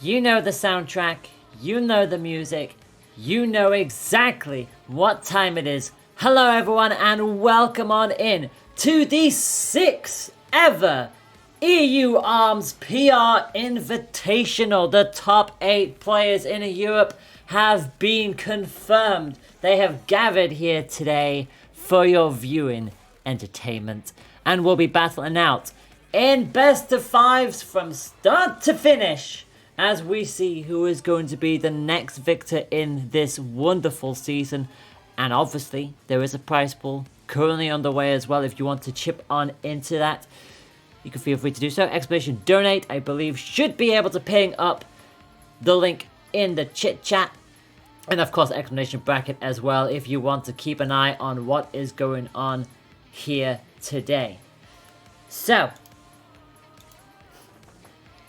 You know the soundtrack, you know the music, you know exactly what time it is. Hello everyone and welcome on in to the 6th ever EU ARMS PR Invitational. The top 8 players in Europe have been confirmed. They have gathered here today for your viewing entertainment and will be battling out in best of fives from start to finish as we see who is going to be the next victor in this wonderful season. And obviously there is a prize pool currently underway as well. If you want to chip on into that, you can feel free to do so. Exclamation donate, I believe, should be able to ping up the link in the chit chat. And of course, exclamation bracket as well if you want to keep an eye on what is going on here today. So,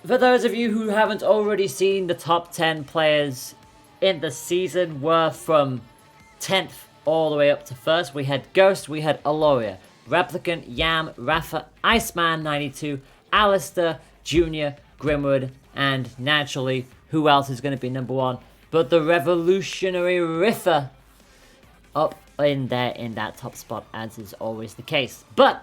for those of you who haven't already seen, the top 10 players in the season were from 10th all the way up to 1st. We had Ghost, we had Aloria, Replicant, Yam, Rafa, Iceman 92, Alistair, Junior, Grimwood, and naturally, who else is going to be number 1? But the revolutionary Rafa up in there in that top spot, as is always the case. But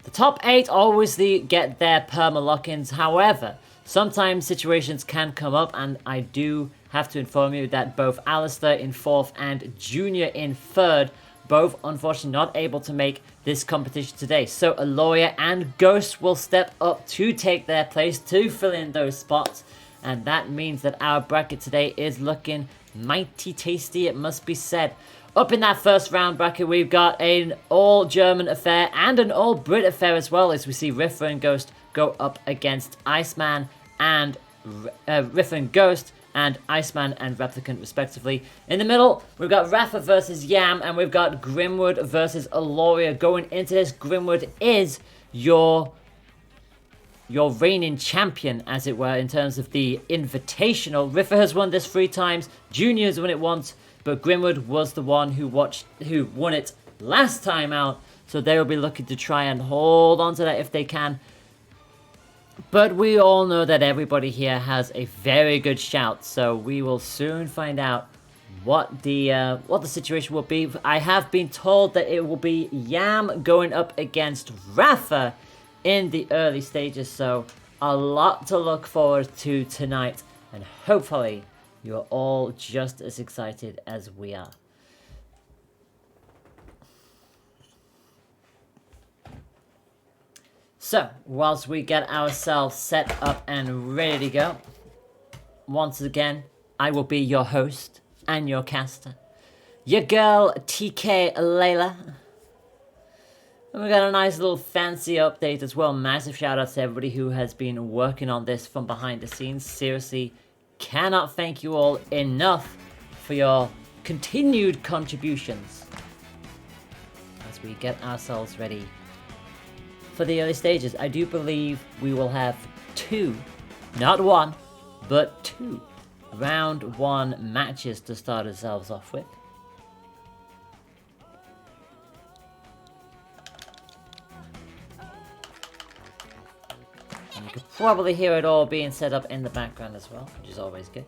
the top 8 always get their perma lock-ins. However, sometimes situations can come up, and I do have to inform you that both Alistair in 4th and Junior in 3rd, both unfortunately not able to make this competition today. So Aloria and Ghost will step up to take their place to fill in those spots. And that means that our bracket today is looking mighty tasty, it must be said. Up in that first round bracket, we've got an all-German affair and an all-Brit affair as well, as we see Rafa and Ghost go up against Iceman and Rafa and Ghost and Iceman and Replicant respectively. In the middle, we've got Rafa versus Yam, and we've got Grimwood versus Aloria. Going into this, Grimwood is your reigning champion, as it were, in terms of the Invitational. Rafa has won this 3 times, Junior has won it once, but Grimwood was the one who won it last time out, so they will be looking to try and hold on to that if they can. But we all know that everybody here has a very good shout, so we will soon find out what the situation will be. I have been told that it will be Yam going up against Rafa in the early stages, so a lot to look forward to tonight, and hopefully you're all just as excited as we are. So, whilst we get ourselves set up and ready to go, once again, I will be your host and your caster, your girl TK Layla. And we got a nice little fancy update as well. Massive shout out to everybody who has been working on this from behind the scenes. Seriously, cannot thank you all enough for your continued contributions as we get ourselves ready for the early stages. I do believe we will have 2, not 1, but 2 round 1 matches to start ourselves off with. And you could probably hear it all being set up in the background as well, which is always good.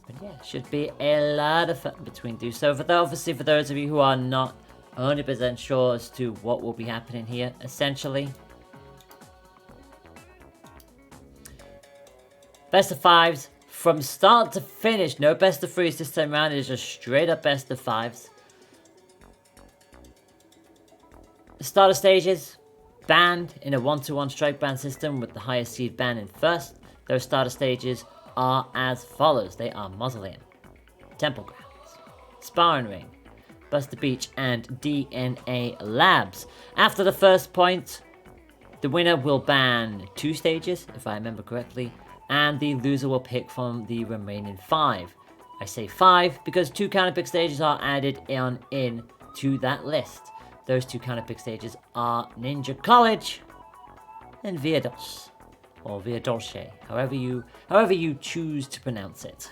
But yeah, should be a lot of fun between two. So obviously for those of you who are not 100% sure as to what will be happening here, essentially, best of 5s from start to finish. No best of 3s this time around. It is just straight up best of 5s. The starter stages banned in a 1-to-1 strike ban system, with the highest seed banned in 1st. Those starter stages are as follows. They are Mausoleum, Temple Grounds, Sparring Ring, Buster Beach, and DNA Labs. After the first point, the winner will ban 2 stages, if I remember correctly, and the loser will pick from the remaining 5. I say 5 because 2 counterpick stages are added in to that list. Those 2 counterpick stages are Ninja College and Via Dos, or Via Dolce, however you choose to pronounce it.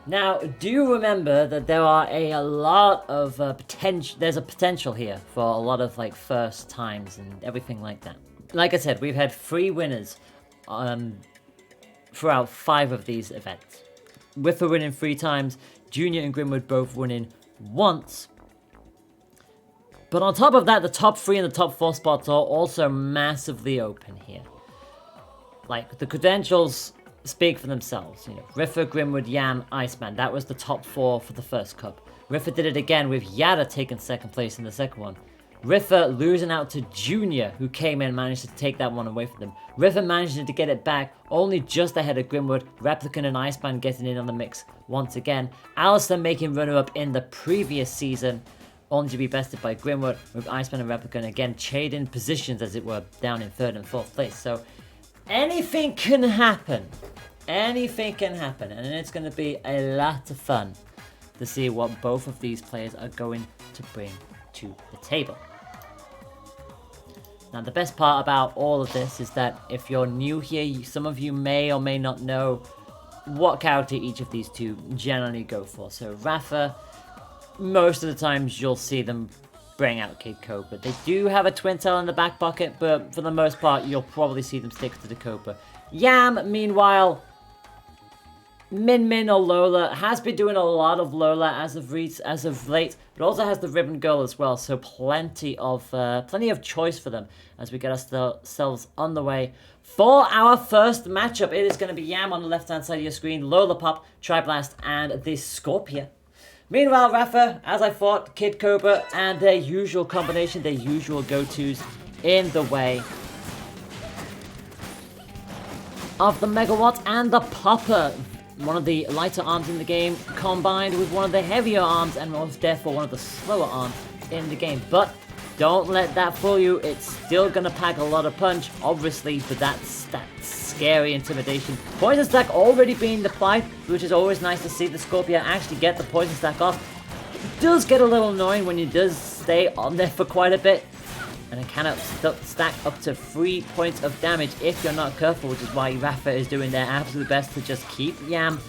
Now, do remember that there are a lot of potential. There's a potential here for a lot of like first times and everything like that. Like I said, we've had 3 winners throughout 5 of these events. Rafa winning 3 times, Junior and Grimwood both winning once. But on top of that, the top 3 and the top 4 spots are also massively open here. Like, the credentials speak for themselves. You know, Rafa, Grimwood, Yam, Iceman. That was the top 4 for the first cup. Rafa did it again with Yada taking second place in the second one. Rafa losing out to Junior, who came in and managed to take that one away from them. Rafa managing to get it back, only just ahead of Grimwood. Replicant and Iceman getting in on the mix once again. Alistair making runner-up in the previous season, only to be bested by Grimwood, with Iceman and Replicant again trading positions, as it were, down in 3rd and 4th place. So anything can happen. Anything can happen, and it's going to be a lot of fun to see what both of these players are going to bring to the table. Now, the best part about all of this is that if you're new here, some of you may or may not know what character each of these 2 generally go for. So Rafa, most of the times you'll see them bring out Kid Cobra. They do have a twin tail in the back pocket, but for the most part, you'll probably see them stick to the Cobra. Yam, meanwhile, Min or Lola, has been doing a lot of Lola as of late, but also has the Ribbon Girl as well, so plenty of choice for them as we get ourselves on the way for our first matchup. It is going to be Yam on the left-hand side of your screen, Lola Pop, Triblast, and the Scorpia. Meanwhile, Rafa, as I thought, Kid Cobra, and their usual combination, their usual go-tos in the way of the Megawatt and the Popper. One of the lighter arms in the game combined with one of the heavier arms, and therefore one of the slower arms in the game. But don't let that fool you. It's still going to pack a lot of punch, obviously, but that's scary intimidation. Poison stack already being applied, which is always nice to see the Scorpio actually get the poison stack off. It does get a little annoying when it does stay on there for quite a bit, and it cannot stack up to 3 points of damage if you're not careful, which is why Rafa is doing their absolute best to just keep Yam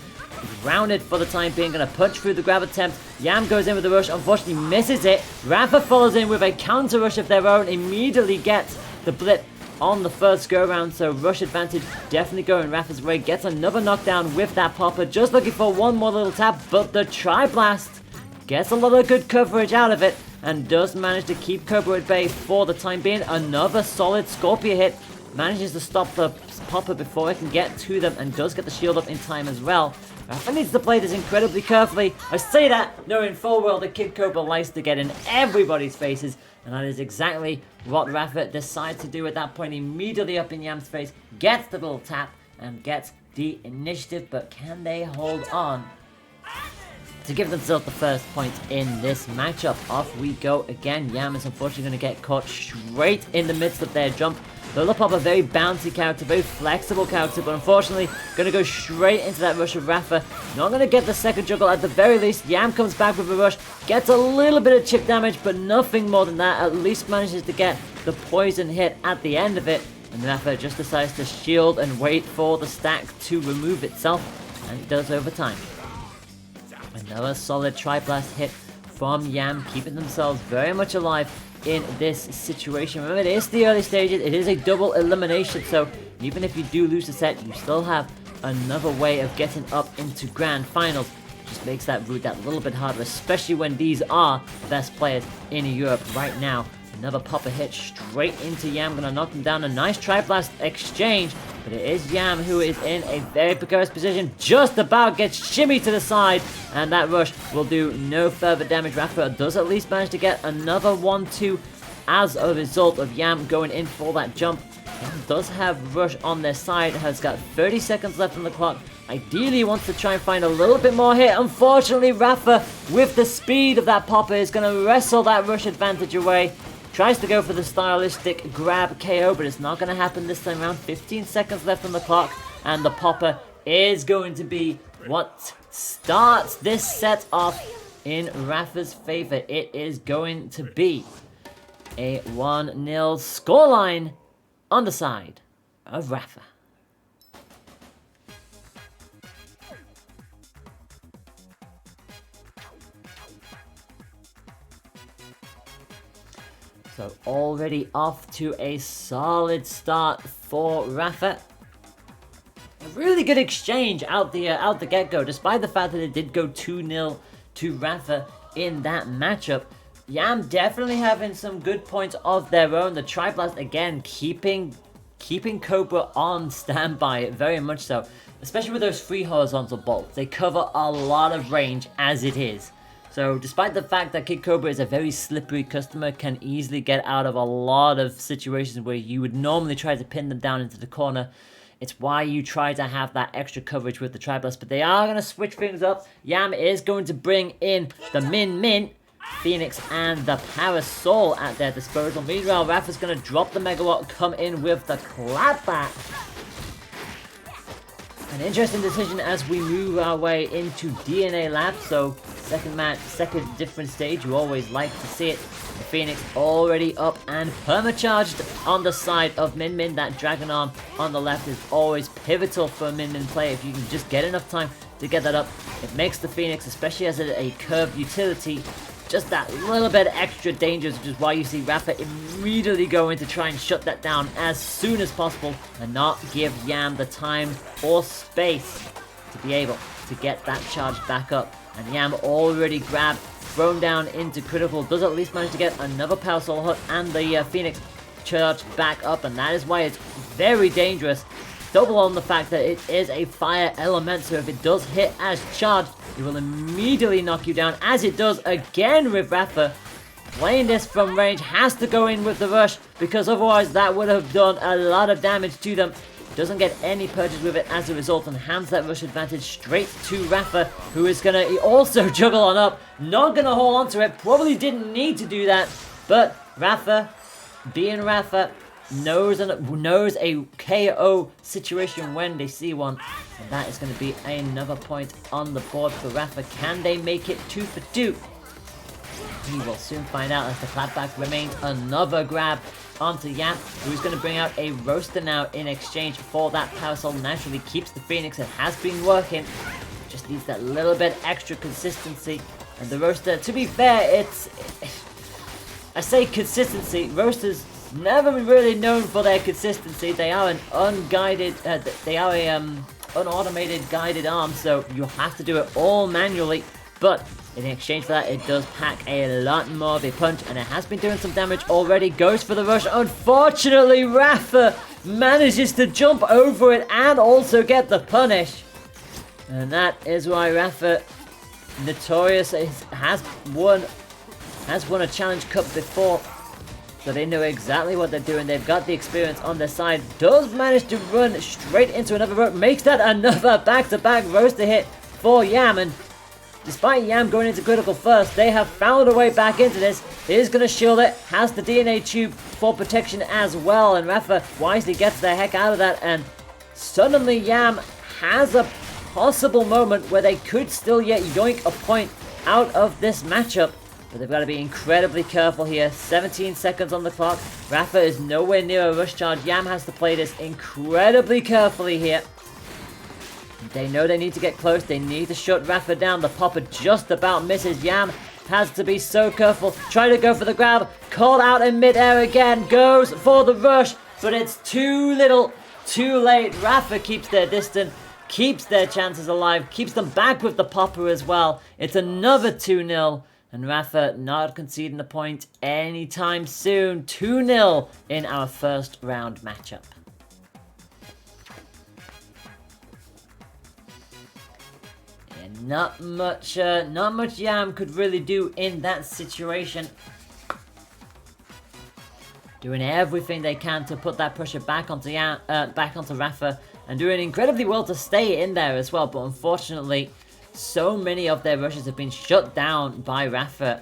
grounded for the time being. Gonna punch through the grab attempt. Yam goes in with the rush, unfortunately misses it. Rafa follows in with a counter rush of their own, immediately gets the blip on the first go round, so rush advantage definitely going Rafa's way. Gets another knockdown with that Popper, just looking for one more little tap, but the Tri-Blast gets a lot of good coverage out of it, and does manage to keep Cobra at bay for the time being. Another solid Scorpio hit. Manages to stop the Popper before it can get to them, and does get the shield up in time as well. Rafa needs to play this incredibly carefully. I say that knowing full well that Kid Cobra likes to get in everybody's faces, and that is exactly what Rafa decides to do at that point. Immediately up in Yam's face, gets the little tap, and gets the initiative, but can they hold on to give themselves the first point in this matchup? Off we go again. Yam is unfortunately going to get caught straight in the midst of their jump. Lollipop, a very bouncy character, very flexible character, but unfortunately going to go straight into that rush of Rafa. Not going to get the second juggle at the very least. Yam comes back with a rush, gets a little bit of chip damage, but nothing more than that. At least manages to get the poison hit at the end of it. And Rafa just decides to shield and wait for the stack to remove itself, and it does over time. Another solid Tri-Blast hit from Yam, keeping themselves very much alive in this situation. Remember, it is the early stages, it is a double elimination, so even if you do lose the set, you still have another way of getting up into grand finals. Just makes that route that little bit harder, especially when these are the best players in Europe right now. Another Popper hit straight into Yam, gonna knock him down. A nice Tri-Blast exchange, but it is Yam who is in a very precarious position. Just about gets shimmy to the side, and that rush will do no further damage. Rafa does at least manage to get another 1-2 as a result of Yam going in for that jump. Yam does have rush on their side, has got 30 seconds left on the clock. Ideally wants to try and find a little bit more hit. Unfortunately, Rafa, with the speed of that Popper, is going to wrestle that rush advantage away. Tries to go for the stylistic grab KO, but it's not going to happen this time around. 15 seconds left on the clock, and the Popper is going to be what starts this set off in Rafa's favor. It is going to be a 1-0 scoreline on the side of Rafa. So already off to a solid start for Rafa. A really good exchange out the get-go, despite the fact that it did go 2-0 to Rafa in that matchup. Yam definitely having some good points of their own. The Triblast again keeping Cobra on standby, very much so. Especially with those 3 horizontal bolts. They cover a lot of range as it is. So despite the fact that Kid Cobra is a very slippery customer, can easily get out of a lot of situations where you would normally try to pin them down into the corner. It's why you try to have that extra coverage with the Triblast. But they are going to switch things up. Yam is going to bring in the Min, Phoenix, and the Parasol at their disposal. Meanwhile, Rafa's going to drop the Megawatt, come in with the Clapback. An interesting decision as we move our way into DNA Lab. So second different stage. You always like to see it. The Phoenix already up and permacharged on the side of Min. That Dragon Arm on the left is always pivotal for a Min play. If you can just get enough time to get that up, it makes the Phoenix, especially as a curved utility, just that little bit extra dangerous, which is why you see Rafa immediately go in to try and shut that down as soon as possible and not give Yam the time or space to be able to get that charge back up. And Yam already grabbed, thrown down into critical, does at least manage to get another Power Soul Hut and the Phoenix charge back up, and that is why it's very dangerous. Double on the fact that it is a fire element, so if it does hit as charged, it will immediately knock you down, as it does again with Rafa. Playing this from range, has to go in with the rush, because otherwise that would have done a lot of damage to them. Doesn't get any purchase with it as a result, and hands that rush advantage straight to Rafa, who is going to also juggle on up. Not going to hold on to it, probably didn't need to do that, but Rafa, being Rafa, knows a KO situation when they see one, and that is going to be another point on the board for Rafa. Can they make it 2 for 2? We will soon find out, as the clapback remains. Another grab onto Yam, who's going to bring out a Roaster now in exchange for that Parasol. Naturally keeps the Phoenix, it has been working, just needs that little bit extra consistency. And the Roaster, to be fair, I say consistency, Roasters never really known for their consistency. They are an unguided, unautomated guided arm, so you have to do it all manually. But in exchange for that, it does pack a lot more of a punch, and it has been doing some damage already. Goes for the rush. Unfortunately, Rafa manages to jump over it and also get the punish. And that is why Rafa, notorious, has won a Challenge Cup before. So they know exactly what they're doing. They've got the experience on their side. Does manage to run straight into another rope. Makes that another back-to-back roaster hit for Yam. And despite Yam going into critical first, they have found a way back into this. Is going to shield it. Has the DNA tube for protection as well. And Rafa wisely gets the heck out of that. And suddenly Yam has a possible moment where they could still yet yoink a point out of this matchup. But they've got to be incredibly careful here. 17 seconds on the clock. Rafa is nowhere near a rush charge. Yam has to play this incredibly carefully here. They know they need to get close. They need to shut Rafa down. The popper just about misses. Yam has to be so careful. Try to go for the grab. Called out in midair again. Goes for the rush. But it's too little, too late. Rafa keeps their distance. Keeps their chances alive. Keeps them back with the popper as well. It's another 2-0. And Rafa not conceding a point anytime soon. 2-0 in our first round matchup. Yeah, not much Yam could really do in that situation. Doing everything they can to put that pressure back onto Rafa, and doing incredibly well to stay in there as well. But unfortunately, so many of their rushes have been shut down by Rafa.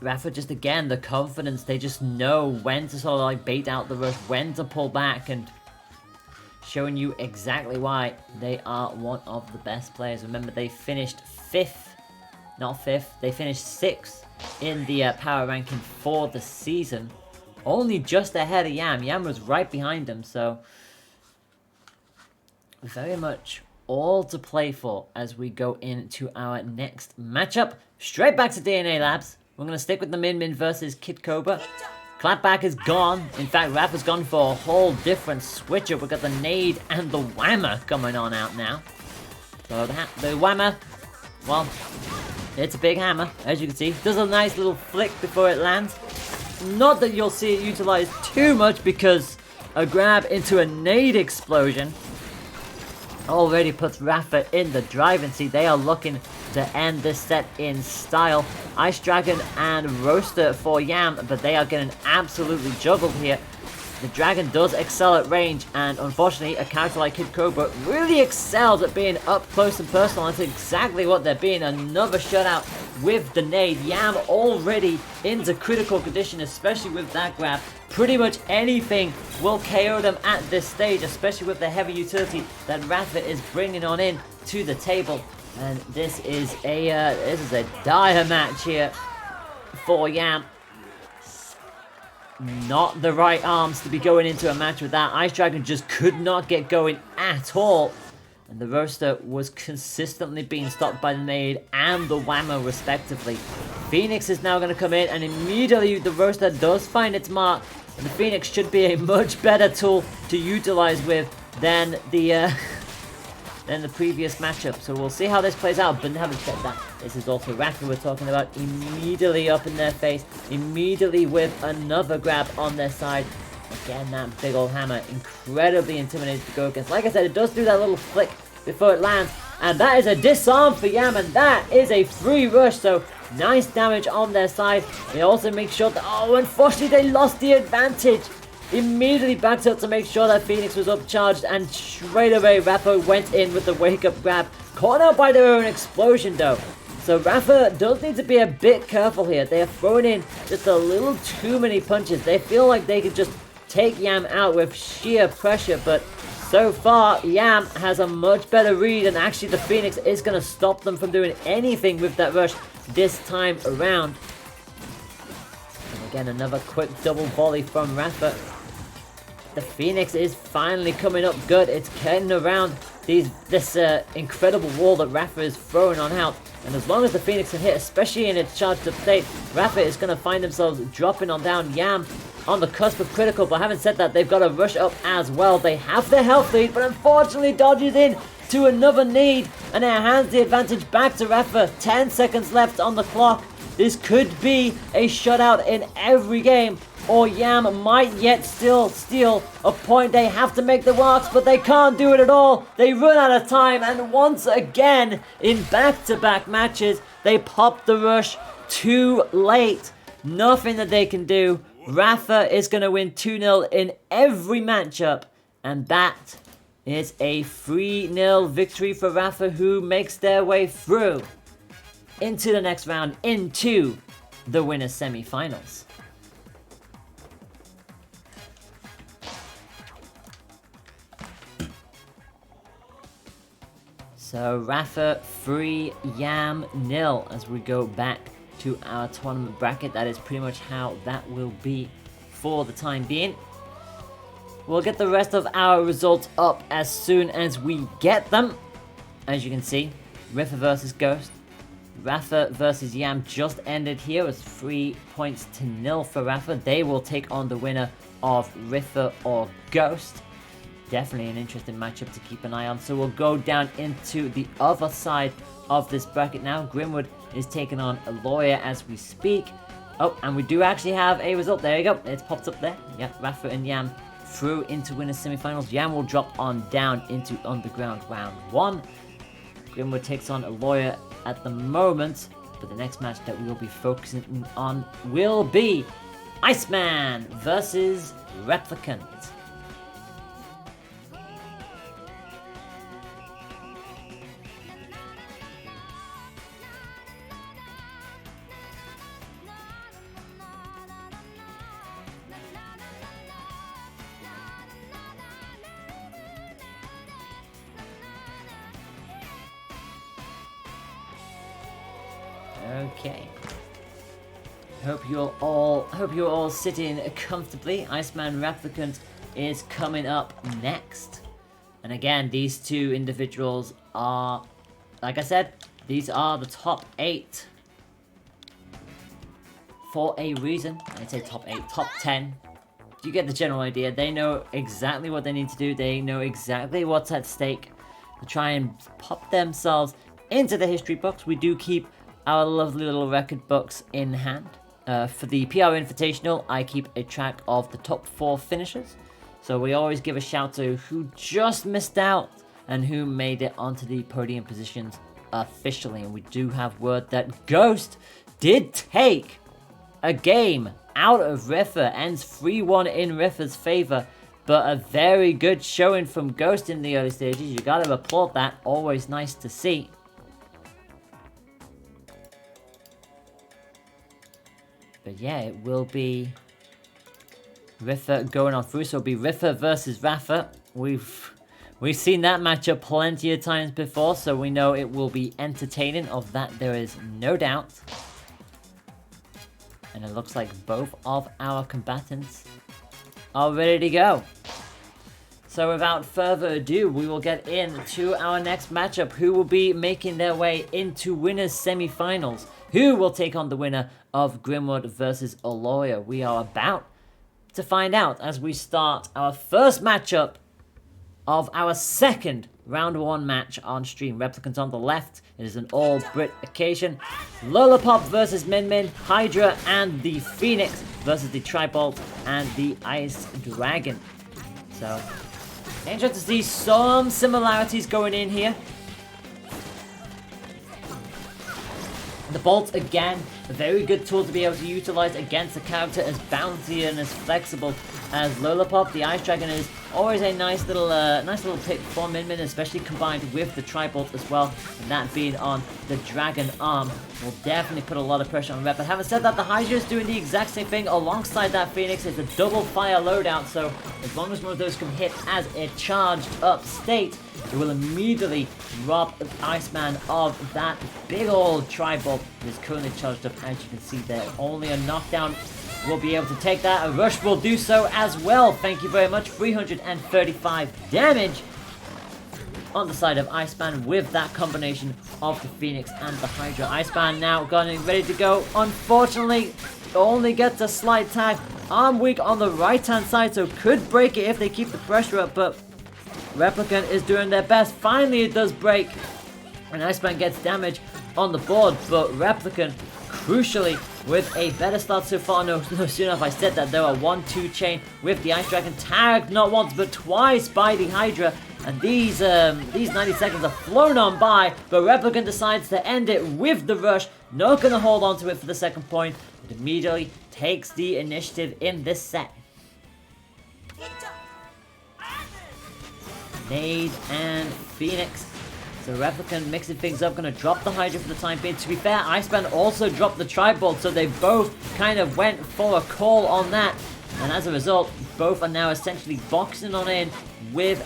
Rafa just, again, the confidence. They just know when to sort of like bait out the rush, when to pull back, and showing you exactly why they are one of the best players. Remember, they finished they finished 6th in the power ranking for the season. Only just ahead of Yam. Yam was right behind them, so very much all to play for as we go into our next matchup. Straight back to DNA Labs. We're going to stick with the Min versus Kid Cobra. Clapback is gone. In fact, Rafa's gone for a whole different switch-up. We've got the nade and the whammer coming on out now. So the whammer, well, it's a big hammer, as you can see. Does a nice little flick before it lands. Not that you'll see it utilized too much because a grab into a nade explosion already puts Rafa in the driving seat. They are looking to end this set in style. Ice Dragon and Roaster for Yam, but they are getting absolutely juggled here. The Dragon does excel at range, and unfortunately, a character like Kid Cobra really excels at being up close and personal. That's exactly what they're being. Another shutout with the nade. Yam already into critical condition, especially with that grab. Pretty much anything will KO them at this stage, especially with the heavy utility that Rafa is bringing on in to the table. And this is a dire match here for Yam. Not the right arms to be going into a match with that. Ice Dragon just could not get going at all. And the Roaster was consistently being stopped by the nade and the whammer respectively. Phoenix is now going to come in, and immediately the Roaster does find its mark. And the Phoenix should be a much better tool to utilize with than the previous matchup. So we'll see how this plays out. But having said that, this is also Rafa we're talking about. Immediately up in their face. Immediately with another grab on their side. Again, that big old hammer. Incredibly intimidating to go against. Like I said, it does do that little flick before it lands. And that is a disarm for Yam. And that is a free rush. So nice damage on their side. They also make sure that... Oh, unfortunately, they lost the advantage. Immediately backed up to make sure that Phoenix was upcharged, and straight away Rafa went in with the wake-up grab. Caught out by their own explosion though. So Rafa does need to be a bit careful here. They are throwing in just a little too many punches. They feel like they could just take Yam out with sheer pressure, but so far Yam has a much better read, and actually the Phoenix is going to stop them from doing anything with that rush this time around. And again, another quick double volley from Rafa. The Phoenix is finally coming up good. It's getting around this incredible wall that Rafa is throwing on out. And as long as the Phoenix can hit, especially in its charged up state, Rafa is going to find themselves dropping on down. Yam on the cusp of critical, but having said that, they've got to rush up as well. They have the health lead, but unfortunately dodges in to another need, and it hands the advantage back to Rafa. 10 seconds left on the clock. This could be a shutout in every game, or Yam might yet still steal a point. They have to make the marks, but they can't do it at all. They run out of time, and once again, in back-to-back matches, they pop the rush too late. Nothing that they can do. Rafa is going to win 2-0 in every matchup, and that is a 3-0 victory for Rafa, who makes their way through into the next round, into the winners semi-finals. So Rafa 3, Yam 0 as we go back to our tournament bracket. That is pretty much how that will be for the time being. We'll get the rest of our results up as soon as we get them. As you can see, Rafa versus Ghost. Rafa versus Yam just ended here. It was 3-0 for Rafa. They will take on the winner of Rafa or Ghost. Definitely an interesting matchup to keep an eye on. So we'll go down into the other side of this bracket now. Grimwood is taking on a lawyer as we speak. Oh, and we do actually have a result. There you go. It's popped up there. Yeah, Rafa and Yam through into winners semifinals. Yam will drop on down into underground round 1. Grimwood takes on a lawyer at the moment, but the next match that we will be focusing on will be Iceman versus Replicant. Okay. Hope you're all sitting comfortably. Iceman Replicant is coming up next. And again, these two individuals are, like I said, these are the top 8. for a reason. I'd say top 8, top 10. You get the general idea. They know exactly what they need to do. They know exactly what's at stake to try and pop themselves into the history books. We do keep our lovely little record books in hand. For the PR Invitational, I keep a track of the top 4 finishers. So we always give a shout to who just missed out and who made it onto the podium positions officially. And we do have word that Ghost did take a game out of Rafa, ends 3-1 in Rafa's favor. But a very good showing from Ghost in the early stages. You gotta applaud that. Always nice to see. But yeah, it will be Rafa going on through. So it'll be Rafa versus Rafa. We've seen that matchup plenty of times before, so we know it will be entertaining. Of that, there is no doubt. And it looks like both of our combatants are ready to go. So without further ado, we will get into our next matchup. Who will be making their way into winners semi-finals? Who will take on the winner of Grimwood versus Aloria? We are about to find out as we start our first matchup of our second round 1 match on stream. Replicant on the left. It is an all-Brit occasion. Lollipop versus Min Min, Hydra and the Phoenix versus the Tribolt and the Ice Dragon. So, interesting to see some similarities going in here. The Bolt, again, a very good tool to be able to utilize against a character as bouncy and as flexible as Lollipop. The Ice Dragon is always a nice little pick for Min Min, especially combined with the Tribolt as well. And that being on the Dragon Arm will definitely put a lot of pressure on Rep. But having said that, the Hydra is doing the exact same thing alongside that Phoenix. It's a double fire loadout, so as long as one of those can hit as a charged up state, it will immediately rob Iceman of that big old Tribolt that is currently charged up, as you can see there. Only a knockdown will be able to take that. A rush will do so as well. Thank you very much. 335 damage on the side of Iceman with that combination of the Phoenix and the Hydra. Iceman now going ready to go. Unfortunately, only gets a slight tag. Arm weak on the right hand side, so could break it if they keep the pressure up, but Replicant is doing their best. Finally it does break, and Iceman gets damage on the board, but Replicant, crucially, with a better start so far. No sooner have I said that, there are 1-2 chain with the Ice Dragon, tagged not once but twice by the Hydra, and these 90 seconds are flown on by, but Replicant decides to end it with the rush. Not going to hold on to it for the second point, but immediately takes the initiative in this set. Nade and Phoenix. So Replicant mixing things up, going to drop the Hydra for the time being. To be fair, Iceman also dropped the Tribolt, so they both kind of went for a call on that. And as a result, both are now essentially boxing on in with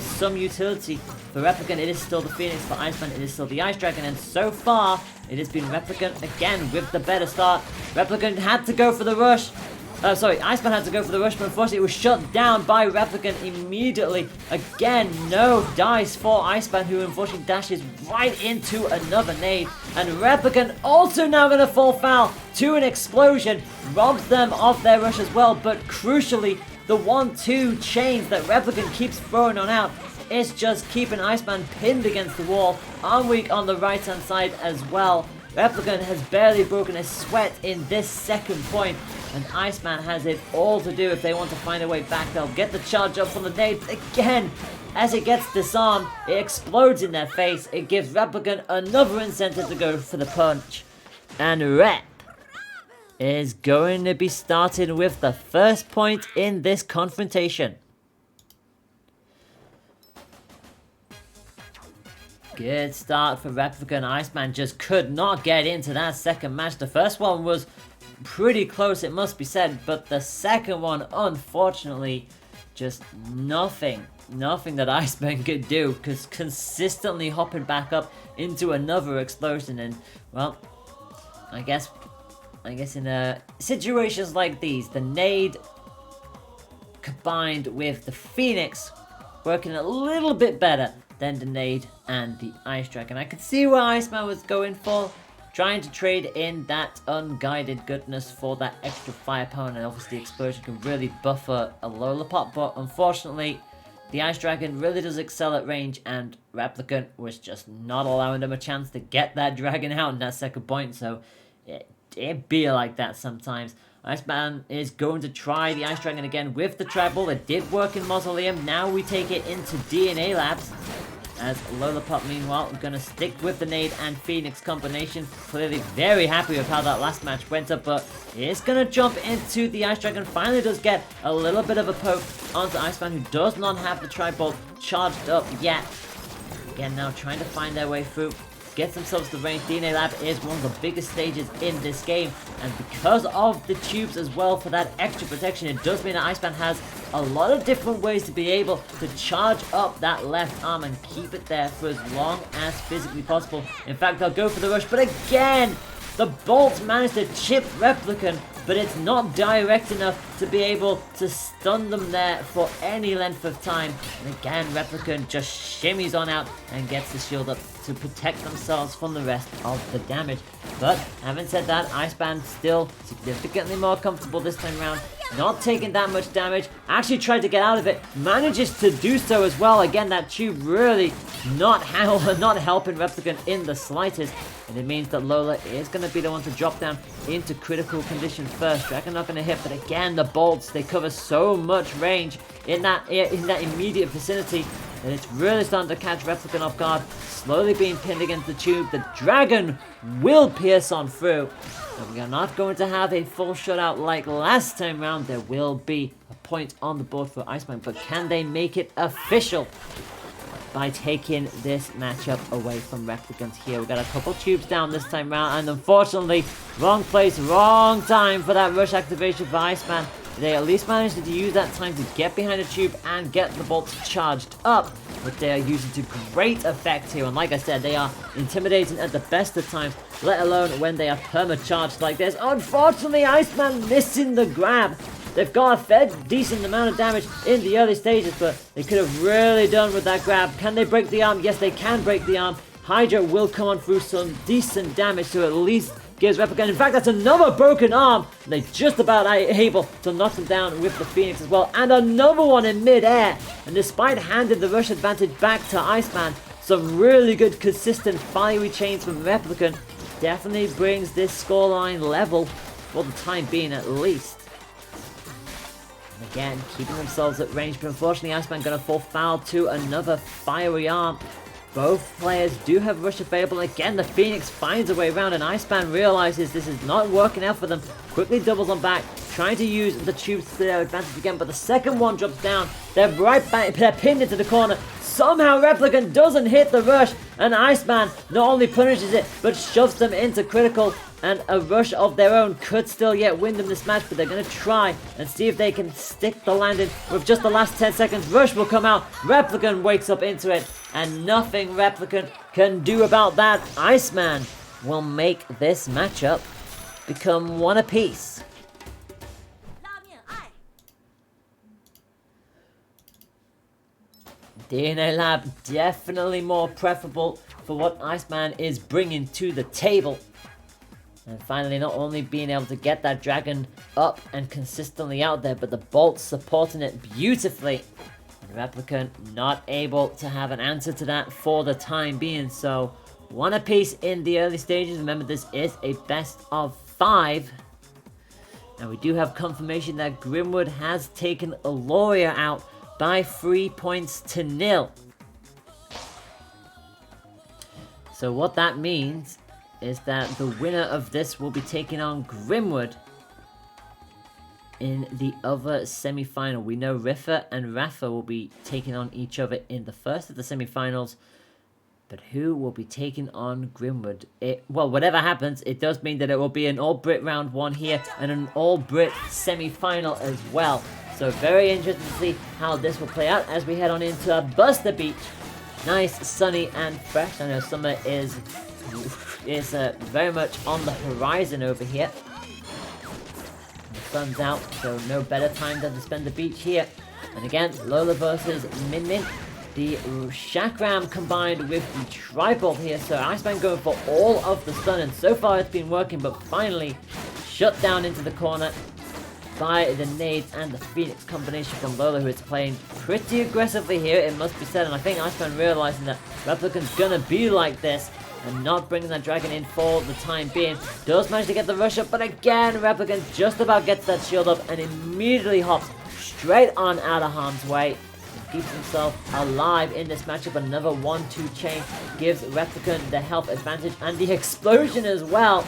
some utility. For Replicant, it is still the Phoenix. For Iceman, it is still the Ice Dragon. And so far, it has been Replicant again with the better start. Replicant had to go for the rush. Iceman had to go for the rush, but unfortunately it was shut down by Replicant immediately. Again, no dice for Iceman, who unfortunately dashes right into another nade. And Replicant also now going to fall foul to an explosion, robs them of their rush as well, but crucially, the 1-2 chains that Replicant keeps throwing on out is just keeping Iceman pinned against the wall. Arm weak on the right hand side as well. Replicant has barely broken a sweat in this second point, and Iceman has it all to do if they want to find a way back. They'll get the charge up from the nade again. As it gets disarmed, it explodes in their face. It gives Replicant another incentive to go for the punch. And Rep is going to be starting with the first point in this confrontation. Good start for Replicant. Iceman just could not get into that second match. The first one was pretty close, it must be said, but the second one, unfortunately, just nothing that Iceman could do, because consistently hopping back up into another explosion. And well, I guess in situations like these, the nade combined with the Phoenix working a little bit better than the nade and the Ice Dragon. I could see where Iceman was going for, trying to trade in that unguided goodness for that extra firepower, and obviously explosion can really buffer a Lollipop, but unfortunately the Ice Dragon really does excel at range, and Replicant was just not allowing them a chance to get that dragon out in that second point, so it be like that sometimes. Iceman is going to try the Ice Dragon again with the Tribal. It did work in Mausoleum. Now we take it into DNA Labs. As Lollipop, meanwhile, going to stick with the Nade and Phoenix combination. Clearly very happy with how that last match went up, but is going to jump into the Ice Dragon. Finally does get a little bit of a poke onto Iceman, who does not have the Tri-Bolt charged up yet. Again, now trying to find their way through. Gets themselves to range. DNA Lab is one of the biggest stages in this game, and because of the tubes as well for that extra protection, it does mean that Iceman has a lot of different ways to be able to charge up that left arm and keep it there for as long as physically possible. In fact, they'll go for the rush, but again, the bolts managed to chip Replicant, but it's not direct enough to be able to stun them there for any length of time. And again, Replicant just shimmies on out and gets the shield up to protect themselves from the rest of the damage. But having said that, Iceman still significantly more comfortable this time around, not taking that much damage. Actually tried to get out of it, manages to do so as well. Again, that tube really not helping Replicant in the slightest, and it means that Lola is going to be the one to drop down into critical condition first. Dragon not going to hit, but again, the bolts, they cover so much range in that immediate vicinity that it's really starting to catch Replicant off guard. Slowly being pinned against the tube. The Dragon will pierce on through. So we are not going to have a full shutout like last time round. There will be a point on the board for Iceman, but can they make it official by taking this matchup away from Replicant here? We've got a couple tubes down this time round, and unfortunately, wrong place, wrong time for that rush activation for Iceman. They at least managed to use that time to get behind the tube and get the bolts charged up, but they are using to great effect here. And like I said, they are intimidating at the best of times, let alone when they are perma-charged like this. Unfortunately, Iceman missing the grab. They've got a fair decent amount of damage in the early stages, but they could have really done with that grab. Can they break the arm? Yes, they can break the arm. Hydra will come on through some decent damage to at least gives Replicant. In fact, that's another broken arm. They just about able to knock them down with the Phoenix as well. And another one in mid-air. And despite handing the rush advantage back to Iceman, some really good consistent fiery chains from Replicant definitely brings this scoreline level for the time being at least. And again, keeping themselves at range, but unfortunately Iceman gonna fall foul to another fiery arm. Both players do have rush available. Again, the Phoenix finds a way around, and Iceman realizes this is not working out for them. Quickly doubles on back, trying to use the tubes to their advantage again, but the second one drops down. They're right back, they're pinned into the corner. Somehow Replicant doesn't hit the rush, and Iceman not only punishes it, but shoves them into critical. And a rush of their own could still yet win them this match, but they're going to try and see if they can stick the landing with just the last 10 seconds. Rush will come out. Replicant wakes up into it, and nothing Replicant can do about that. Iceman will make this matchup become one apiece. DNA Lab definitely more preferable for what Iceman is bringing to the table. And finally, not only being able to get that dragon up and consistently out there, but the bolts supporting it beautifully. And Replicant not able to have an answer to that for the time being. So, one apiece in the early stages. Remember, this is a best of 5. And we do have confirmation that Grimwood has taken Aloria out by 3 points to 0. So what that means is that the winner of this will be taking on Grimwood in the other semi-final. We know Rafa and Rafa will be taking on each other in the first of the semi-finals, but who will be taking on Grimwood? Well, whatever happens, it does mean that it will be an all-Brit round 1 here and an all-Brit semi-final as well. So very interesting to see how this will play out as we head on into Buster Beach. Nice, sunny and fresh. I know summer is very much on the horizon over here. The sun's out, so no better time than to spend the beach here. And again, Lola versus Min Min. the Chakram combined with the Tribolt here. So Iceman going for all of the stun, and so far it's been working, but finally shut down into the corner by the nades and the Phoenix combination from Lola, who is playing pretty aggressively here, it must be said. And I think Iceman realizing that Replicant's gonna be like this and not bringing that dragon in for the time being. Does manage to get the rush up, but again, Replicant just about gets that shield up and immediately hops straight on out of harm's way. Keeps himself alive in this matchup. Another 1-2 chain gives Replicant the health advantage and the explosion as well.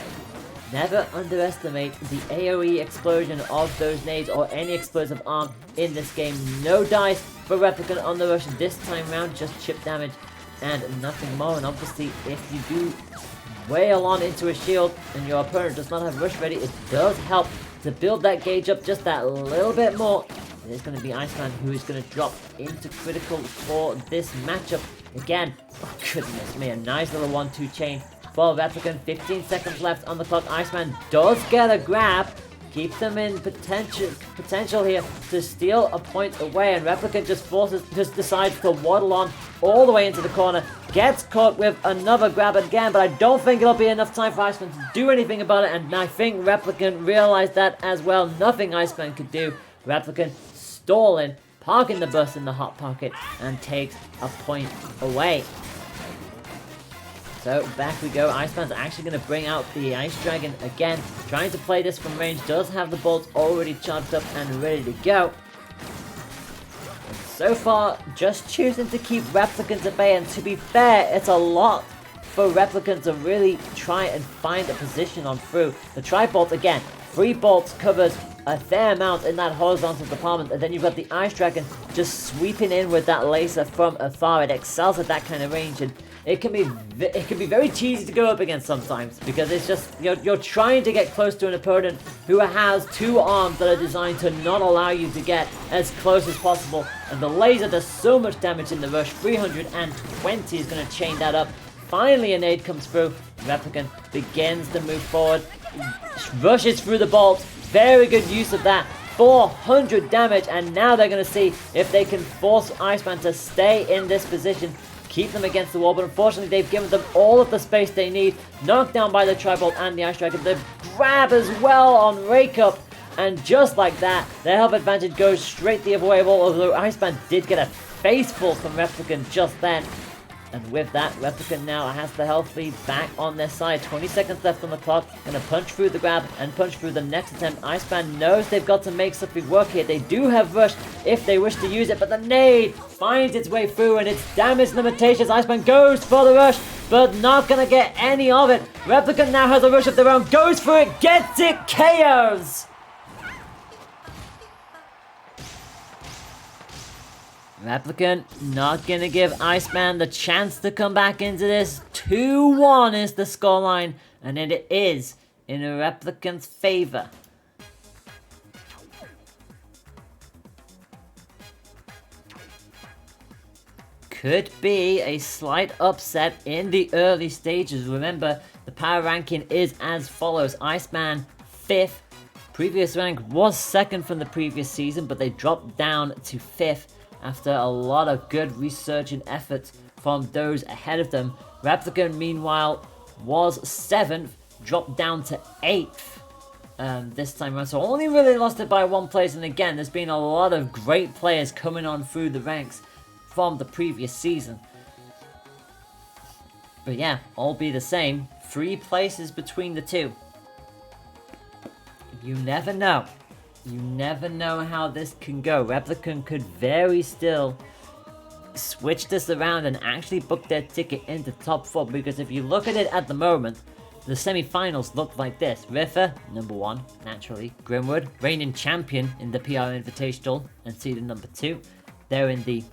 Never underestimate the AoE explosion of those nades or any explosive arm in this game. No dice for Replicant on the rush this time round, just chip damage and nothing more. And obviously, if you do wail on into a shield and your opponent does not have rush ready, it does help to build that gauge up just that little bit more. It is going to be Iceman who is going to drop into critical for this matchup. Again, oh goodness me, a nice little 1-2 chain for Replicant. 15 seconds left on the clock. Iceman does get a grab. Keeps them in potential here to steal a point away, and Replicant just decides to waddle on all the way into the corner. Gets caught with another grab again, but I don't think it'll be enough time for Iceman to do anything about it, and I think Replicant realized that as well. Nothing Iceman could do. Replicant stalling, parking the bus in the hot pocket, and takes a point away. So back we go. Iceman's actually going to bring out the Ice Dragon again, trying to play this from range. Does have the bolts already charged up and ready to go. And so far, just choosing to keep Replicant at bay, and to be fair, it's a lot for Replicant to really try and find a position on through. The Tribolt, again, 3 bolts covers a fair amount in that horizontal department, and then you've got the Ice Dragon just sweeping in with that laser from afar. It excels at that kind of range, and it can be very cheesy to go up against sometimes, because it's just you're trying to get close to an opponent who has 2 arms that are designed to not allow you to get as close as possible, and the laser does so much damage in the rush. 320 is going to chain that up. Finally a nade comes through. Replicant begins to move forward, rushes through the bolt. Very good use of that. 400 damage, and now they're going to see if they can force Iceman to stay in this position, keep them against the wall, but unfortunately they've given them all of the space they need. Knocked down by the Tribolt and the Ice Dragon. The grab as well on Rake Up, and just like that, their health advantage goes straight the other way, although Iceman did get a faceful from Replicant just then. And with that, Replicant now has the health lead back on their side. 20 seconds left on the clock. Gonna punch through the grab and punch through the next attempt. Iceman knows they've got to make something work here. They do have rush if they wish to use it, but the nade finds its way through, and it's damage limitations. Iceman goes for the rush, but not gonna get any of it. Replicant now has a rush of their own, goes for it, gets it, KOs! Replicant not gonna give Iceman the chance to come back into this. 2-1 is the scoreline, and it is in Replicant's favor. Could be a slight upset in the early stages. Remember, the power ranking is as follows. Iceman 5th. Previous rank was 2nd from the previous season, but they dropped down to 5th. After a lot of good research and efforts from those ahead of them. Replicant, meanwhile, was 7th, dropped down to 8th this time around. So only really lost it by 1 place. And again, there's been a lot of great players coming on through the ranks from the previous season. But yeah, all be the same. 3 places between the two. You never know. You never know how this can go. Replicant could very still switch this around and actually book their ticket into top 4, because if you look at it at the moment, the semi-finals look like this. Rafa, number 1, naturally. Grimwood, reigning champion in the PR Invitational and seeded number 2. They're in the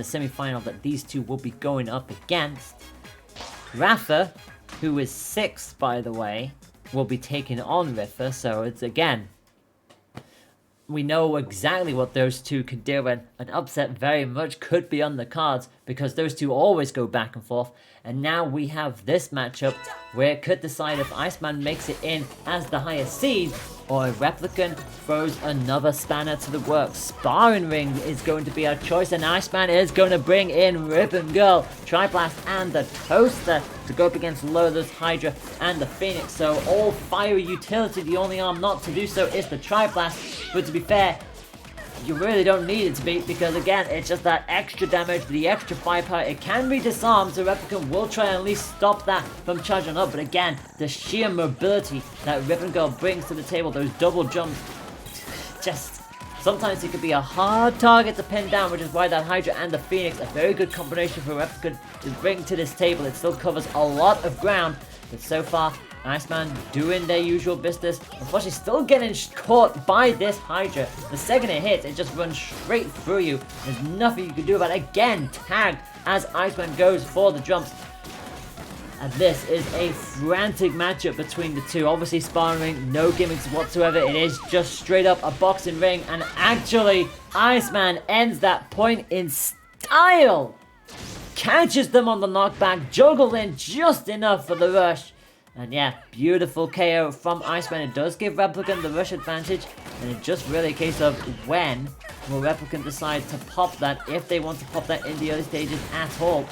semi-final that these two will be going up against. Rafa, who is 6th by the way, will be taking on Rafa, so it's again we know exactly what those two can do, and an upset very much could be on the cards because those two always go back and forth. And now we have this matchup where it could decide if Iceman makes it in as the highest seed or if Replicant throws another spanner to the works. Sparring Ring is going to be our choice, and Iceman is going to bring in Ribbon Girl, Triblast, and the Toaster to go up against Lola's Hydra and the Phoenix. So all fiery utility, the only arm not to do so is the Triblast. But to be fair, you really don't need it to be, because again, it's just that extra damage, the extra firepower. It can be disarmed, so Replicant will try and at least stop that from charging up. But again, the sheer mobility that Ribbon Girl brings to the table, those double jumps, just sometimes it could be a hard target to pin down, which is why that Hydra and the Phoenix, a very good combination for Replicant to bring to this table. It still covers a lot of ground, but so far, Iceman doing their usual business. Unfortunately, still getting caught by this Hydra. The second it hits, it just runs straight through you. There's nothing you can do about it. Again, tagged as Iceman goes for the jumps. And this is a frantic matchup between the two. Obviously, sparring ring, no gimmicks whatsoever. It is just straight up a boxing ring. And actually, Iceman ends that point in style. Catches them on the knockback, juggled in just enough for the rush. And yeah, beautiful KO from Iceman. It does give Replicant the rush advantage, and it's just really a case of when will Replicant decide to pop that, if they want to pop that in the early stages at all.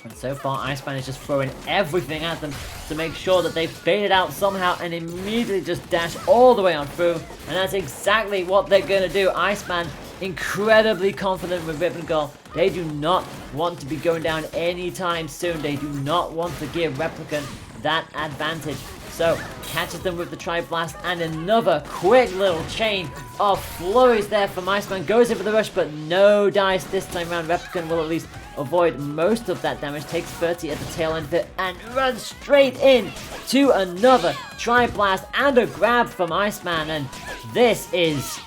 And so far, Iceman is just throwing everything at them to make sure that they fade it out somehow and immediately just dash all the way on through. And that's exactly what they're going to do. Iceman incredibly confident with Ribbon Girl. They do not want to be going down anytime soon. They do not want to give Replicant that advantage. So catches them with the Tri-Blast, and another quick little chain of flurries there from Iceman. Goes in for the rush, but no dice this time around. Replicant will at least avoid most of that damage. Takes 30 at the tail end of it and runs straight in to another Tri-Blast and a grab from Iceman. And this is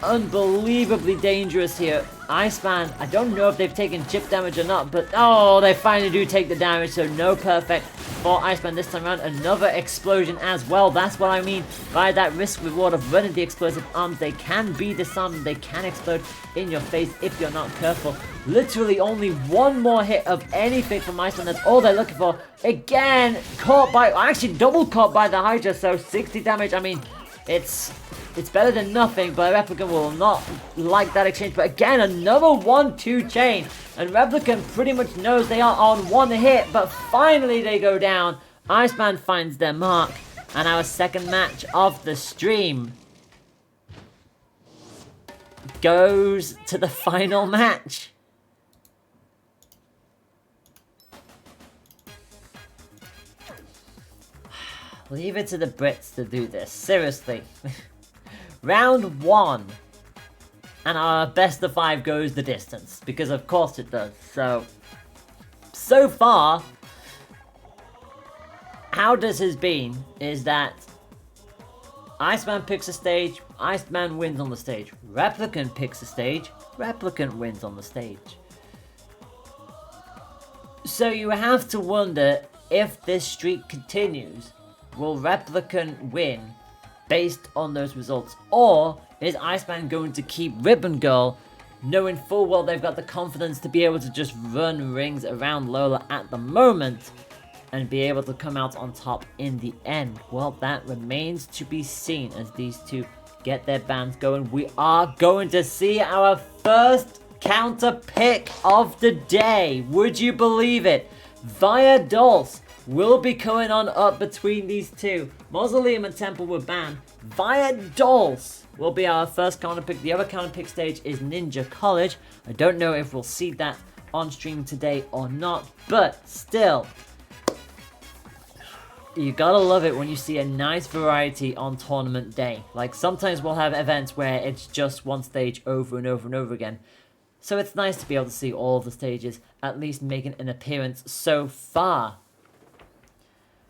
unbelievably dangerous here. Iceman, I don't know if they've taken chip damage or not, but oh, they finally do take the damage, so no perfect for Iceman this time around. Another explosion as well. That's what I mean by that risk reward of running the explosive arms. They can be disarmed, they can explode in your face if you're not careful. Literally only one more hit of anything from Iceman, that's all they're looking for. Again, caught by, actually double caught by the Hydra, so 60 damage. I mean, it's better than nothing, but Replicant will not like that exchange. But again, another 1-2 chain. And Replicant pretty much knows they are on one hit, but finally they go down. Iceman finds their mark. And our second match of the stream goes to the final match. Leave it to the Brits to do this. Seriously. Round 1. And our best of 5 goes the distance. Because of course it does. So far, how this has been is that Iceman picks a stage, Iceman wins on the stage. Replicant picks a stage, Replicant wins on the stage. So you have to wonder, if this streak continues, will Replicant win based on those results? Or is Iceman going to keep Ribbon Girl, knowing full well they've got the confidence to be able to just run rings around Lola at the moment and be able to come out on top in the end? Well, that remains to be seen as these two get their bands going. We are going to see our first counter pick of the day. Would you believe it? Via Dulce will be going on up between these two. Mausoleum and Temple were banned. Via Dulce will be our first counter pick. The other counter pick stage is Ninja College. I don't know if we'll see that on stream today or not, but still, you gotta love it when you see a nice variety on tournament day. Like, sometimes we'll have events where it's just one stage over and over and over again. So it's nice to be able to see all of the stages at least making an appearance so far.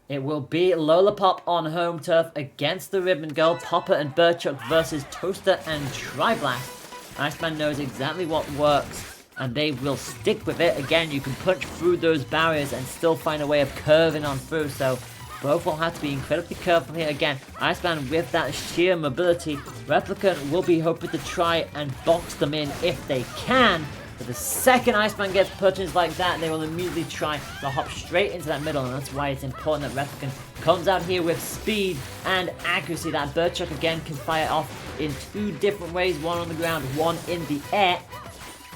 It will be Lollipop on home turf against the Ribbon Girl. Popper and Burchuck versus Toaster and Triblast. Iceman knows exactly what works, and they will stick with it. Again, you can punch through those barriers and still find a way of curving on through. So Both will have to be incredibly careful here. Again, Iceman with that sheer mobility. Replicant will be hoping to try and box them in if they can. But the second Iceman gets purchased like that, they will immediately try to hop straight into that middle, and that's why it's important that Replicant comes out here with speed and accuracy. That Birdchuck again can fire off in 2 different ways, one on the ground, one in the air.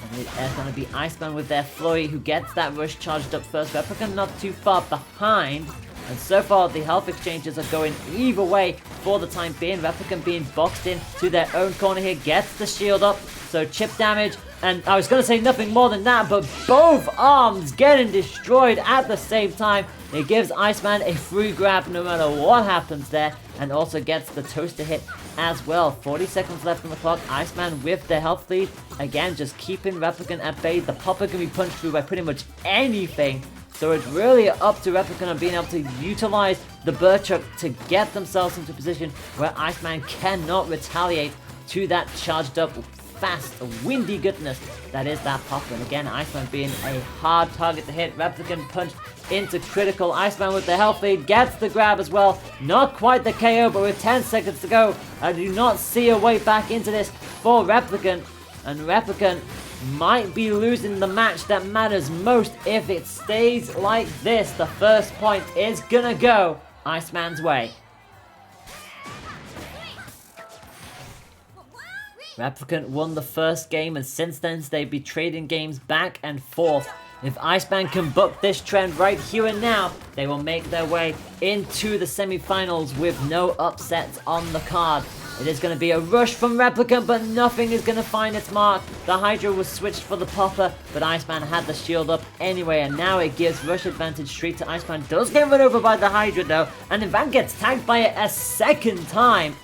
And it's going to be Iceman with their flurry who gets that rush charged up first. Replicant not too far behind. And so far, the health exchanges are going either way for the time being. Replicant being boxed in to their own corner here, gets the shield up. So chip damage, and I was going to say nothing more than that, but both arms getting destroyed at the same time. It gives Iceman a free grab no matter what happens there, and also gets the toaster hit as well. 40 seconds left on the clock. Iceman with the health lead. Again, just keeping Replicant at bay. The popper can be punched through by pretty much anything. So it's really up to Replicant on being able to utilize the Birdchuck to get themselves into a position where Iceman cannot retaliate to that charged up, fast, windy goodness that is that popper. And again, Iceman being a hard target to hit. Replicant punched into critical. Iceman with the health lead gets the grab as well. Not quite the KO, but with 10 seconds to go, I do not see a way back into this for Replicant. And Replicant might be losing the match that matters most if it stays like this. The first point is gonna go Iceman's way. Replicant won the first game, and since then they've been trading games back and forth. If Iceman can book this trend right here and now, they will make their way into the semi-finals with no upsets on the card. It is going to be a rush from Replicant, but nothing is going to find its mark. The Hydra was switched for the popper, but Iceman had the shield up anyway, and now it gives rush advantage straight to Iceman. Does get run over by the Hydra though, and in fact gets tagged by it a second time.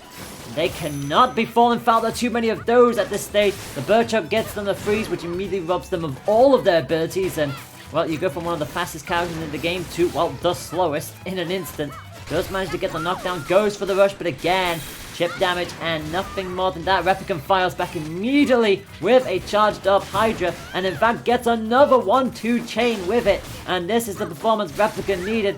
They cannot be falling foul. There are too many of those at this stage. The Birdchuck gets them the freeze, which immediately robs them of all of their abilities, and well, you go from one of the fastest characters in the game to, well, the slowest in an instant. Does manage to get the knockdown, goes for the rush, but again, chip damage and nothing more than that. Replicant fires back immediately with a charged up Hydra, and in fact gets another 1-2 chain with it. And this is the performance Replicant needed.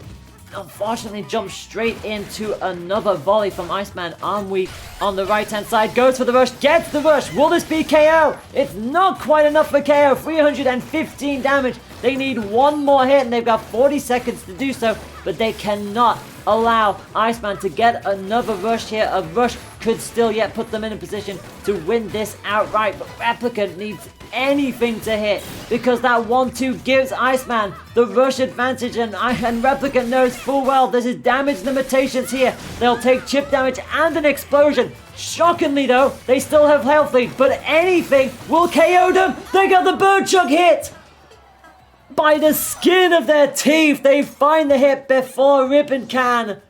Unfortunately jumps straight into another volley from Iceman. Arm weak on the right hand side, goes for the rush, gets the rush. Will this be KO? It's not quite enough for KO. 315 damage. They need one more hit, and they've got 40 seconds to do so, but they cannot allow Iceman to get another rush here. A rush could still yet put them in a position to win this outright, but Replicant needs anything to hit, because that 1-2 gives Iceman the rush advantage, and Replicant knows full well there's his damage limitations here. They'll take chip damage and an explosion. Shockingly though, they still have health lead, but anything will KO them. They got the Birdchuck hit! By the skin of their teeth, they find the hit before Ribbon can.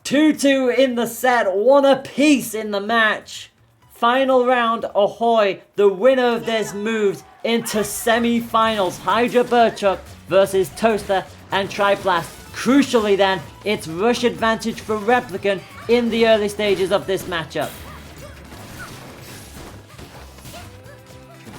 2-2 in the set, 1 apiece in the match. Final round, ahoy. The winner of this moves into semi-finals. Hydra Birdchuck versus Toaster and Triblast. Crucially then, it's rush advantage for Replicant in the early stages of this matchup.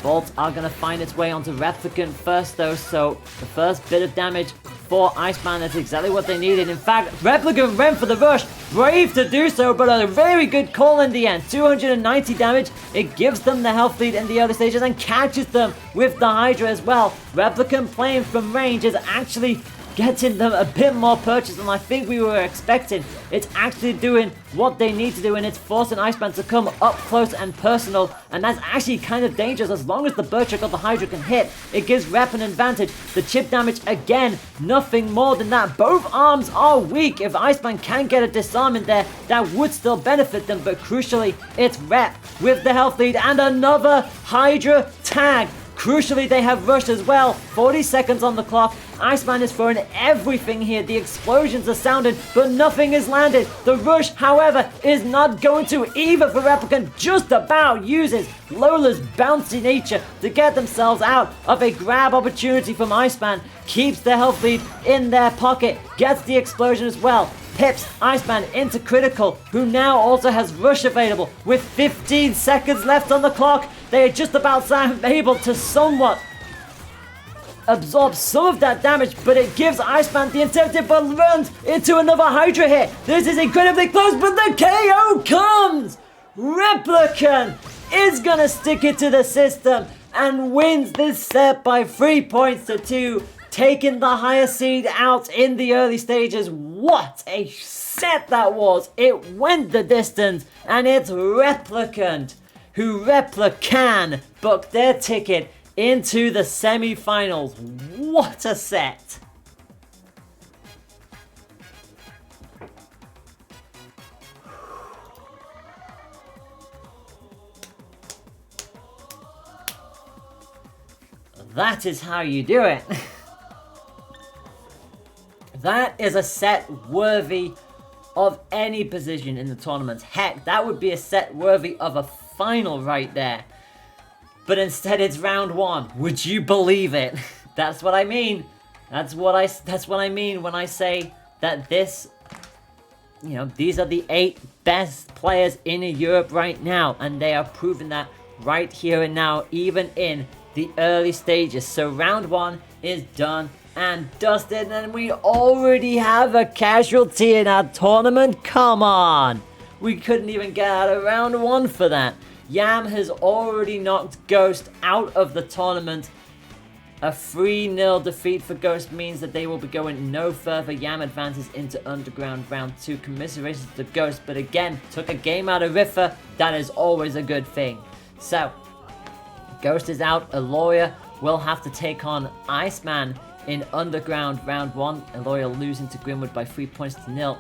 Bolts are going to find its way onto Replicant first though, so the first bit of damage for Iceman is exactly what they needed. In fact, Replicant went for the rush, brave to do so, but a very good call in the end. 290 damage, it gives them the health lead in the early stages and catches them with the Hydra as well. Replicant playing from range is actually getting them a bit more purchase than I think we were expecting. It's actually doing what they need to do, and it's forcing Iceman to come up close and personal, and that's actually kind of dangerous. As long as the Birdchuck or the Hydra can hit, it gives Rep an advantage. The chip damage, again, nothing more than that. Both arms are weak. If Iceman can get a disarm in there, that would still benefit them, but crucially, it's Rep with the health lead and another Hydra tag. Crucially, they have rush as well. 40 seconds on the clock. Iceman is throwing everything here. The explosions are sounded, but nothing is landed. The rush, however, is not going to either for Replicant. Just about uses Lola's bouncy nature to get themselves out of a grab opportunity from Iceman. Keeps the health lead in their pocket. Gets the explosion as well. Pips Iceman into critical, who now also has rush available. With 15 seconds left on the clock, they are just about able to somewhat absorbs some of that damage, but it gives Iceman the incentive but runs into another Hydra hit. This is incredibly close, but the KO comes! Replicant is gonna stick it to the system and wins this set by 3 points to 2, taking the higher seed out in the early stages. What a set that was! It went the distance, and it's Replicant who can book their ticket into the semi-finals. What a set! That is how you do it. That is a set worthy of any position in the tournament. Heck, that would be a set worthy of a final right there. But instead it's round 1. Would you believe it? That's what I mean. That's what I mean when I say that this, these are the 8 best players in Europe right now, and they are proving that right here and now, even in the early stages. So round 1 is done and dusted, and we already have a casualty in our tournament. Come on, we couldn't even get out of round 1 for that. Yam has already knocked Ghost out of the tournament. A 3-0 defeat for Ghost means that they will be going no further. Yam advances into Underground round 2. Commiserations to Ghost, but again, took a game out of Rafa. That is always a good thing. So, Ghost is out. Aloria will have to take on Iceman in Underground round 1. Aloria losing to Grimwood by 3 points to 0.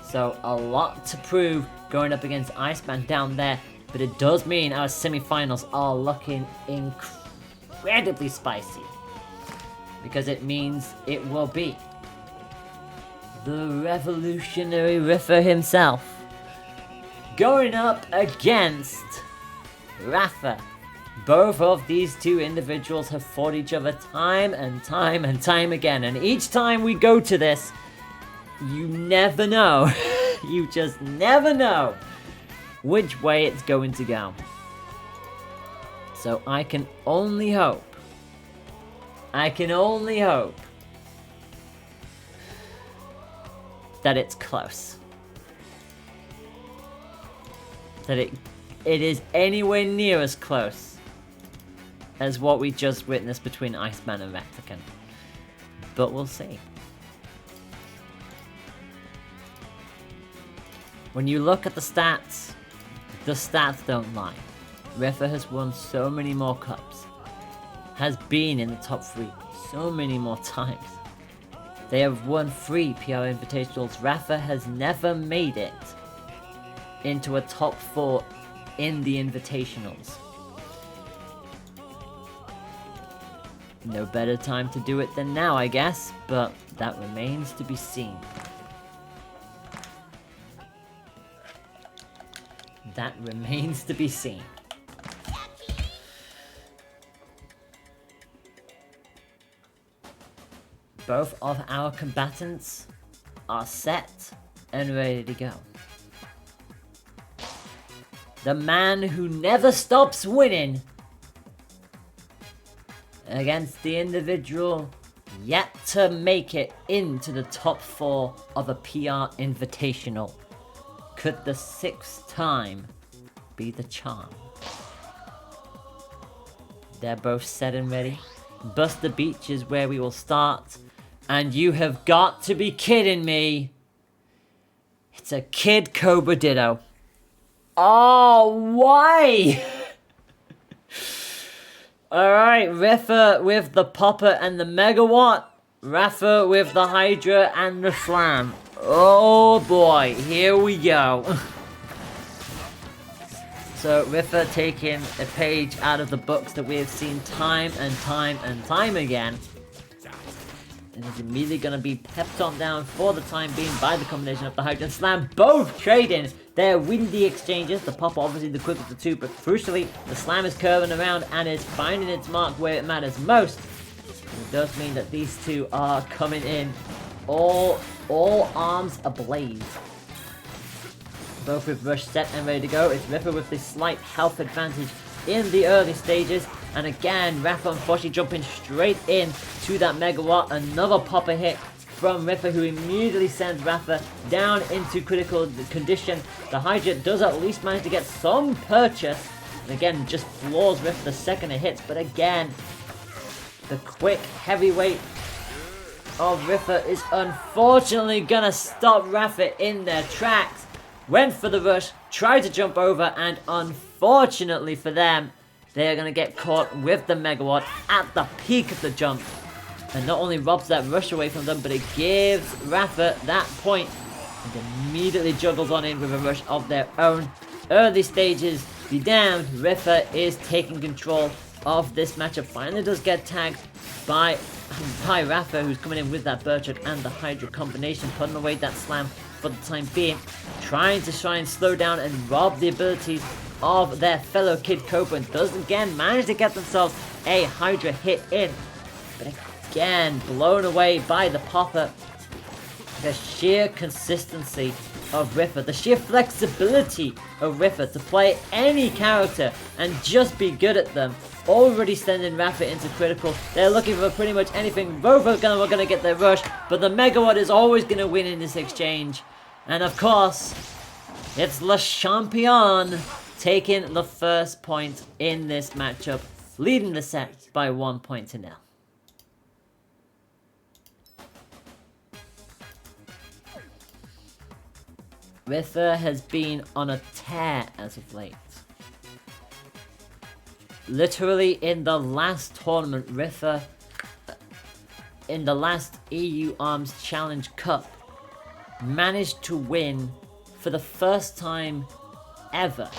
So, a lot to prove going up against Iceman down there. But it does mean our semi-finals are looking incredibly spicy. Because it means it will be the revolutionary Rafa himself going up against Rafa. Both of these two individuals have fought each other time and time and time again. And each time we go to this, you never know. You just never know which way it's going to go. So I can only hope that it's close. That it is anywhere near as close as what we just witnessed between Iceman and Replicant. But we'll see. When you look at the stats don't lie. Rafa has won so many more cups. Has been in the top 3 so many more times. They have won 3 PR Invitationals. Rafa has never made it into a top 4 in the Invitationals. No better time to do it than now, I guess, but that remains to be seen. That remains to be seen. Both of our combatants are set and ready to go. The man who never stops winning against the individual yet to make it into the top 4 of a PR Invitational. Could the 6th time be the charm? They're both set and ready. Buster Beach is where we will start. And you have got to be kidding me. It's a Kid Cobra Ditto. Oh, why? Alright, Rafa with the Popper and the Megawatt. Rafa with the Hydra and the Slam. Oh boy, here we go. So Rafa taking a page out of the books that we have seen time and time and time again. And is immediately going to be pepped on down for the time being by the combination of the Hydra and Slam. Both trading their windy exchanges. The Popper obviously the quick of the two, but crucially the Slam is curving around and is finding its mark where it matters most. And it does mean that these two are coming in all arms ablaze. Both with Rush set and ready to go. It's Rafa with the slight health advantage in the early stages. And again, Rafa unfortunately jumping straight in to that megawatt. Another popper hit from Rafa, who immediately sends Rafa down into critical condition. The Hydra does at least manage to get some purchase. And again, just floors Rafa the second it hits. But again, the quick heavyweight of Rafa is unfortunately gonna stop Rafa in their tracks. Went for the rush, tried to jump over, and unfortunately for them, they are gonna get caught with the megawatt at the peak of the jump. And not only robs that rush away from them, but it gives Rafa that point and immediately juggles on in with a rush of their own. Early stages, be damned, Rafa is taking control of this matchup. Finally does get tagged by Rafa, who's coming in with that Bertrand and the Hydra combination, putting away that slam for the time being, trying to slow down and rob the abilities of their fellow Kid Cobra, and does again manage to get themselves a Hydra hit in. But again, blown away by the popper. The sheer consistency of Rafa, the sheer flexibility of Rafa to play any character and just be good at them, already sending Rafa into critical. They're looking for pretty much anything. Both are gonna get their rush, but the megawatt is always gonna win in this exchange. And of course, it's Le Champion taking the first point in this matchup, leading the set by 1 point to 0. Rafa has been on a tear as of late. Literally in the last tournament, Rafa, in the last EU ARMS Challenge Cup, managed to win for the first time ever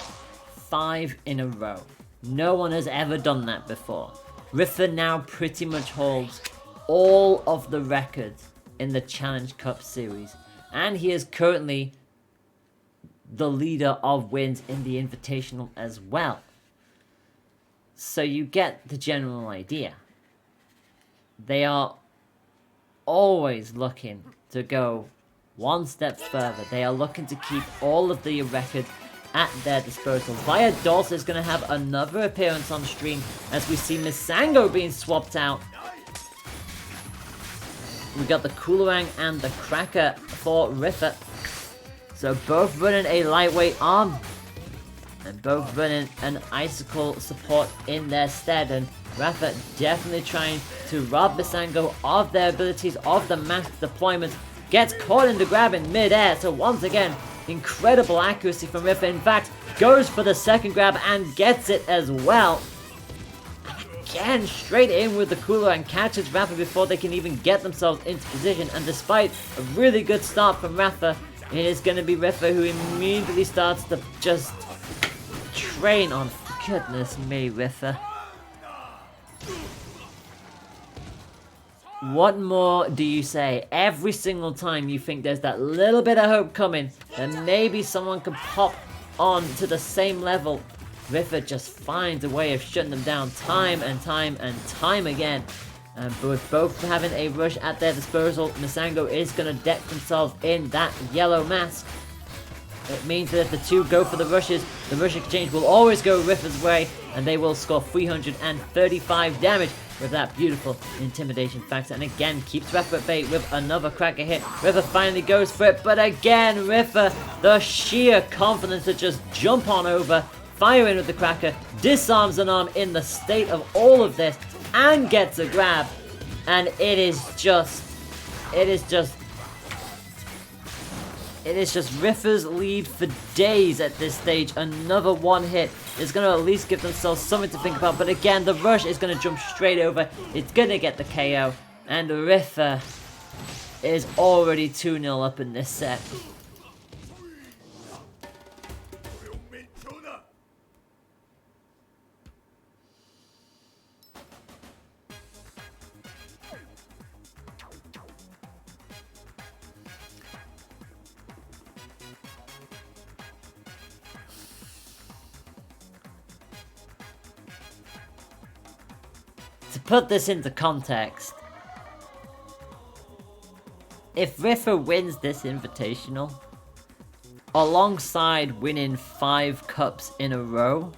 5 in a row. No one has ever done that before. Rafa now pretty much holds all of the records in the Challenge Cup series, and he is currently the leader of wins in the Invitational as well. So you get the general idea. They are always looking to go one step further. They are looking to keep all of the records at their disposal. Viadolce is going to have another appearance on stream as we see Misango being swapped out. We got the Coolerang and the Cracker for Rafa. So both running a lightweight arm and both running an icicle support in their stead, and Rafa definitely trying to rob Misango of their abilities of the mass deployment. Gets caught in the grab in mid-air, so once again, incredible accuracy from Rafa. In fact, goes for the second grab and gets it as well. Again, straight in with the cooler and catches Rafa before they can even get themselves into position. And despite a really good start from Rafa, it is going to be Rafa who immediately starts to just train on. Goodness me, Rafa. What more do you say? Every single time you think there's that little bit of hope coming, that maybe someone can pop on to the same level, Rafa just finds a way of shutting them down time and time and time again. And with both having a rush at their disposal, Misango is going to deck themselves in that yellow mask. It means that if the two go for the rushes, the rush exchange will always go Rafa's way, and they will score 335 damage with that beautiful intimidation factor. And again, keeps Rafa at bay with another cracker hit. Rafa finally goes for it, but again, Rafa, the sheer confidence to just jump on over, fire in with the cracker, disarms an arm in the state of all of this, and gets a grab. And it is just Rafa's lead for days at this stage. Another one hit is going to at least give themselves something to think about. But again, the rush is going to jump straight over. It's going to get the KO. And Rafa is already 2-0 up in this set. To put this into context, if Rafa wins this Invitational, alongside winning 5 cups in a row,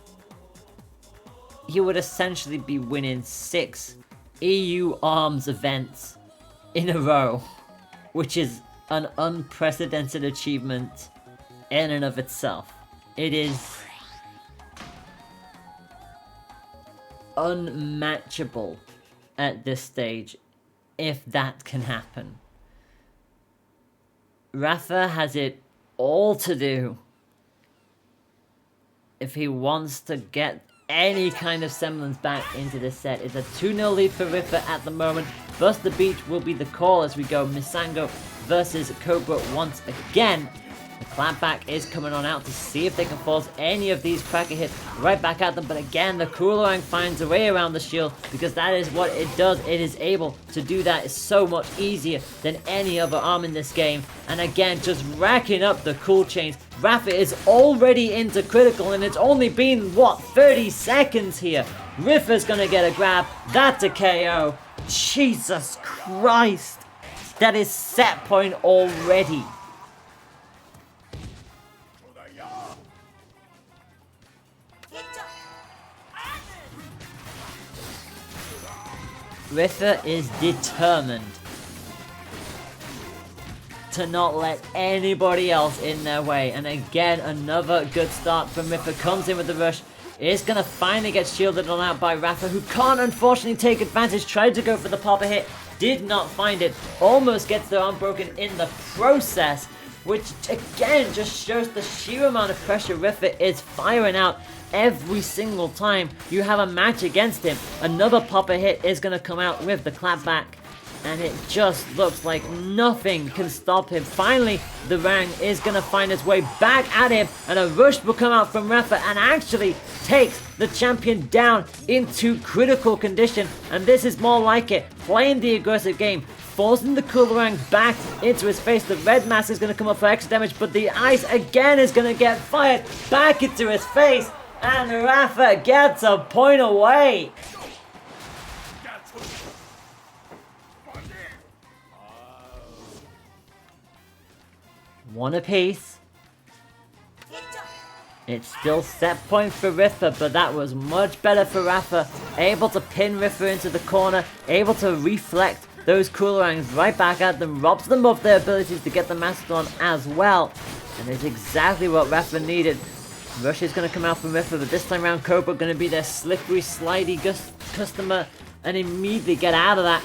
he would essentially be winning 6 EU ARMS events in a row, which is an unprecedented achievement in and of itself. It is unmatchable at this stage, if that can happen. Rafa has it all to do if he wants to get any kind of semblance back into this set. It's a 2-0 lead for Rafa at the moment. Thus the beach will be the call as we go Misango versus Cobra once again. The clapback is coming on out to see if they can force any of these cracker hits right back at them. But again, the Coolerang finds a way around the shield because that is what it does. It is able to do that. It's so much easier than any other arm in this game. And again, just racking up the cool chains. Rafa is already into critical and it's only been, what, 30 seconds here. Rafa's gonna get a grab. That's a KO. Jesus Christ. That is set point already. Rafa is determined to not let anybody else in their way. And again, another good start from Rafa. Comes in with the rush. Is going to finally get shielded on out by Rafa, who can't unfortunately take advantage. Tried to go for the popper hit. Did not find it. Almost gets their arm broken in the process. Which again just shows the sheer amount of pressure Rafa is firing out. Every single time you have a match against him, another popper hit is going to come out with the clapback. And it just looks like nothing can stop him. Finally, the Rang is going to find its way back at him. And a rush will come out from Rafa and actually takes the champion down into critical condition. And this is more like it. Playing the aggressive game. Forcing the Coolerang back into his face. The red mask is going to come up for extra damage. But the ice again is going to get fired back into his face. And Rafa gets a point away. One apiece. It's still set point for Rafa, but that was much better for Rafa. Able to pin Rafa into the corner. Able to reflect those Coolerangs right back at them. Robs them of their abilities to get the Mastodon as well. And it's exactly what Rafa needed. Rush is going to come out from Rafa, but this time around Cobra going to be their slippery, slidey customer and immediately get out of that.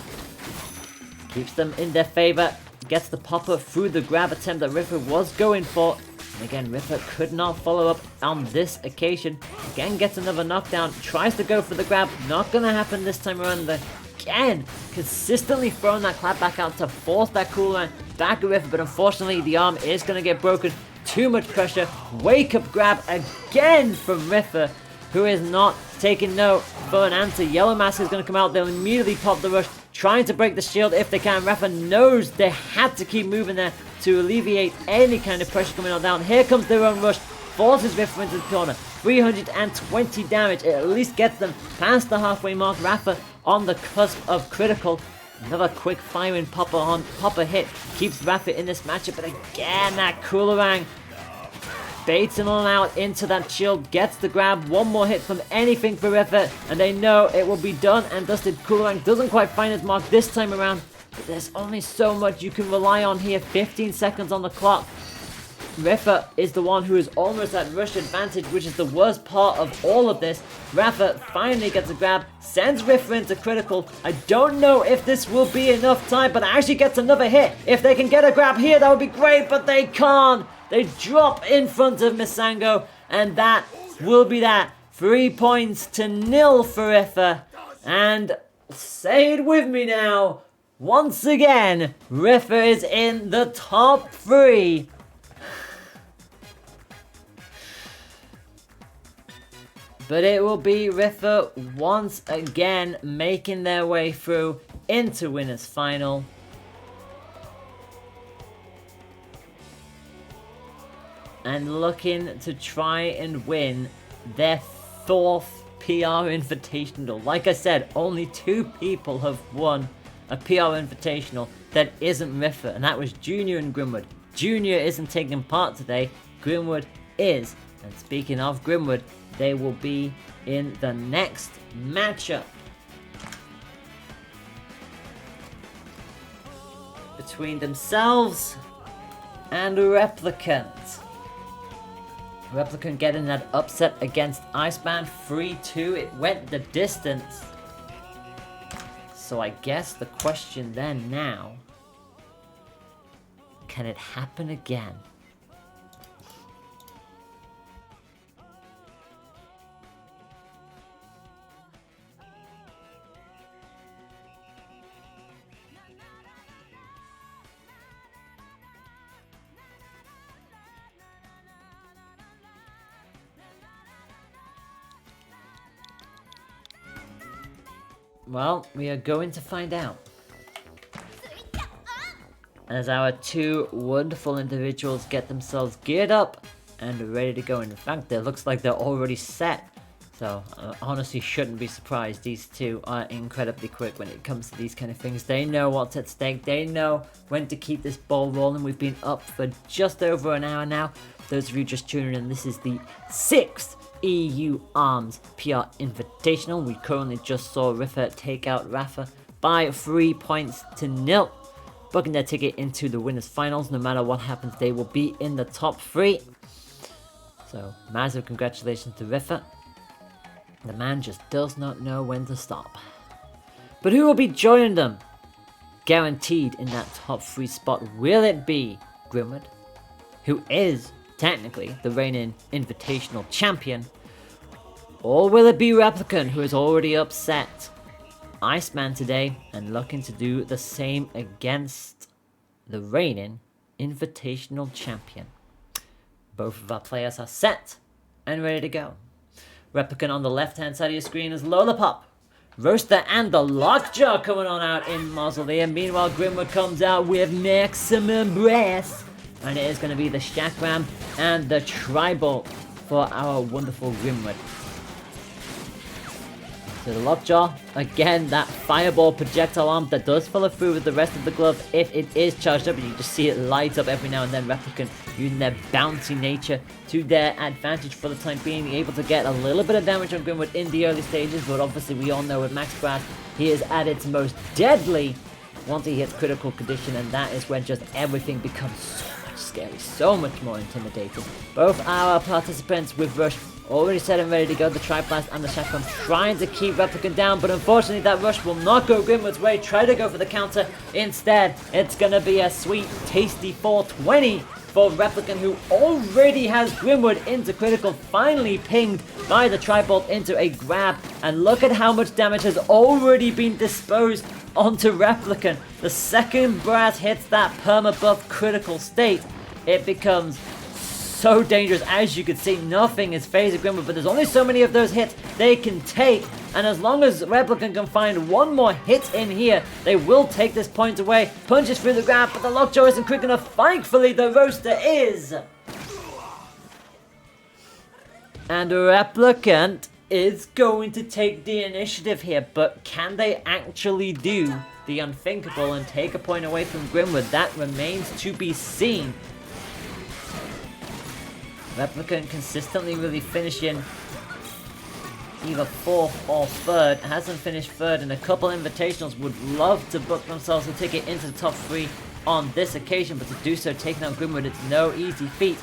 Keeps them in their favor. Gets the popper through the grab attempt that Rafa was going for. And again, Rafa could not follow up on this occasion. Again, gets another knockdown. Tries to go for the grab. Not going to happen this time around. Again, consistently throwing that clap back out to force that Coolerang back at Rafa. But unfortunately, the arm is going to get broken. Too much pressure. Wake up grab again from Rafa, who is not taking no for an answer. Yellow mask is going to come out. They'll immediately pop the rush, trying to break the shield if they can. Rafa knows they had to keep moving there to alleviate any kind of pressure coming on down. Here comes their own rush. Forces Rafa into the corner. 320 damage. It at least gets them past the halfway mark. Rafa on the cusp of critical. Another quick firing popper hit keeps Rafa in this matchup. But again, that Coolerang baiting on out into that shield. Gets the grab. One more hit from anything for Rafa. And they know it will be done and dusted. Coolerang doesn't quite find his mark this time around. But there's only so much you can rely on here. 15 seconds on the clock. Rafa is the one who is almost at rush advantage, which is the worst part of all of this. Rafa finally gets a grab, sends Rafa into critical. I don't know if this will be enough time, but actually gets another hit. If they can get a grab here, that would be great, but they can't. They drop in front of Misango, and that will be that. 3 points to 0 for Rafa. And say it with me now. Once again, Rafa is in the top 3. But it will be Rafa once again making their way through into winners final. And looking to try and win their 4th PR Invitational. Like I said, only 2 people have won a PR Invitational that isn't Rafa, and that was Junior and Grimwood. Junior isn't taking part today. Grimwood is. And speaking of Grimwood, they will be in the next matchup between themselves and Replicant. Replicant getting that upset against Iceman 3-2. It went the distance. So I guess the question then now, can it happen again? Well, we are going to find out. As our two wonderful individuals get themselves geared up and ready to go. In fact, it looks like they're already set. So, honestly shouldn't be surprised. These two are incredibly quick when it comes to these kind of things. They know what's at stake. They know when to keep this ball rolling. We've been up for just over an hour now. Those of you just tuning in, this is the 6th EU ARMS PR Invitational. We currently just saw Rafa take out Rafa by 3 points to 0, booking their ticket into the winners finals. No matter what happens, they will be in the top 3. So massive congratulations to Rafa. The man just does not know when to stop. But who will be joining them guaranteed in that top 3 spot? Will it be Grimwood, who is technically the reigning Invitational champion, or will it be Replicant, who is already upset Iceman today and looking to do the same against the reigning Invitational champion? Both of our players are set and ready to go. Replicant on the left hand side of your screen is Lollipop, Roaster, and the Lockjaw coming on out in Mausoleum. Meanwhile, Grimwood comes out with Maximum Breath. And it is going to be the Chakram and the Tribal for our wonderful Grimwood. So the Lockjaw, again, that fireball projectile arm that does follow through with the rest of the glove if it is charged up. And you just see it light up every now and then. Replicant using their bouncy nature to their advantage for the time being. Able to get a little bit of damage on Grimwood in the early stages. But obviously we all know with Max Brass, he is at its most deadly once he hits critical condition. And that is when just everything becomes so scary, so much more intimidating. Both our participants with Rush already set and ready to go. The Tri-Blast and the Chakram trying to keep Replicant down, but unfortunately that Rush will not go Grimwood's way. Try to go for the counter. Instead, it's going to be a sweet, tasty 420 for Replicant, who already has Grimwood into critical, finally pinged by the Tri-Bolt into a grab. And look at how much damage has already been disposed onto Replicant. The second Brass hits that perma-buff critical state, it becomes so dangerous. As you can see, nothing is phasing Grimwood, but there's only so many of those hits they can take. And as long as Replicant can find one more hit in here, they will take this point away. Punches through the grab, but the Lockjaw isn't quick enough. Thankfully, the Roaster is. And Replicant is going to take the initiative here, but can they actually do the unthinkable and take a point away from Grimwood? That remains to be seen. Replicant consistently really finishing either 4th or 3rd. Hasn't finished 3rd in a couple invitationals. Would love to book themselves a ticket into the top 3 on this occasion, but to do so taking out Grimwood, it's no easy feat.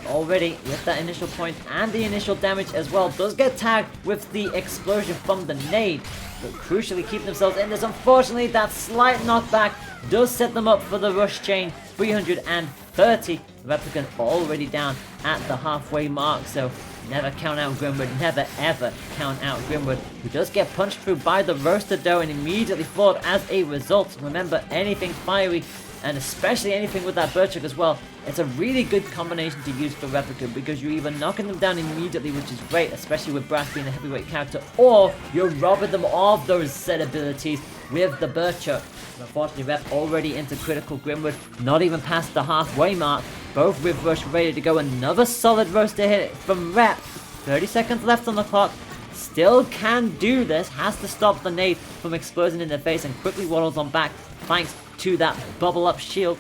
Already with that initial point and the initial damage as well, does get tagged with the explosion from the nade, but crucially keep themselves in this. Unfortunately, that slight knockback does set them up for the rush chain. 330. Replicant already down at the halfway mark, so never count out Grimwood. Never ever count out Grimwood, who does get punched through by the Roaster though and immediately floored as a result. Remember, anything fiery, and especially anything with that Birchuk as well, it's a really good combination to use for Replicant, because you're either knocking them down immediately, which is great, especially with Brass being a heavyweight character, or you're robbing them of those set abilities with the Birchuk. Unfortunately, Rep already into critical Grimwood, not even past the halfway mark. Both with Rush ready to go. Another solid Roaster hit from Rep. 30 seconds left on the clock. Still can do this. Has to stop the nade from exploding in their face and quickly waddles on back thanks to that bubble up shield.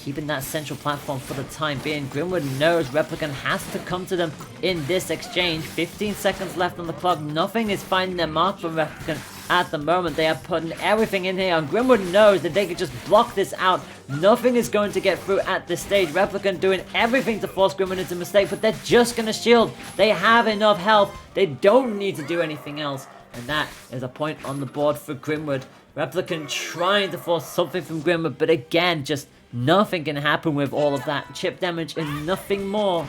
keeping that central platform for the time being. Grimwood knows Replicant has to come to them in this exchange. 15 seconds left on the clock. Nothing is finding their mark for Replicant at the moment. They are putting everything in here, and Grimwood knows that they could just block this out. Nothing is going to get through at this stage. Replicant doing everything to force Grimwood into a mistake, but they're just going to shield. They have enough health. They don't need to do anything else. And that is a point on the board for Grimwood. Replicant trying to force something from Grimwood, but again, just nothing can happen with all of that chip damage and nothing more.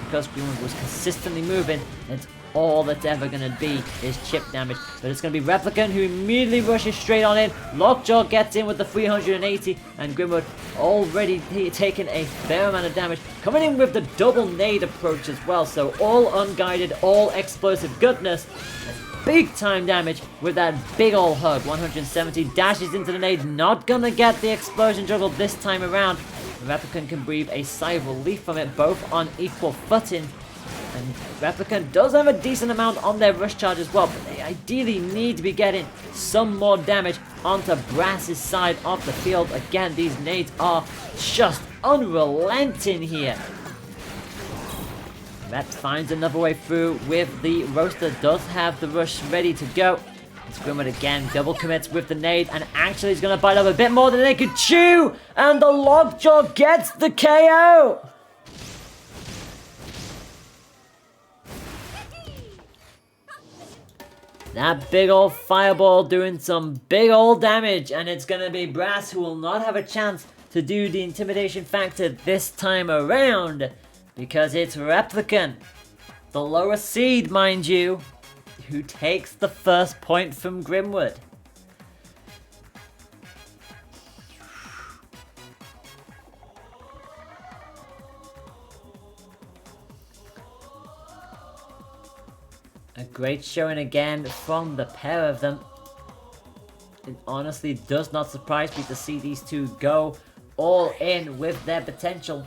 Because Grimwood was consistently moving, it's all that's ever going to be is chip damage. But it's going to be Replicant who immediately rushes straight on in. Lockjaw gets in with the 380, and Grimwood already taking a fair amount of damage. Coming in with the double nade approach as well, so all unguided, all explosive goodness. Big time damage with that big ol' hug. 170 dashes into the nade, not gonna get the explosion juggle this time around. Replicant can breathe a sigh of relief from it, both on equal footing. And Replicant does have a decent amount on their rush charge as well, but they ideally need to be getting some more damage onto Brass's side of the field. Again, these nades are just unrelenting here. Rep finds another way through with the roaster, does have the rush ready to go. Grimwood again double commits with the nade, and actually is going to bite up a bit more than they could chew, and the Lockjaw gets the KO! That big old fireball doing some big old damage, and it's going to be Brass who will not have a chance to do the intimidation factor this time around. Because it's Replicant, the lower seed, mind you, who takes the first point from Grimwood. A great showing again from the pair of them. It honestly does not surprise me to see these two go all in with their potential.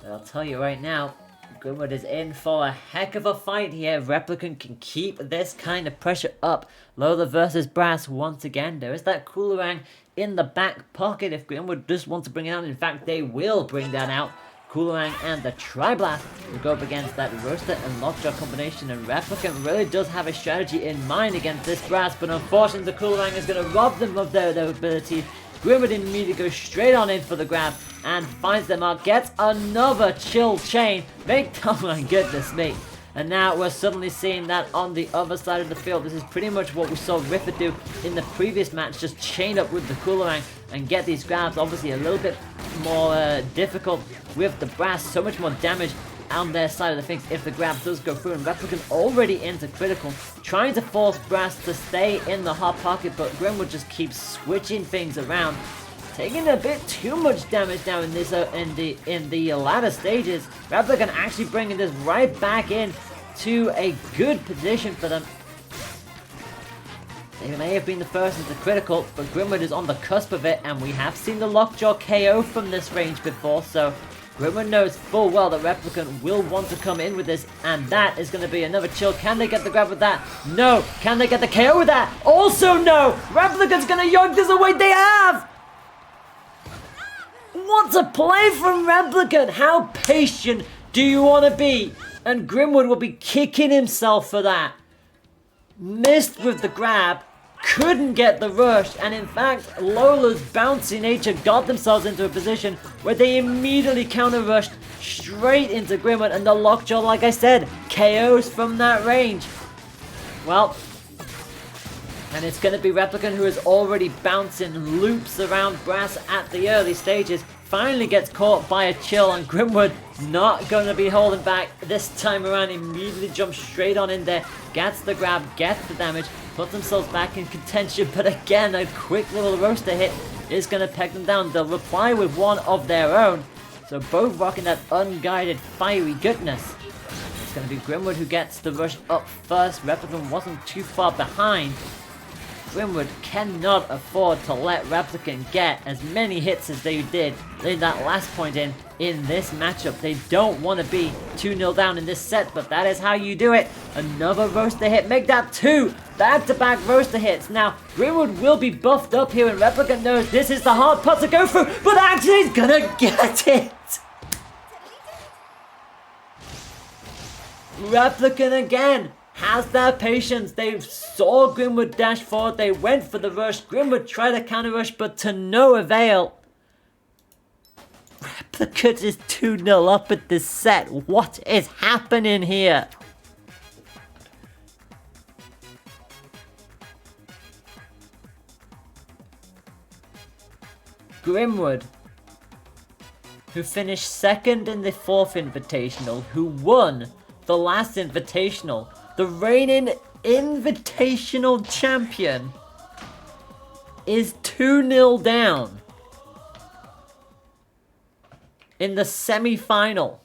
But I'll tell you right now, Grimwood is in for a heck of a fight here. Replicant can keep this kind of pressure up. Lola versus Brass once again. There is that Coolerang in the back pocket if Grimwood does want to bring it out. In fact, they will bring that out. Coolerang and the Tri-Blast will go up against that Roaster and Lockjaw combination. And Replicant really does have a strategy in mind against this Brass. But unfortunately, the Coolerang is going to rob them of their ability. Grimwood immediately goes straight on in for the grab and finds them out, gets another chill chain. Oh my goodness me. And now we're suddenly seeing that on the other side of the field. This is pretty much what we saw Rafa do in the previous match, just chain up with the Coolerang and get these grabs. Obviously a little bit more difficult with the Brass, so much more damage on their side of the things if the grab does go through. And Replicant already into critical, trying to force Brass to stay in the hot pocket, but Grimwood just keeps switching things around, taking a bit too much damage now in this in the latter stages. Replicant actually bringing this right back in to a good position for them. They may have been the first into critical, but Grimwood is on the cusp of it, and we have seen the Lockjaw KO from this range before, so Grimwood knows full well that Replicant will want to come in with this, and that is going to be another chill. Can they get the grab with that? No. Can they get the KO with that? Also no. Replicant's going to yoink this away. They have. What a play from Replicant. How patient do you want to be? And Grimwood will be kicking himself for that. Missed with the grab. Couldn't get the rush, and in fact Lola's bouncy nature got themselves into a position where they immediately counter rushed straight into Grimwood, and the Lockjaw, like I said, KOs from that range. Well, and it's going to be Replicant who is already bouncing loops around Brass at the early stages. Finally gets caught by a chill, and Grimwood not going to be holding back this time around. Immediately jumps straight on in there, gets the grab, gets the damage, puts themselves back in contention, but again a quick little roaster hit is going to peg them down. They'll reply with one of their own, so both rocking that unguided fiery goodness. It's going to be Grimwood who gets the rush up first. Replicant wasn't too far behind. Grimwood cannot afford to let Replicant get as many hits as they did in that last point in this matchup. They don't want to be 2-0 down in this set, but that is how you do it. Another roaster hit, make that 2 back-to-back roaster hits. Now, Grimwood will be buffed up here, and Replicant knows this is the hard putt to go through, but actually he's gonna get it! Replicant again has their patience. They saw Grimwood dash forward, they went for the rush. Grimwood tried to counter rush, but to no avail. Replicant is 2-0 up at this set. What is happening here? Grimwood, who finished second in the 4th Invitational, who won the last Invitational, the reigning Invitational champion, is 2-0 down in the semi-final.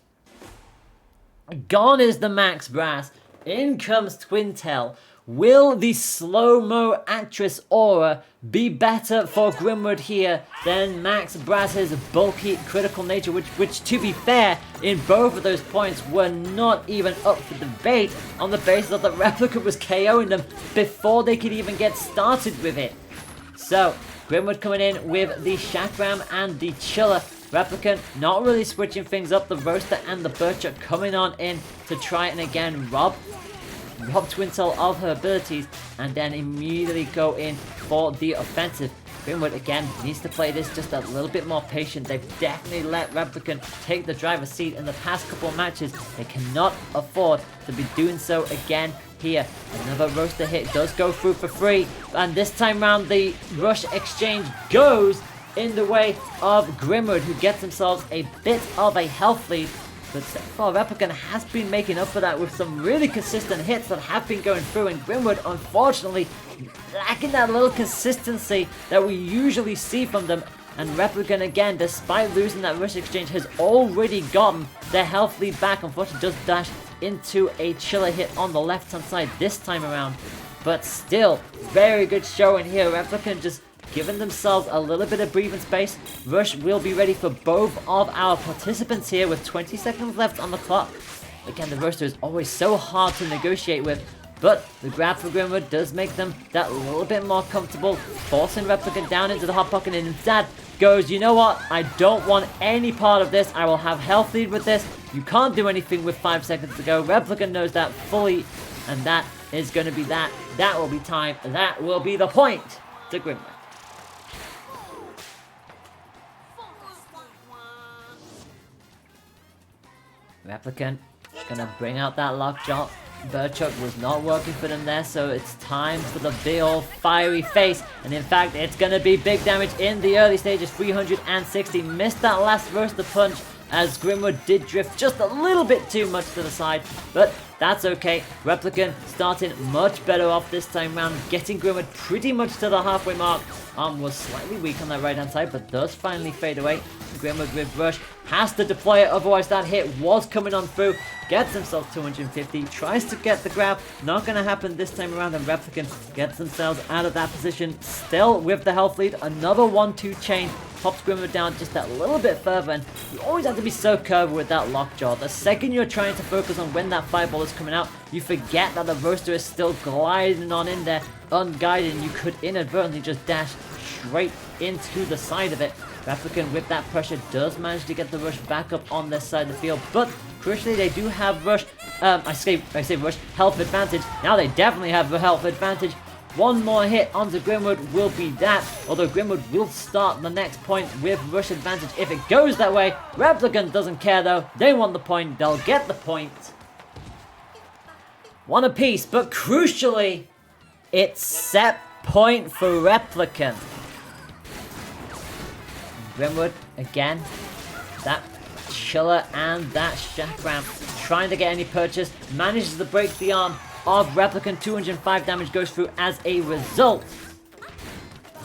Gone is the Max Brass. In comes Twintel. Will the slow-mo actress aura be better for Grimwood here than Max Brass's bulky critical nature, which to be fair, in both of those points were not even up for debate on the basis that the Replicant was KOing them before they could even get started with it. So, Grimwood coming in with the Chakram and the Chiller. Replicant not really switching things up. The Roaster and the Butcher coming on in to try and again rob Twintel of her abilities and then immediately go in for the offensive. Grimwood again needs to play this just a little bit more patient. They've definitely let Replicant take the driver's seat in the past couple of matches. They cannot afford to be doing so again here. Another roaster hit does go through for free, and this time round the rush exchange goes in the way of Grimwood, who gets themselves a bit of a health lead. But so far, Replicant has been making up for that with some really consistent hits that have been going through, and Grimwood, unfortunately, lacking that little consistency that we usually see from them. And Replicant, again, despite losing that rush exchange, has already gotten their health lead back. Unfortunately, does dash into a Chiller hit on the left-hand side this time around. But still, very good showing here. Replicant just giving themselves a little bit of breathing space. Rush will be ready for both of our participants here with 20 seconds left on the clock. Again, the roaster is always so hard to negotiate with, but the grab for Grimwood does make them that little bit more comfortable, forcing Replicant down into the hot pocket, and instead goes, you know what, I don't want any part of this. I will have health lead with this. You can't do anything with 5 seconds to go. Replicant knows that fully, and that is going to be that. That will be time. That will be the point to Grimwood. Replicant gonna bring out that lockjaw. Burchuck was not working for them there, so it's time for the big old fiery face. And in fact, it's gonna be big damage in the early stages. 360. Missed that last roaster punch as Grimwood did drift just a little bit too much to the side, but that's okay. Replicant starting much better off this time round, getting Grimwood pretty much to the halfway mark. Arm was slightly weak on that right hand side, but does finally fade away. Grimwood with rush has to deploy it, otherwise that hit was coming on through. Gets himself 250, tries to get the grab, not going to happen this time around, and Replicant gets themselves out of that position, still with the health lead. Another 1-2 chain pops Grimwood down just that little bit further, and you always have to be so careful with that lockjaw. The second you're trying to focus on when that fireball is coming out, you forget that the roaster is still gliding on in there unguided, and you could inadvertently just dash straight into the side of it. Replicant with that pressure does manage to get the rush back up on this side of the field, but crucially they do have rush, I say rush, health advantage. Now they definitely have the health advantage. One more hit onto Grimwood will be that, although Grimwood will start the next point with rush advantage if it goes that way. Replicant doesn't care though, they want the point, they'll get the point. One apiece, but crucially, it's set point for Replicant. Grimwood, again, that Chiller and that Chakram trying to get any purchase, manages to break the arm of Replicant. 205 damage goes through as a result.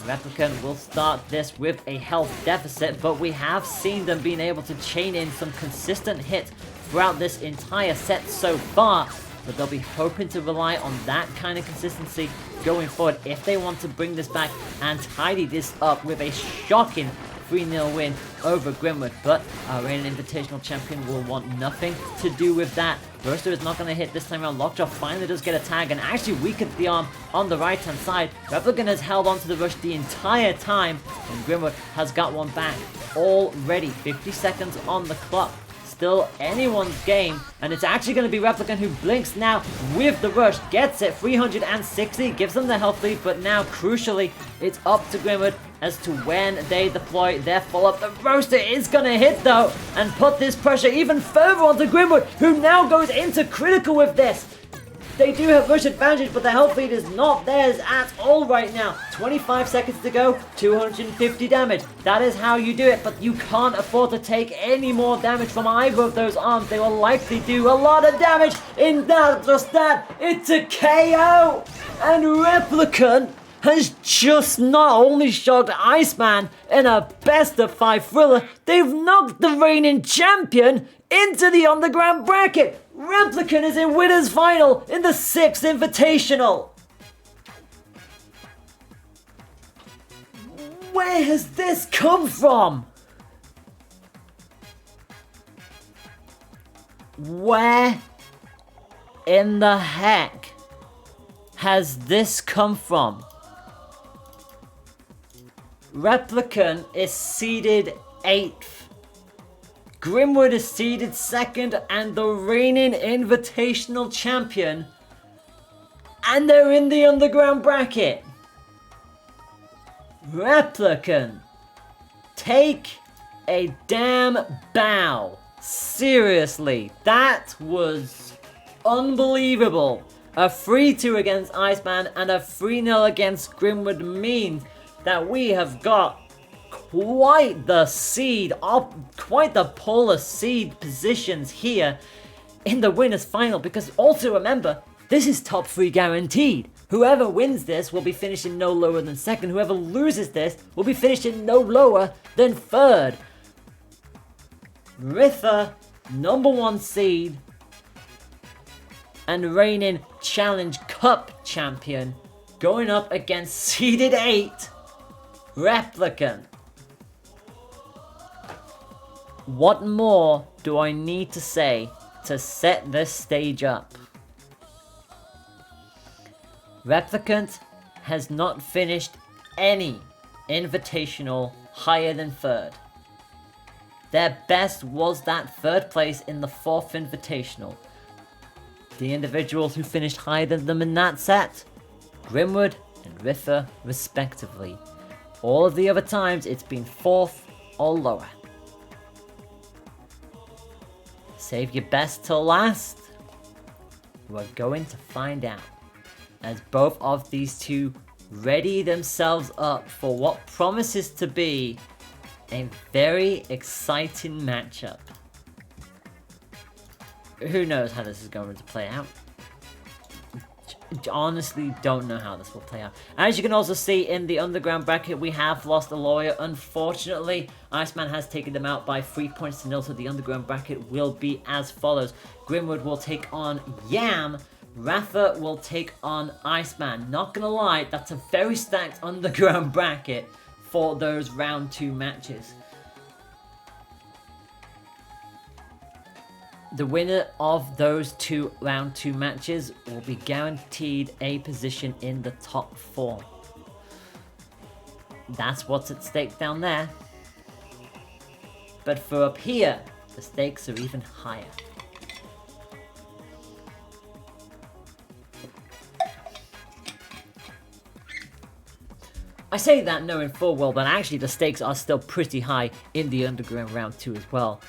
Replicant will start this with a health deficit, but we have seen them being able to chain in some consistent hits throughout this entire set so far. but they'll be hoping to rely on that kind of consistency going forward if they want to bring this back and tidy this up with a shocking 3-0 win over Grimwood. But our reigning invitational champion will want nothing to do with that. Burster is not going to hit this time around. Lockjaw finally does get a tag and actually weakens the arm on the right hand side. Replicant has held on to the rush the entire time, and Grimwood has got one back already. 50 seconds on the clock. Still anyone's game, and it's actually going to be Replicant who blinks now with the rush, gets it, 360, gives them the health lead, but now crucially it's up to Grimwood as to when they deploy their follow-up. The roaster is going to hit though and put this pressure even further onto Grimwood, who now goes into critical with this. They do have rush advantage, but the health lead is not theirs at all right now. 25 seconds to go, 250 damage. That is how you do it, but you can't afford to take any more damage from either of those arms. They will likely do a lot of damage. In that, just that, it's a KO! And Replicant has just not only shocked Iceman in a best-of-5 thriller, they've knocked the reigning champion into the underground bracket. Replicant is in winner's final in the 6th Invitational. Where has this come from? Where in the heck has this come from? Replicant is seeded 8th. Grimwood is seeded 2nd and the reigning invitational champion. And they're in the underground bracket. Replicant, take a damn bow. Seriously, that was unbelievable. A 3-2 against Iceman and a 3-0 against Grimwood means that we have got quite the seed, quite the polar seed positions here in the winners final, because also remember, this is top 3 guaranteed. Whoever wins this will be finishing no lower than 2nd. Whoever loses this will be finishing no lower than 3rd. Rafa, number 1 seed and reigning Challenge Cup champion, going up against seeded 8 Replicant. What more do I need to say to set this stage up? Replicant has not finished any invitational higher than 3rd. Their best was that 3rd place in the 4th invitational. The individuals who finished higher than them in that set, Grimwood and Rafa respectively. All of the other times it's been 4th or lower. Save your best till last. We're going to find out, as both of these two ready themselves up for what promises to be a very exciting matchup. Who knows how this is going to play out? Honestly, don't know how this will play out. As you can also see in the underground bracket, we have lost a lawyer. Unfortunately, Iceman has taken them out by 3 points to 0, so the underground bracket will be as follows. Grimwood will take on Yam. Rafa will take on Iceman. Not gonna lie, that's a very stacked underground bracket for those round 2 matches. The winner of those 2 round 2 matches will be guaranteed a position in the top 4. That's what's at stake down there. But for up here, the stakes are even higher. I say that knowing full well that actually the stakes are still pretty high in the underground round 2 as well.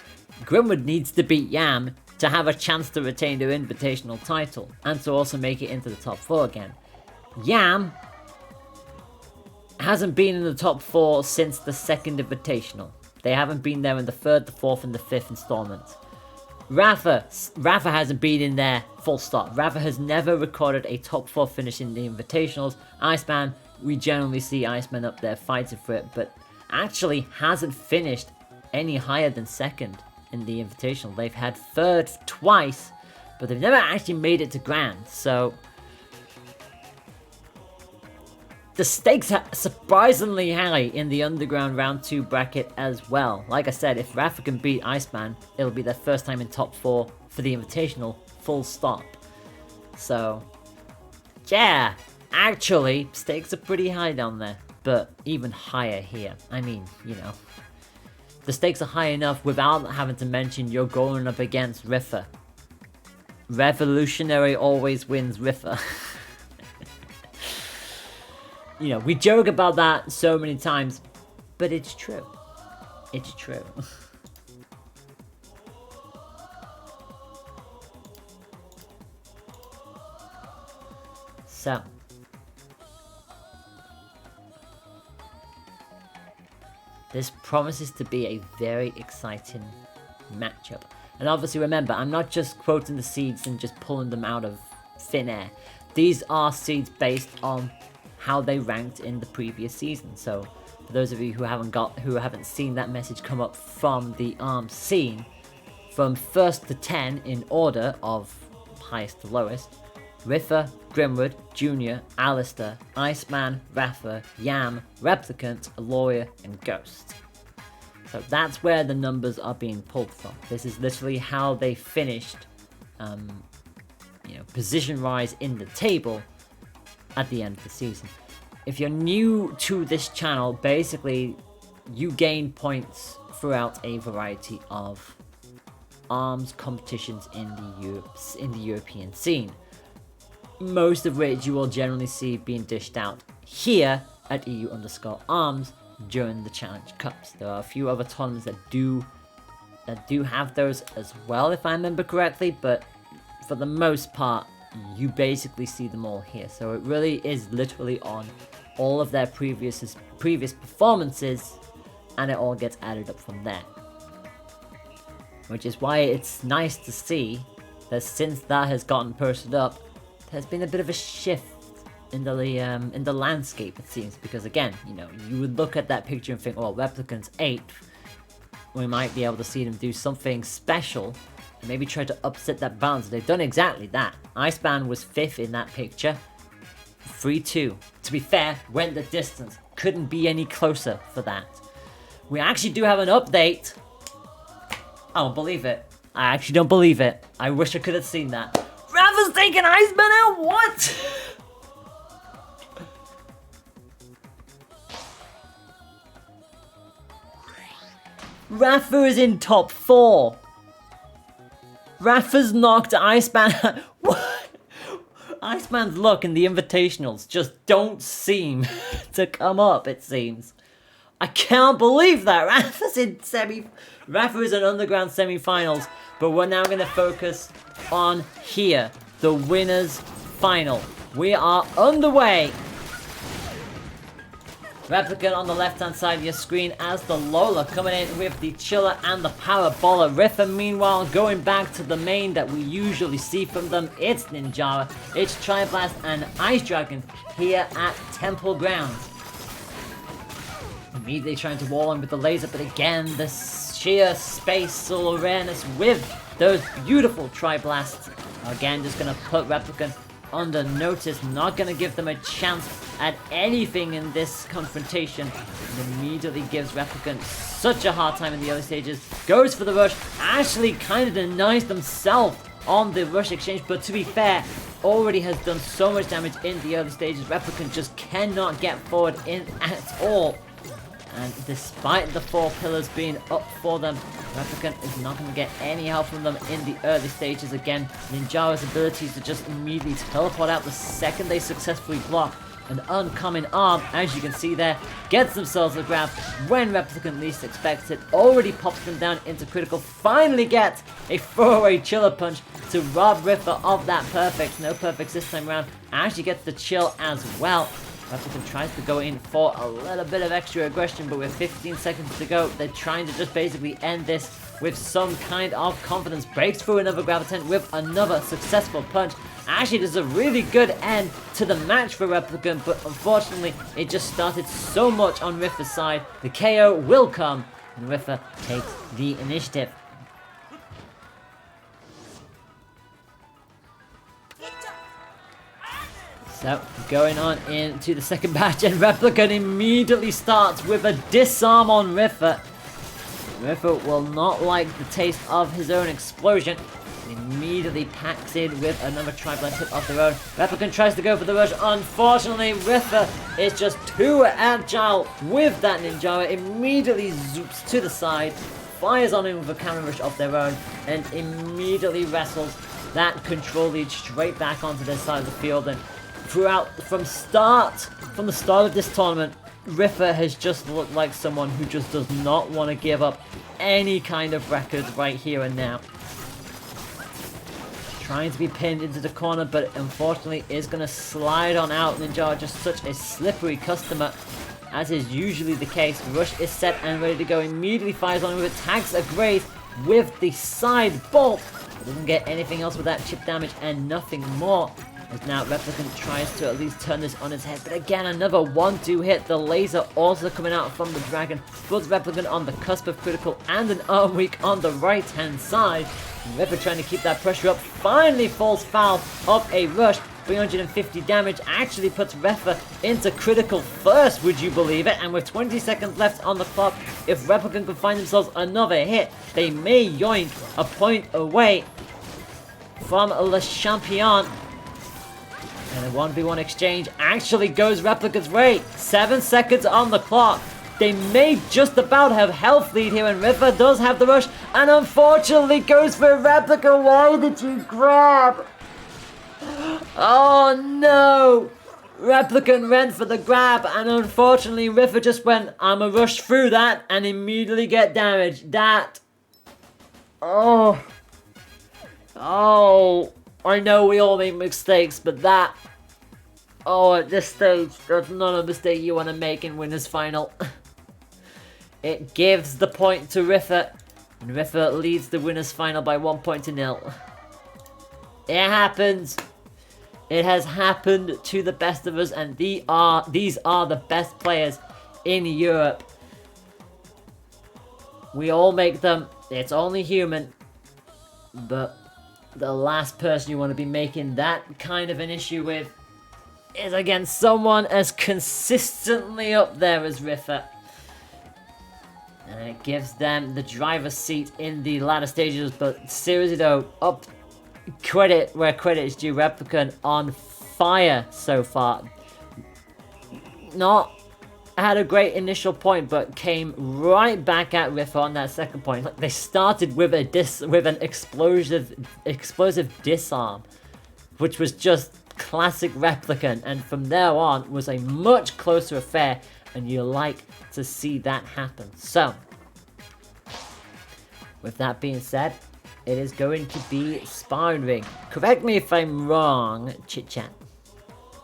Grimwood needs to beat Yam to have a chance to retain their invitational title and to also make it into the top 4 again. Yam hasn't been in the top 4 since the 2nd invitational. They haven't been there in the 3rd, the 4th and the 5th installments. Rafa hasn't been in there full stop. Rafa has never recorded a top 4 finish in the invitationals. Iceman, we generally see Iceman up there fighting for it, but actually hasn't finished any higher than 2nd in the invitational. They've had 3rd twice but they've never actually made it to Grand, so the stakes are surprisingly high in the Underground Round 2 bracket as well. Like I said, if Rafa can beat Iceman, it'll be their first time in top 4 for the Invitational, full stop. So, yeah, actually, stakes are pretty high down there, but even higher here. I mean, you know, the stakes are high enough without having to mention you're going up against Rafa. Revolutionary always wins Rafa. You know, we joke about that so many times, but it's true. It's true. So, this promises to be a very exciting matchup. And obviously remember, I'm not just quoting the seeds and just pulling them out of thin air. These are seeds based on how they ranked in the previous season. So for those of you who haven't seen that message come up from the ARMS scene, from 1st to 10 in order of highest to lowest: Rafa, Grimwood, Junior, Alistair, Iceman, Rafa, Yam, Replicant, Aloria, and Ghost. So that's where the numbers are being pulled from. This is literally how they finished, position-wise in the table at the end of the season. If you're new to this channel, basically you gain points throughout a variety of ARMS competitions in the European scene, most of which you will generally see being dished out here at EU_ARMS during the Challenge Cups. There are a few other tournaments that do have those as well, if I remember correctly, but for the most part you basically see them all here. So it really is literally on all of their previous performances, and it all gets added up from there. Which is why it's nice to see that since that has gotten posted up, there's been a bit of a shift in the landscape, it seems. Because again, you know, you would look at that picture and think, oh, Replicant's 8th. We might be able to see them do something special and maybe try to upset that balance. They've done exactly that. Iceman was 5th in that picture. 3-2. To be fair, went the distance. Couldn't be any closer for that. We actually do have an update. I don't believe it. I actually don't believe it. I wish I could have seen that. Rafa's taking Iceman out? What? Rafa is in top 4. Rafa's knocked Iceman out. What? Iceman's luck in the Invitationals just don't seem to come up, it seems. I can't believe that. Rafa is in Underground semi-finals, but we're now going to focus on here, the winners final. We are underway. Replicant on the left-hand side of your screen as the Lola coming in with the Chiller and the Power Baller. Rafa, meanwhile, going back to the main that we usually see from them. It's Ninjara, it's Triblast and Ice Dragon here at Temple Grounds. Immediately trying to wall in with the laser, but again, the sheer spatial awareness with those beautiful Triblasts. Again, just going to put Replicant under notice, not going to give them a chance at anything in this confrontation. And immediately gives Replicant such a hard time in the early stages. Goes for the rush, actually kind of denies themselves on the rush exchange, but to be fair, already has done so much damage in the early stages. Replicant just cannot get forward in at all. And despite the 4 pillars being up for them, Replicant is not going to get any help from them in the early stages. Again, Ninjara's ability to just immediately teleport out the second they successfully block an oncoming arm, as you can see there, gets themselves a grab when Replicant least expects it, already pops them down into critical, finally gets a throwaway Chiller Punch to rob Rafa of that perfect. No perfects this time around, actually gets the chill as well. Replicant tries to go in for a little bit of extra aggression, but with 15 seconds to go, they're trying to just basically end this with some kind of confidence. Breaks through another Gravitant with another successful punch. Actually, there's a really good end to the match for Replicant, but unfortunately, it just started so much on Rafa's side. The KO will come, and Rafa takes the initiative. So, going on into the second batch, and Replicant immediately starts with a disarm on Rafa. Rafa will not like the taste of his own explosion. Immediately packs in with another tri-blast hit off their own. Replicant tries to go for the rush. Unfortunately, Rafa is just too agile with that Ninjara. Immediately zoops to the side, fires on him with a counter rush of their own, and immediately wrestles that control lead straight back onto their side of the field. And from the start of this tournament, Rafa has just looked like someone who just does not want to give up any kind of records right here and now. Trying to be pinned into the corner, but unfortunately is going to slide on out. Ninja, just such a slippery customer, as is usually the case. Rush is set and ready to go. Immediately fires on him with it, tags a Grace with the side bolt. Doesn't get anything else with that chip damage and nothing more. As now Replicant tries to at least turn this on its head, but again another 1-2 hit. The laser also coming out from the dragon, puts Replicant on the cusp of critical and an arm weak on the right hand side. Rafa trying to keep that pressure up, finally falls foul of a rush. 350 damage actually puts Rafa into critical first, would you believe it? And with 20 seconds left on the clock, if Replicant can find themselves another hit, they may yoink a point away from Le Champion. And a 1v1 exchange actually goes Replicant's way. 7 seconds on the clock. They may just about have health lead here, and Rafa does have the rush, and unfortunately goes for Replica. Why did you grab? Oh no! Replicant went for the grab, and unfortunately Rafa just went, I'ma rush through that and immediately get damaged. That... Oh, I know we all make mistakes, but that... Oh, at this stage, that's not a mistake you want to make in Winners Final. It gives the point to Rafa, and Rafa leads the Winners Final by 1-0. It happens. It has happened to the best of us, and these are the best players in Europe. We all make them. It's only human. But the last person you want to be making that kind of an issue with is against someone as consistently up there as Rafa. And it gives them the driver's seat in the latter stages. But seriously though, credit where credit is due. Replicant on fire so far. Not had a great initial point, but came right back at Rafa on that second point. Like, they started with an explosive disarm, which was just classic Replicant, and from there on was a much closer affair, and you like to see that happen. So, with that being said, it is going to be sparring ring. Correct me if I'm wrong, chit chat,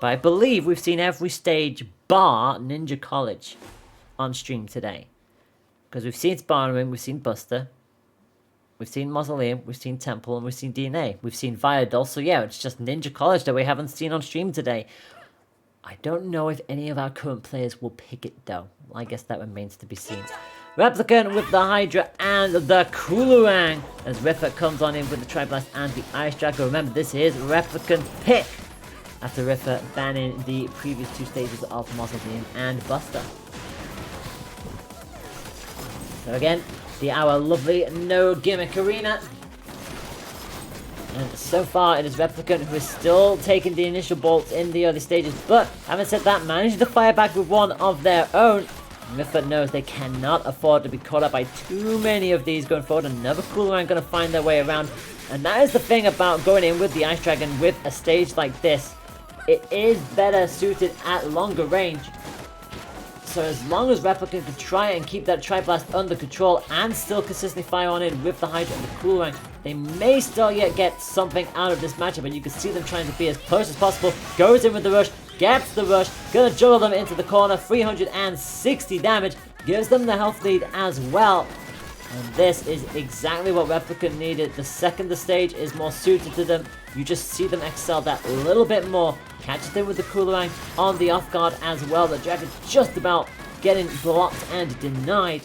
but I believe we've seen every stage bar Ninja College on stream today, because we've seen sparring ring, we've seen Buster, we've seen Mausoleum, we've seen Temple, and we've seen DNA. We've seen Viadol, so yeah, it's just Ninja College that we haven't seen on stream today. I don't know if any of our current players will pick it though. I guess that remains to be seen. Replicant with the Hydra and the Kulurang, as Rafa comes on in with the Tri-Blast and the Ice Dragon. Remember, this is Replicant's pick, after Rafa banning the previous two stages of Mausoleum and Buster. So again, our lovely no gimmick arena. And so far it is Replicant who is still taking the initial bolts in the early stages, but having said that, managed to fire back with one of their own. Rafa knows they cannot afford to be caught up by too many of these going forward. Another Coolerang going to find their way around, and that is the thing about going in with the Ice Dragon with a stage like this. It is better suited at longer range. So as long as Replicant can try and keep that Tri-Blast under control and still consistently fire on in with the Hydra and the Coolerang, they may still yet get something out of this matchup, and you can see them trying to be as close as possible. Goes in with the rush, gets the rush, gonna juggle them into the corner. 360 damage, gives them the health lead as well. And this is exactly what Replicant needed. The second the stage is more suited to them, you just see them excel that little bit more. Catches them with the Coolerang on the off guard as well. The Dragon just about getting blocked and denied.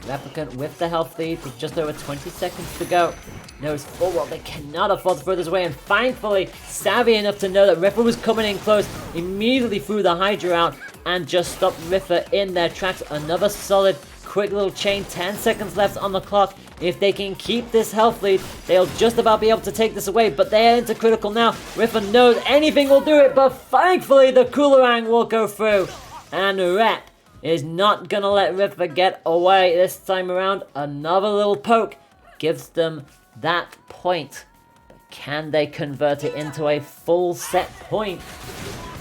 Replicant with the health lead with just over 20 seconds to go. knows full well they cannot afford to throw this away, and thankfully savvy enough to know that Rafa was coming in close, immediately threw the Hydra out and just stopped Rafa in their tracks. Another solid quick little chain, 10 seconds left on the clock. If they can keep this health lead, they'll just about be able to take this away, but they are into critical now. Rafa knows anything will do it, but thankfully the Coolerang will go through, and Rep is not gonna let Rafa get away this time around. Another little poke gives them that point. Can they convert it into a full set point?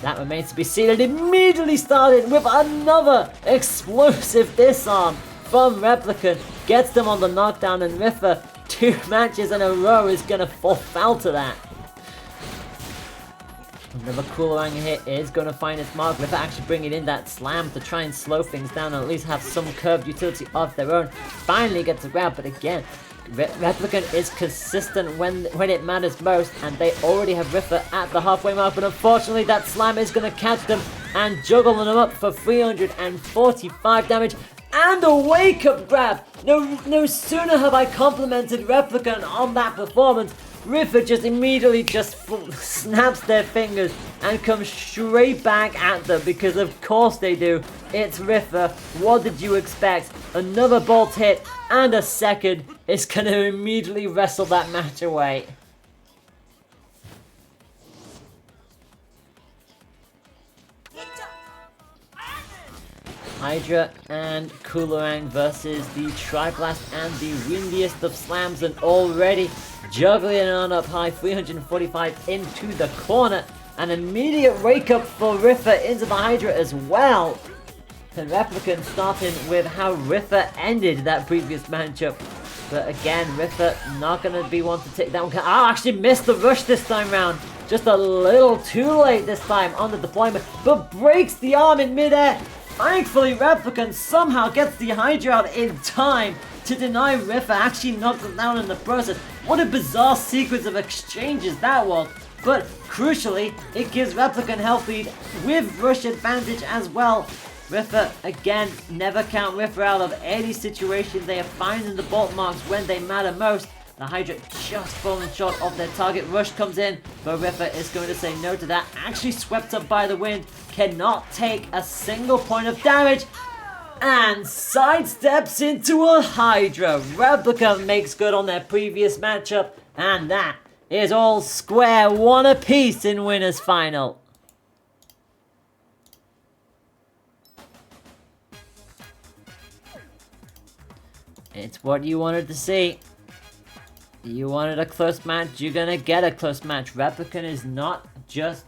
That remains to be seen. It immediately started with another explosive disarm from Replicant. Gets them on the knockdown, and Rafa, 2 matches in a row, is going to fall foul to that. Another Coolerang hit is going to find its mark. Rafa actually bringing in that slam to try and slow things down and at least have some curved utility of their own. Finally gets a grab, but again, Replicant is consistent when it matters most, and they already have Rafa at the halfway mark, but unfortunately that slam is going to catch them and juggle them up for 345 damage and a wake-up grab. No sooner have I complimented Replicant on that performance, Rafa just immediately snaps their fingers and comes straight back at them, because of course they do. It's Rafa. What did you expect? Another bolt hit and a second is going to immediately wrestle that match away. Hydra and Coolerang versus the Triblast and the windiest of slams, and already juggling on up high, 345 into the corner. An immediate wake up for Rafa into the Hydra as well. And Replicant starting with how Rafa ended that previous matchup. But again, Rafa not going to be one to take that one. Oh, actually missed the rush this time round. Just a little too late this time on the deployment, but breaks the arm in midair. Thankfully, Replicant somehow gets the Hydra out in time to deny Rafa, actually knocks it down in the process. What a bizarre sequence of exchanges that was. But crucially, it gives Replicant health lead with rush advantage as well. Rafa, again, never count Rafa out of any situation. They are finding the bolt marks when they matter most. The Hydra just falling short of their target. Rush comes in, but Rafa is going to say no to that. Actually swept up by the wind. Cannot take a single point of damage. And sidesteps into a Hydra. Replicant makes good on their previous matchup. And that is all square, one apiece in winners final. It's what you wanted to see. You wanted a close match, you're gonna get a close match. Replicant is not just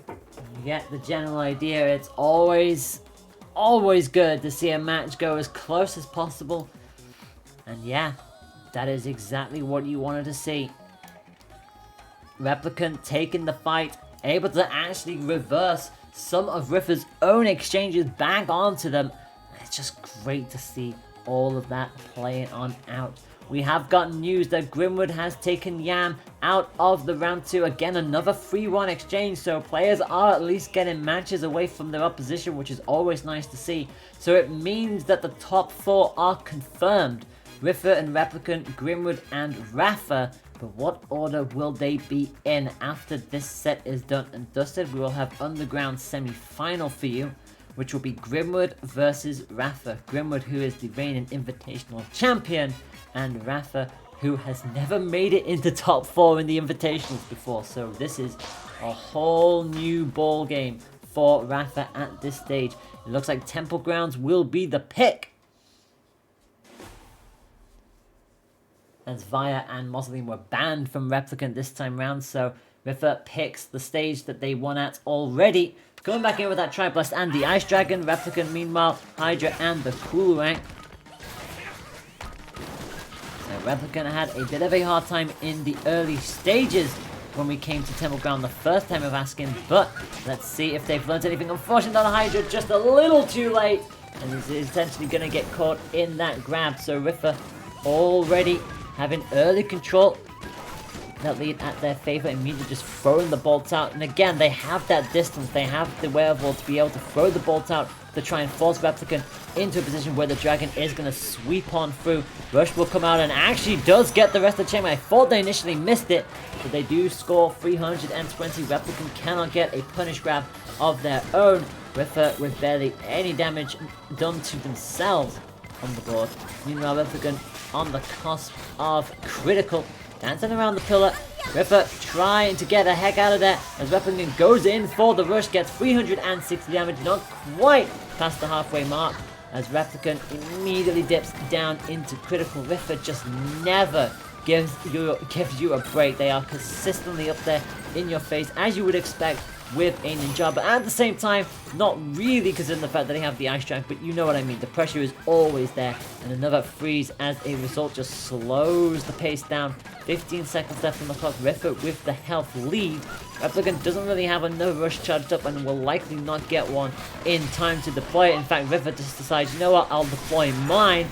you get the general idea. It's always good to see a match go as close as possible. And yeah, that is exactly what you wanted to see. Replicant taking the fight, able to actually reverse some of Rafa's own exchanges back onto them. It's just great to see all of that playing on out. We have gotten news that Grimwood has taken Yam out of the round 2. Again, another 3-1 exchange, so players are at least getting matches away from their opposition, which is always nice to see. So it means that the top 4 are confirmed. Rafa and Replicant, Grimwood and Rafa. But what order will they be in after this set is done and dusted? We will have Underground semi-final for you, which will be Grimwood versus Rafa. Grimwood, who is the reigning Invitational champion, and Rafa, who has never made it into top 4 in the Invitationals before. So this is a whole new ball game for Rafa at this stage. It looks like Temple Grounds will be the pick, as Via and Moslem were banned from Replicant this time round, so Rafa picks the stage that they won at already. Going back in with that Triblast and the Ice Dragon. Replicant, meanwhile, Hydra and the Coolerang. So Replicant had a bit of a hard time in the early stages when we came to Temple Ground the first time of asking, but let's see if they've learned anything. Unfortunately, the Hydra just a little too late, and is essentially going to get caught in that grab. So Rafa already having early control that lead at their favor, immediately just throwing the bolts out. And again, they have that distance, they have the wherewithal to be able to throw the bolts out to try and force Replicant into a position where the dragon is going to sweep on through. Rush will come out and actually does get the rest of the chain. I thought they initially missed it, but they do score 320. Replicant cannot get a punish grab of their own, with barely any damage done to themselves on the board. Meanwhile, Replicant on the cusp of critical, dancing around the pillar. Rafa trying to get the heck out of there as Replicant goes in for the rush, gets 360 damage, not quite past the halfway mark, as Replicant immediately dips down into critical. Rafa just never gives you a break. They are consistently up there in your face, as you would expect with a ninja, but at the same time, not really, considering the fact that they have the ice strike, but you know what I mean. The pressure is always there, and another freeze as a result just slows the pace down. 15 seconds left on the clock. Rafa with the health lead. Replicant doesn't really have another rush charged up and will likely not get one in time to deploy it. In fact, Rafa just decides, you know what, I'll deploy mine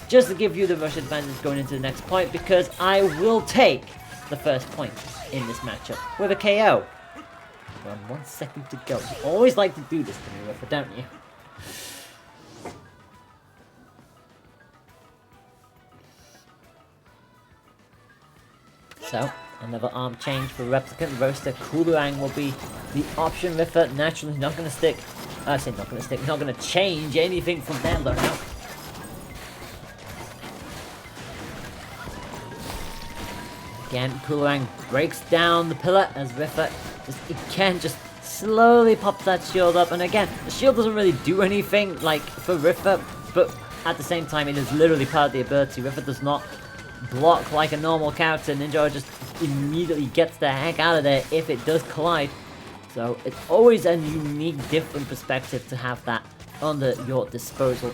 just to give you the rush advantage going into the next point, because I will take the first point in this matchup with a KO. Around 1 second to go. You always like to do this to me, Rafa, don't you? So, another arm change for Replicant. Roaster Coolerang will be the option. Rafa naturally not going to stick. I say not going to stick. Not going to change anything from there though now. Again, Coolerang breaks down the pillar as Rafa just slowly pops that shield up. And again, the shield doesn't really do anything like for Rafa, but at the same time it is literally part of the ability. Rafa does not block like a normal character. Ninja just immediately gets the heck out of there if it does collide. So it's always a unique, different perspective to have that under your disposal.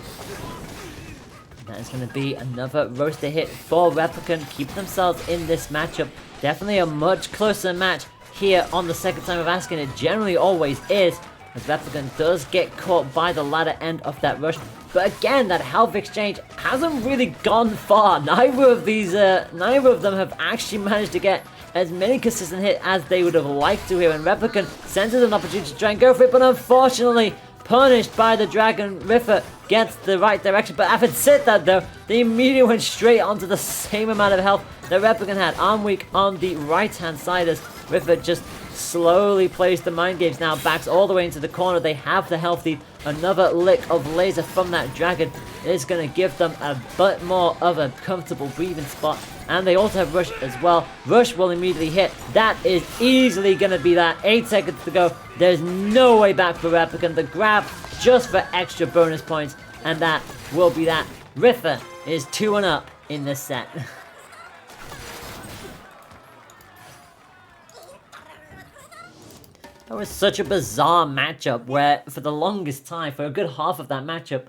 That is going to be another roaster hit for Replicant. Keep themselves in this matchup. Definitely a much closer match here on the second time of asking. It generally always is, as Replicant does get caught by the latter end of that rush. But again, that health exchange hasn't really gone far. Neither of them have actually managed to get as many consistent hits as they would have liked to here. And Replicant senses an opportunity to try and go for it, but unfortunately punished by the dragon. Rafa gets the right direction, but having said that though, they immediately went straight onto the same amount of health that Replicant had. Arm weak on the right hand side as Rafa just slowly plays the mind games. Now backs all the way into the corner. They have the health lead. Another lick of laser from that dragon is going to give them a bit more of a comfortable breathing spot. And they also have Rush as well. Rush will immediately hit. That is easily going to be that. 8 seconds to go. There's no way back for Replicant. The grab just for extra bonus points. And that will be that. Rafa is 2-1 in this set. That was such a bizarre matchup where for the longest time, for a good half of that matchup,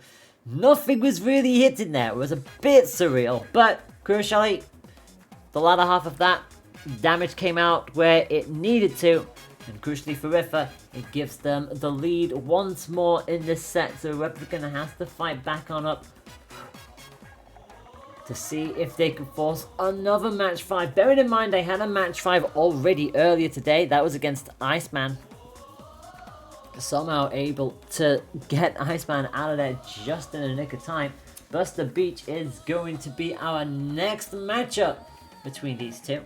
nothing was really hitting there. It was a bit surreal, but crucially, the latter half of that, damage came out where it needed to, and crucially for Rafa, it gives them the lead once more in this set, so Replicant has to fight back on up to see if they can force another match 5. Bearing in mind they had a match 5 already earlier today, that was against Iceman. Somehow able to get Iceman out of there just in the nick of time. Buster Beach is going to be our next matchup between these two.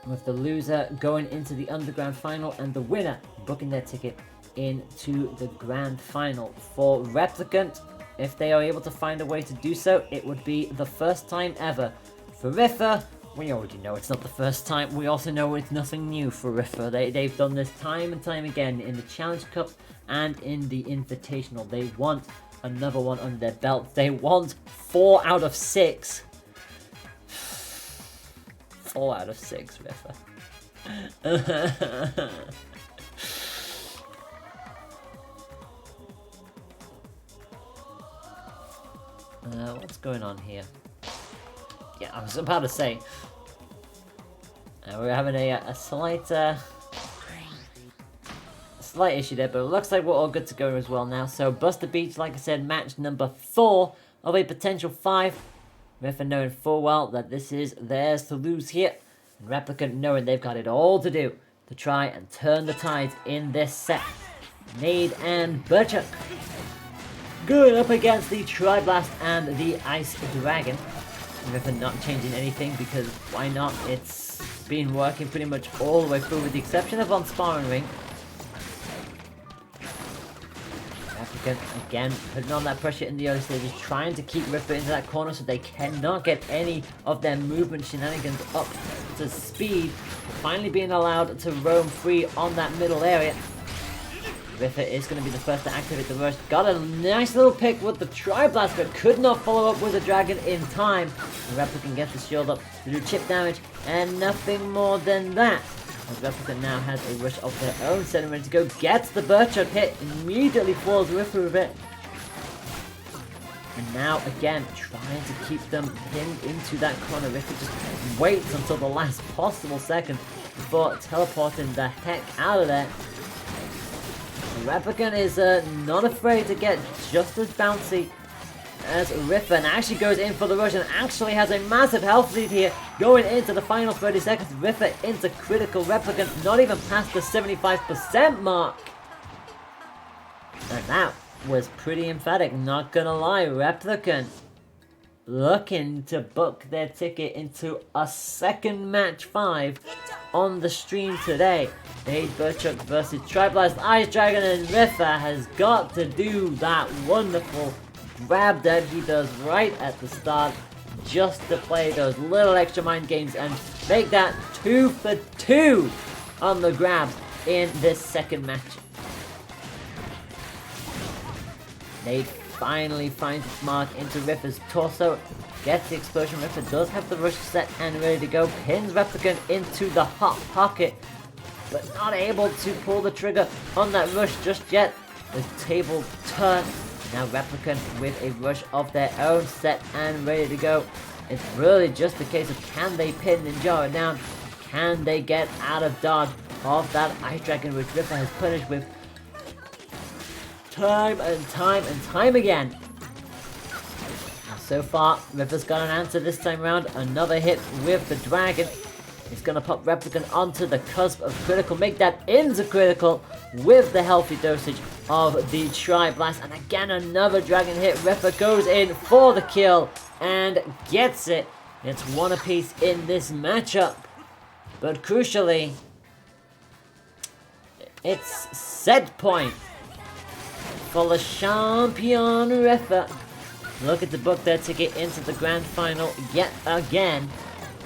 With the loser going into the underground final and the winner booking their ticket into the grand final. For Replicant, if they are able to find a way to do so, it would be the first time ever. For Rafa, we already know it's not the first time. We also know it's nothing new for Rafa. They've done this time and time again in the Challenge Cup and in the Invitational. They want another one under their belt. They want 4 out of 6. 4 out of 6, Rafa. What's going on here? Yeah, I was about to say. slight issue there, but it looks like we're all good to go as well now. So Buster Beach, like I said, match number 4 of a potential 5. Rafa knowing full well that this is theirs to lose here. And Replicant knowing they've got it all to do to try and turn the tides in this set. Nade and Burchuk going up against the Tri-Blast and the Ice Dragon. Rafa not changing anything because why not? It's been working pretty much all the way through with the exception of on Sparring Ring. Replicant again putting on that pressure in the early stages, trying to keep Rafa into that corner so they cannot get any of their movement shenanigans up to speed. Finally being allowed to roam free on that middle area. Rafa is going to be the first to activate the rush. Got a nice little pick with the Tri-Blast, but could not follow up with the Dragon in time. And Replicant gets the shield up to do chip damage, and nothing more than that. As Replicant now has a rush of their own, setting ready to go. Gets the Burchard hit, immediately falls Rafa with it. And now again, trying to keep them pinned into that corner. Rafa just waits until the last possible second before teleporting the heck out of there. Replicant is not afraid to get just as bouncy as Rafa, and actually goes in for the rush and actually has a massive health lead here going into the final 30 seconds. Rafa into critical. Replicant not even past the 75% mark. And that was pretty emphatic, not gonna lie. Replicant looking to book their ticket into a second match 5 on the stream today. Nade Burchuk versus Tri-Blast. Ice Dragon, and Rafa has got to do that wonderful grab that he does right at the start, just to play those little extra mind games and make that 2 for 2 on the grabs in this second match. Nade finally finds its mark into Rafa's torso, gets the explosion. Rafa does have the rush set and ready to go, pins Replicant into the hot pocket, but not able to pull the trigger on that rush just yet. The table turn. Now Replicant with a rush of their own set and ready to go. It's really just a case of can they pin Ninjara down? Can they get out of dodge of that Ice Dragon, which Rafa has punished with time and time again. Now, so far, Rafa's got an answer this time around. Another hit with the Dragon. It's going to pop Replicant onto the cusp of critical. Make that into critical with the healthy dosage of the Tri-Blast. And again, another Dragon hit. Rafa goes in for the kill and gets it. It's one apiece in this matchup. But crucially, it's set point for the champion Rafa. Looking to book their ticket into the grand final yet again.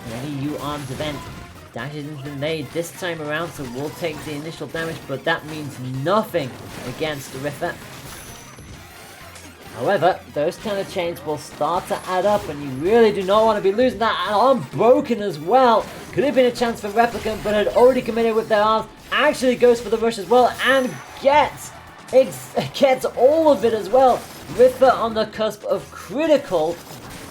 The EU ARMS event dashes into the nade this time around, so we'll take the initial damage, but that means nothing against Rafa. However, those kind of chains will start to add up, and you really do not want to be losing that. And arm broken as well. Could have been a chance for Replicant, but had already committed with their arms. Actually goes for the rush as well, and gets all of it as well. Rafa on the cusp of critical.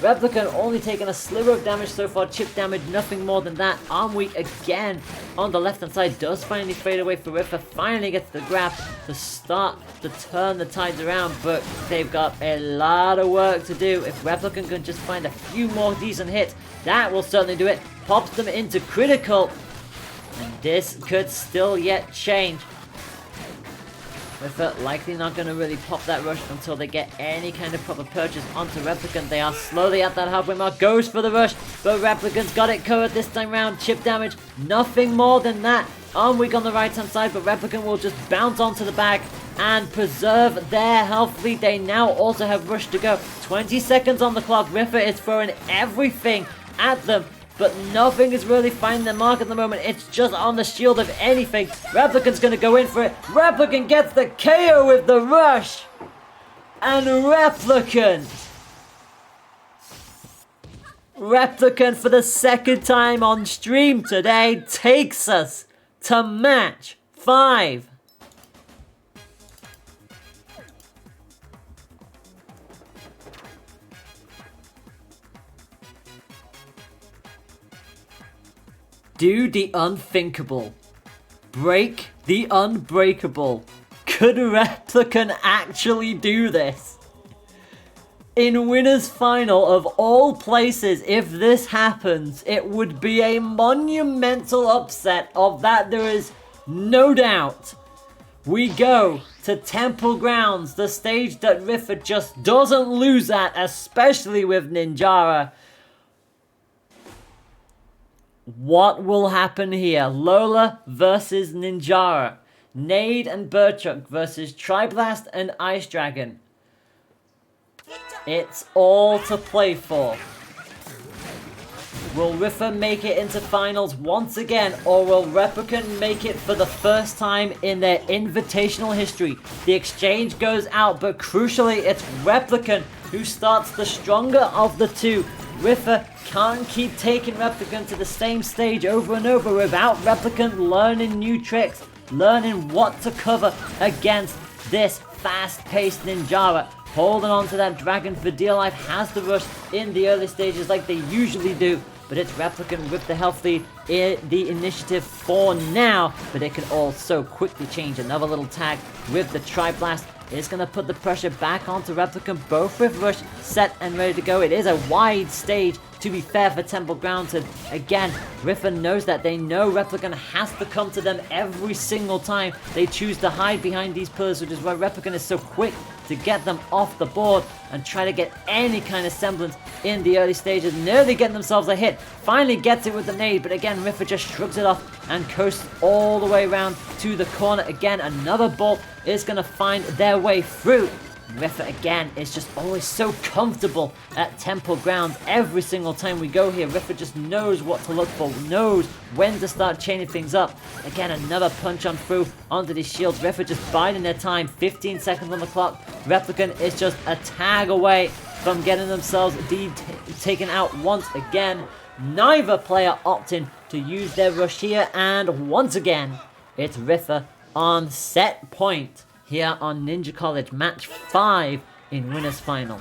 Replicant only taking a sliver of damage so far, chip damage, nothing more than that. Arm weak again on the left hand side, does finally fade away for Rafa, finally gets the grab to start to turn the tides around, but they've got a lot of work to do. If Replicant can just find a few more decent hits, that will certainly do it. Pops them into critical, and this could still yet change. Rafa likely not going to really pop that rush until they get any kind of proper purchase onto Replicant. They are slowly at that halfway mark. Goes for the rush, but Replicant's got it covered this time round. Chip damage, nothing more than that. Arm weak on the right hand side, but Replicant will just bounce onto the bag and preserve their health lead. They now also have rush to go. 20 seconds on the clock. Rafa is throwing everything at them, but nothing is really finding their mark at the moment. It's just on the shield of anything. Replicant's going to go in for it. Replicant gets the KO with the rush. And Replicant for the second time on stream today takes us to match 5. Do the unthinkable. Break the unbreakable. Could Replicant actually do this? In winner's final of all places, if this happens, it would be a monumental upset of that there is no doubt. We go to Temple Grounds, the stage that Rafa just doesn't lose at, especially with Ninjara. What will happen here? Lola versus Ninjara. Nade and Burchuk versus Triblast and Ice Dragon. It's all to play for. Will Rafa make it into finals once again, or will Replicant make it for the first time in their invitational history? The exchange goes out, but crucially it's Replicant who starts the stronger of the two. Rafa can't keep taking Replicant to the same stage over and over without Replicant learning new tricks, learning what to cover against this fast-paced Ninjara. Holding on to that dragon for dear life, has the rush in the early stages like they usually do, but it's Replicant with the health lead in the initiative for now, but it can all so quickly change. Another little tag with the Tri-Blast is going to put the pressure back onto Replicant, both with rush set and ready to go. It is a wide stage, to be fair, for Temple Grounds, and again, Rafa knows that. They know Replicant has to come to them every single time they choose to hide behind these pillars, which is why Replicant is so quick to get them off the board and try to get any kind of semblance in the early stages. Nearly getting themselves a hit. Finally gets it with the nade, but again, Rafa just shrugs it off and coasts all the way around to the corner. Again, another bolt is going to find their way through. Rafa again is just always so comfortable at Temple Grounds. Every single time we go here, Rafa just knows what to look for, knows when to start chaining things up. Again, another punch on through onto these shields. Rafa just biding their time, 15 seconds on the clock. Replicant is just a tag away from getting themselves taken out once again. Neither player opting to use their rush here, and once again, it's Rafa on set point here on Ninja College, match 5 in winner's final.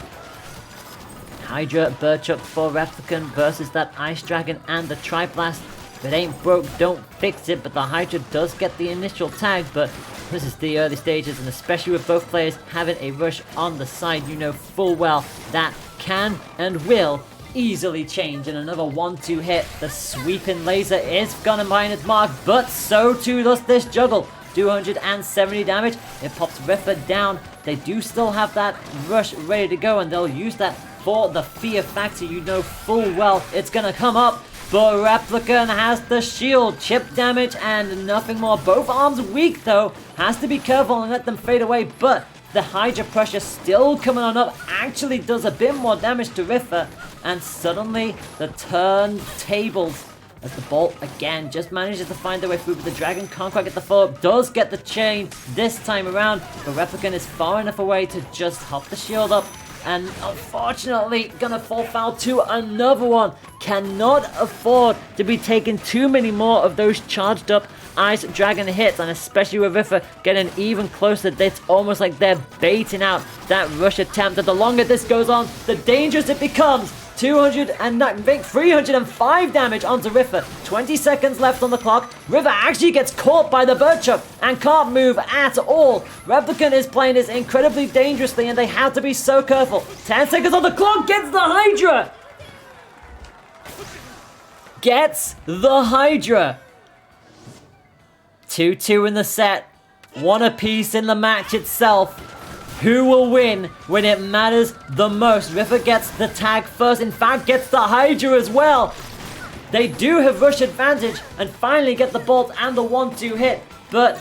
Hydra Burchuk for Replicant versus that Ice Dragon and the Tri-Blast. If it ain't broke, don't fix it, but the Hydra does get the initial tag, but this is the early stages, and especially with both players having a rush on the side, you know full well that can and will easily change. And another 1-2 hit. The sweeping laser is gonna mine its mark, but so too does this juggle. 270 damage. It pops Rafa down. They do still have that rush ready to go, and they'll use that for the fear factor. You know full well it's gonna come up, but Replicant has the shield, chip damage, and nothing more. Both arms weak though. Has to be careful and let them fade away, but the Hydra pressure still coming on up actually does a bit more damage to Rafa, and suddenly the turntables as the bolt again just manages to find their way through, but the dragon can't quite get the follow-up. Does get the chain this time around, but Replicant is far enough away to just hop the shield up, and unfortunately gonna fall foul to another one. Cannot afford to be taking too many more of those charged up Ice Dragon hits, and especially with Rafa getting even closer, it's almost like they're baiting out that rush attempt. And the longer this goes on, the dangerous it becomes. 305 damage onto Rafa. 20 seconds left on the clock. Rafa actually gets caught by the Burchuk and can't move at all. Replicant is playing this incredibly dangerously, and they have to be so careful. 10 seconds on the clock. Gets the Hydra. Gets the Hydra. 2-2 in the set. One apiece in the match itself. Who will win when it matters the most? Rafa gets the tag first, in fact gets the Hydra as well. They do have rush advantage and finally get the bolt and the 1-2 hit, but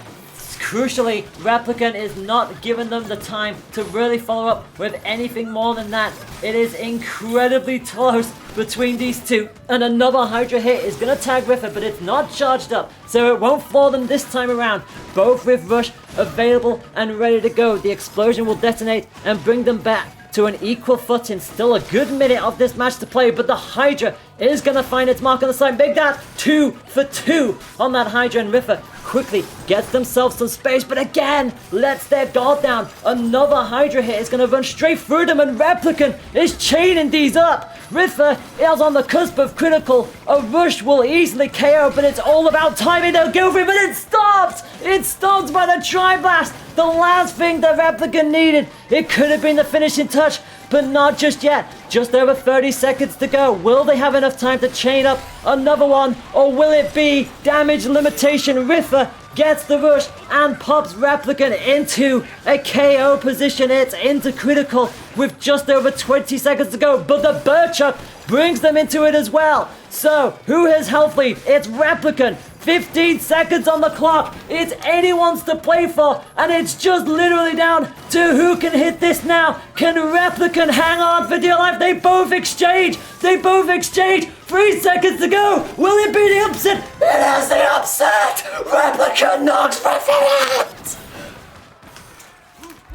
crucially Replicant is not giving them the time to really follow up with anything more than that. It is incredibly close between these two, and another Hydra hit is going to tag Rafa, but it's not charged up, so it won't floor them this time around. Both with rush available and ready to go. The explosion will detonate and bring them back to an equal footing. Still a good minute of this match to play, but the Hydra is going to find its mark on the side. Big that 2 for 2 on that Hydra, and Rafa quickly gets themselves some space, but again lets their guard down. Another Hydra hit is going to run straight through them, and Replicant is chaining these up. Rafa is on the cusp of critical. A rush will easily KO, but it's all about timing. They'll go for it, but it stops! It stops by the Tri-Blast! The last thing the Replicant needed. It could have been the finishing touch, but not just yet. Just over 30 seconds to go. Will they have enough time to chain up another one, or will it be damage limitation? Rafa gets the rush and pops Replicant into a KO position. It's into critical with just over 20 seconds to go, but the Burchuck brings them into it as well. So, who has health lead? It's Replicant. 15 seconds on the clock. It's anyone's to play for, and it's just literally down to who can hit this now. Can Replicant hang on for dear life? They both exchange. 3 seconds to go. Will it be the upset? It is the upset. Replicant knocks Replicant.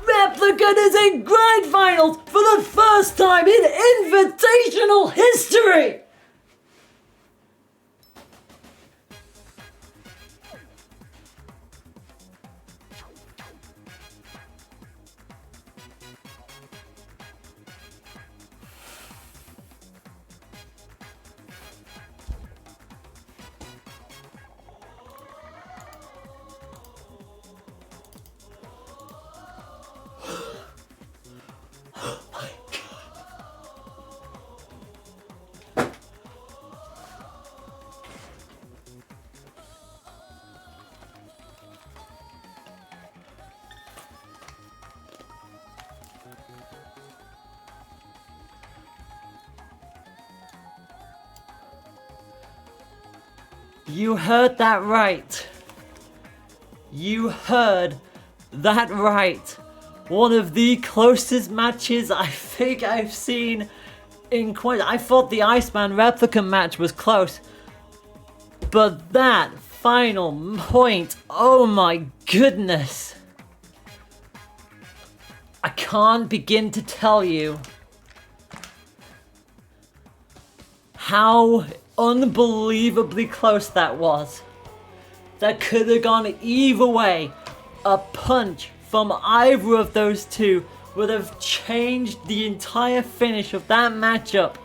Replicant is in Grand Finals for the first time in Invitational history. You heard that right. You heard that right. One of the closest matches I think I've seen in quite... I thought the Iceman Replicant match was close. But that final point, oh my goodness. I can't begin to tell you how unbelievably close that was. That could have gone either way. A punch from either of those two would have changed the entire finish of that matchup.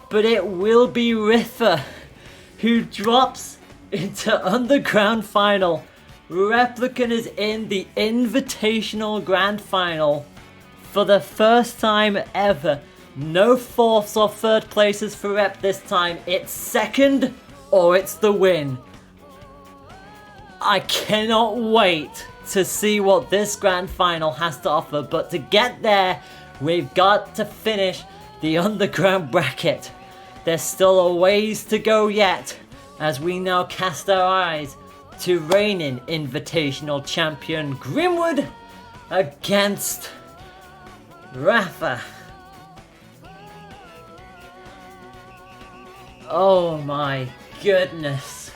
But it will be Rafa who drops into Underground Final. Replicant is in the Invitational Grand Final for the first time ever. No fourths or third places for Rep this time. It's second or it's the win. I cannot wait to see what this Grand Final has to offer. But to get there, we've got to finish the Underground bracket. There's still a ways to go yet, as we now cast our eyes to reigning Invitational Champion Grimwood against Rafa. Oh my goodness.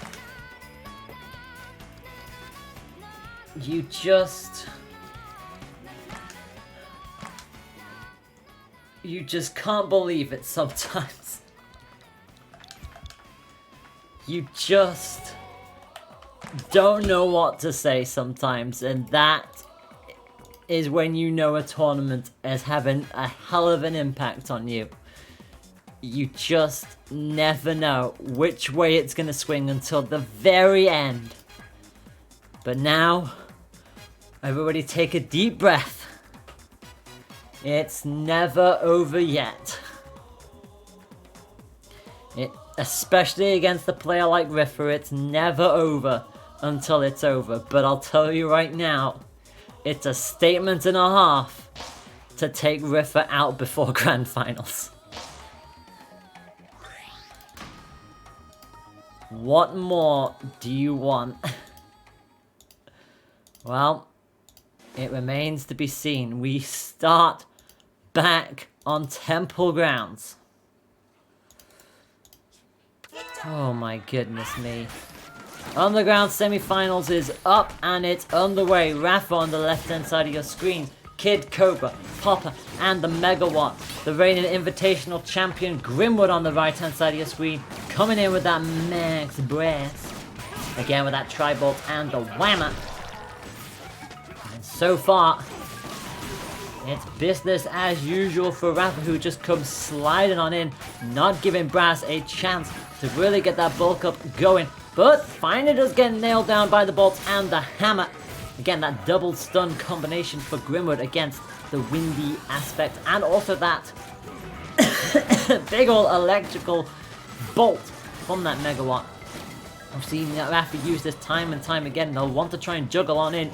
You just can't believe it sometimes. You just don't know what to say sometimes, and that is when you know a tournament is having a hell of an impact on you. You just never know which way it's going to swing until the very end. But now, everybody take a deep breath. It's never over yet. Especially against a player like Rafa, it's never over until it's over. But I'll tell you right now, it's a statement and a half to take Rafa out before Grand Finals. What more do you want? Well, it remains to be seen. We start back on Temple grounds. Oh my goodness me. Underground semi-finals is up and it's underway. Rafa on the left-hand side of your screen. Kid Cobra, Popper, and the Megawatt. The reigning Invitational Champion Grimwood on the right-hand side of your screen. Coming in with that max breath. Again with that tri-bolt and the whammer. And so far, it's business as usual for Rafa, who just comes sliding on in, not giving Brass a chance to really get that bulk up going. But finally does get nailed down by the bolts and the hammer. Again, that double stun combination for Grimwood against the windy aspect. And also that big ol' electrical bolt from that megawatt. I've seen Rafa use this time and time again. They'll want to try and juggle on in.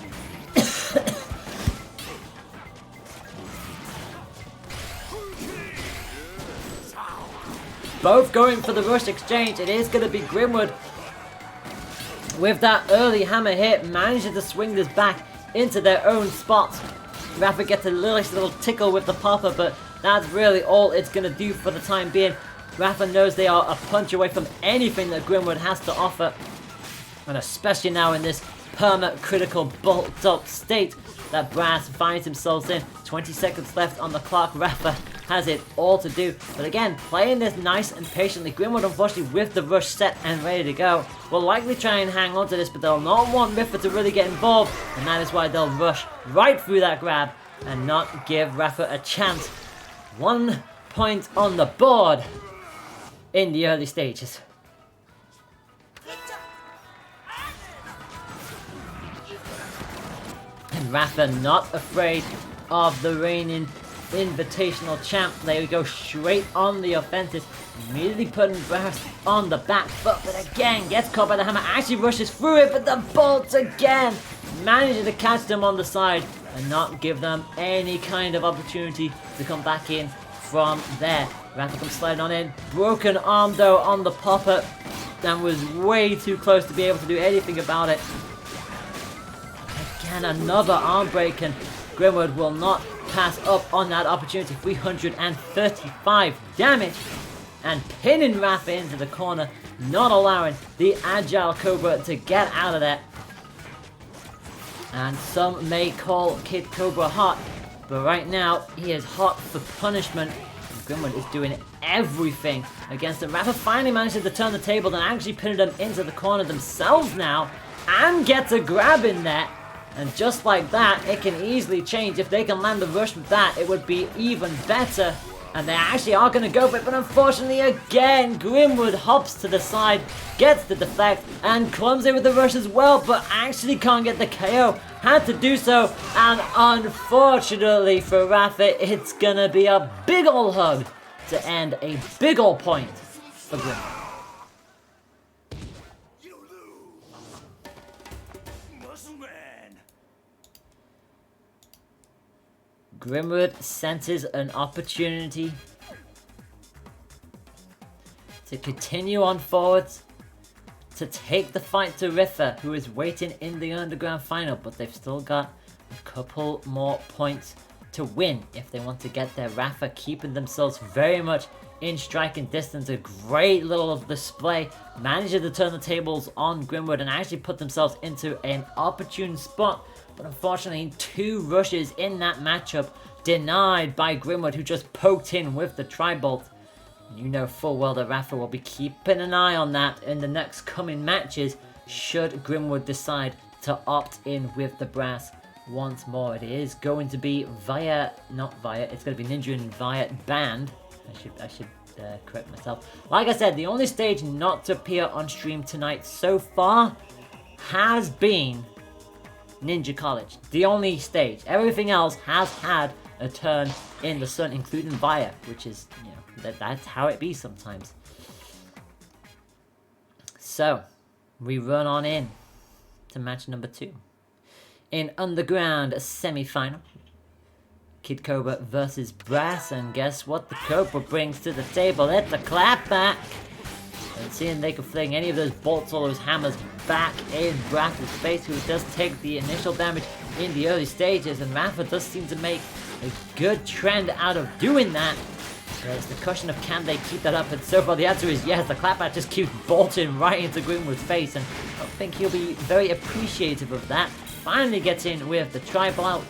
Both going for the rush exchange. It is going to be Grimwood with that early hammer hit, managing to swing this back into their own spot. Rafa gets a little tickle with the popper, but that's really all it's going to do for the time being. Rafa knows they are a punch away from anything that Grimwood has to offer. And especially now in this perma-critical bulked up state that Brass finds himself in. 20 seconds left on the clock. Rafa has it all to do. But again, playing this nice and patiently. Grimwood, unfortunately, with the rush set and ready to go, will likely try and hang on to this, but they'll not want Rafa to really get involved. And that is why they'll rush right through that grab and not give Rafa a chance. 1 point on the board in the early stages. And Rafa not afraid of the reigning Invitational champ. They go straight on the offensive, immediately putting Brass on the back foot, but again gets caught by the hammer, actually rushes through it, but the bolts again manages to catch them on the side and not give them any kind of opportunity to come back in from there. Rafa comes sliding on in, broken arm though on the popper, and was way too close to be able to do anything about it. Again, another arm break, and Grimwood will not pass up on that opportunity. 335 damage, and pinning Rafa into the corner, not allowing the agile Cobra to get out of there. And some may call Kid Cobra hot, but right now he is hot for punishment. Grimwood is doing everything against him. Rafa finally manages to turn the table and actually pinning them into the corner themselves now, and gets a grab in there. And just like that, it can easily change. If they can land the rush with that, it would be even better. And they actually are going to go for it, but unfortunately again, Grimwood hops to the side, gets the deflect, and clumsy with the rush as well, but actually can't get the KO. Had to do so, and unfortunately for Rafa, it's going to be a big ol' hug to end a big ol' point for Grimwood. Grimwood senses an opportunity to continue on forwards, to take the fight to Rafa, who is waiting in the underground final, but they've still got a couple more points to win if they want to get there. Rafa keeping themselves very much in striking distance. A great little display, managing to turn the tables on Grimwood and actually put themselves into an opportune spot. But unfortunately, 2 rushes in that matchup denied by Grimwood, who just poked in with the tri-bolt. You know full well that Rafa will be keeping an eye on that in the next coming matches, should Grimwood decide to opt in with the Brass once more. It is going to be it's going to be Ninja and Via banned. I should correct myself. Like I said, the only stage not to appear on stream tonight so far has been Ninja College. The only stage. Everything else has had a turn in the sun, including Via, which is, you know, that's how it be sometimes. So, we run on in to match number 2. In Underground semi-final, Kid Cobra versus Brass, and guess what the Cobra brings to the table? It's a clapback! And seeing they can fling any of those bolts or those hammers back in Brass's face, who does take the initial damage in the early stages, and Rafa does seem to make a good trend out of doing that. But it's the question of can they keep that up, and so far the answer is yes. The clapback just keeps bolting right into Grimwood's face, and I think he'll be very appreciative of that. Finally gets in with the tri-bolt.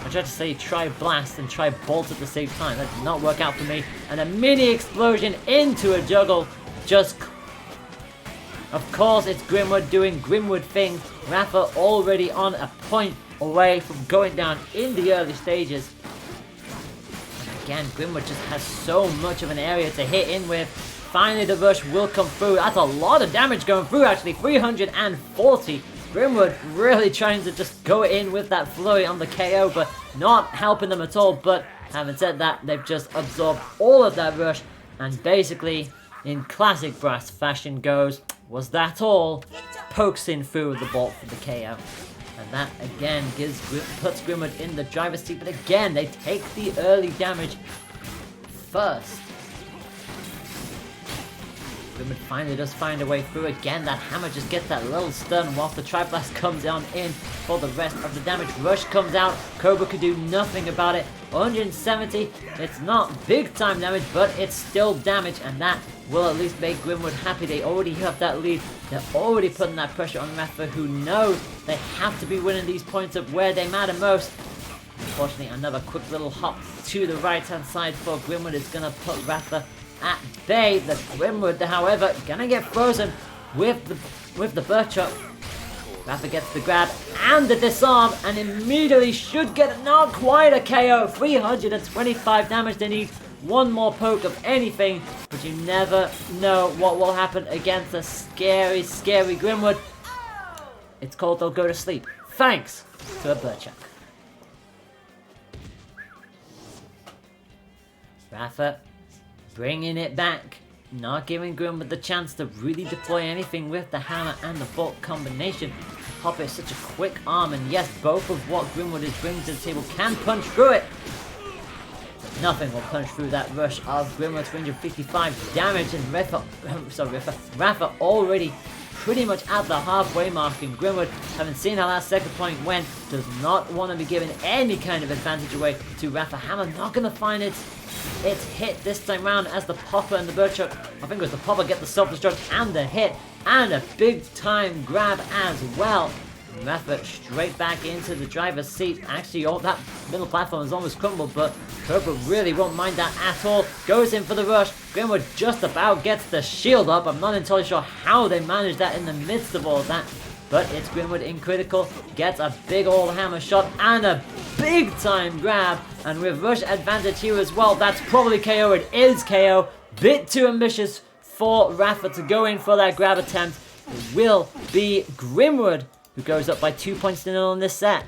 I tried to say tri-blast and tri-bolt at the same time. That did not work out for me. And a mini explosion into a juggle just Of course, it's Grimwood doing Grimwood things. Rafa already on a point away from going down in the early stages. And again, Grimwood just has so much of an area to hit in with. Finally, the rush will come through. That's a lot of damage going through, actually. 340. Grimwood really trying to just go in with that flurry on the KO, but not helping them at all. But having said that, they've just absorbed all of that rush. And basically, in classic Brass fashion goes, was that all? Pokes in through the bolt for the KO. And that again puts Grimwood in the driver's seat. But again, they take the early damage first. Grimwood finally does find a way through again. That hammer just gets that little stun whilst the Triblast comes on in for the rest of the damage. Rush comes out. Cobra could do nothing about it. 170. It's not big time damage, but it's still damage, and that will at least make Grimwood happy. They already have that lead. They're already putting that pressure on Rafa, who knows they have to be winning these points up where they matter most. Unfortunately, another quick little hop to the right-hand side for Grimwood is going to put Rafa at bay. The Grimwood, however, gonna get frozen with the Birchup. Rafa gets the grab and the disarm, and immediately should get not quite a KO. 325 damage. They need one more poke of anything, but you never know what will happen against a scary Grimwood. It's called they'll go to sleep, thanks to a Birchup. Rafa bringing it back, not giving Grimwood the chance to really deploy anything with the hammer and the bolt combination. Hopper is such a quick arm, and yes, both of what Grimwood is bringing to the table can punch through it. But nothing will punch through that rush of Grimwood. 355 damage, and Rafa already pretty much at the halfway mark, and Grimwood, having seen how that second point went, does not want to be giving any kind of advantage away to Rafa. Hammer not going to find its hit this time round, as the Popper and the Birchup, I think it was the Popper, get the self-destruct and the hit, and a big time grab as well. Rafa straight back into the driver's seat. Actually, all that middle platform is almost crumbled, but Cobra really won't mind that at all. Goes in for the rush. Grimwood just about gets the shield up. I'm not entirely sure how they managed that in the midst of all of that, but it's Grimwood in critical. Gets a big old hammer shot and a big time grab, and with rush advantage here as well, that's probably KO. It is KO. Bit too ambitious for Rafa to go in for that grab attempt. It will be Grimwood who goes up by 2 points to 0 in this set.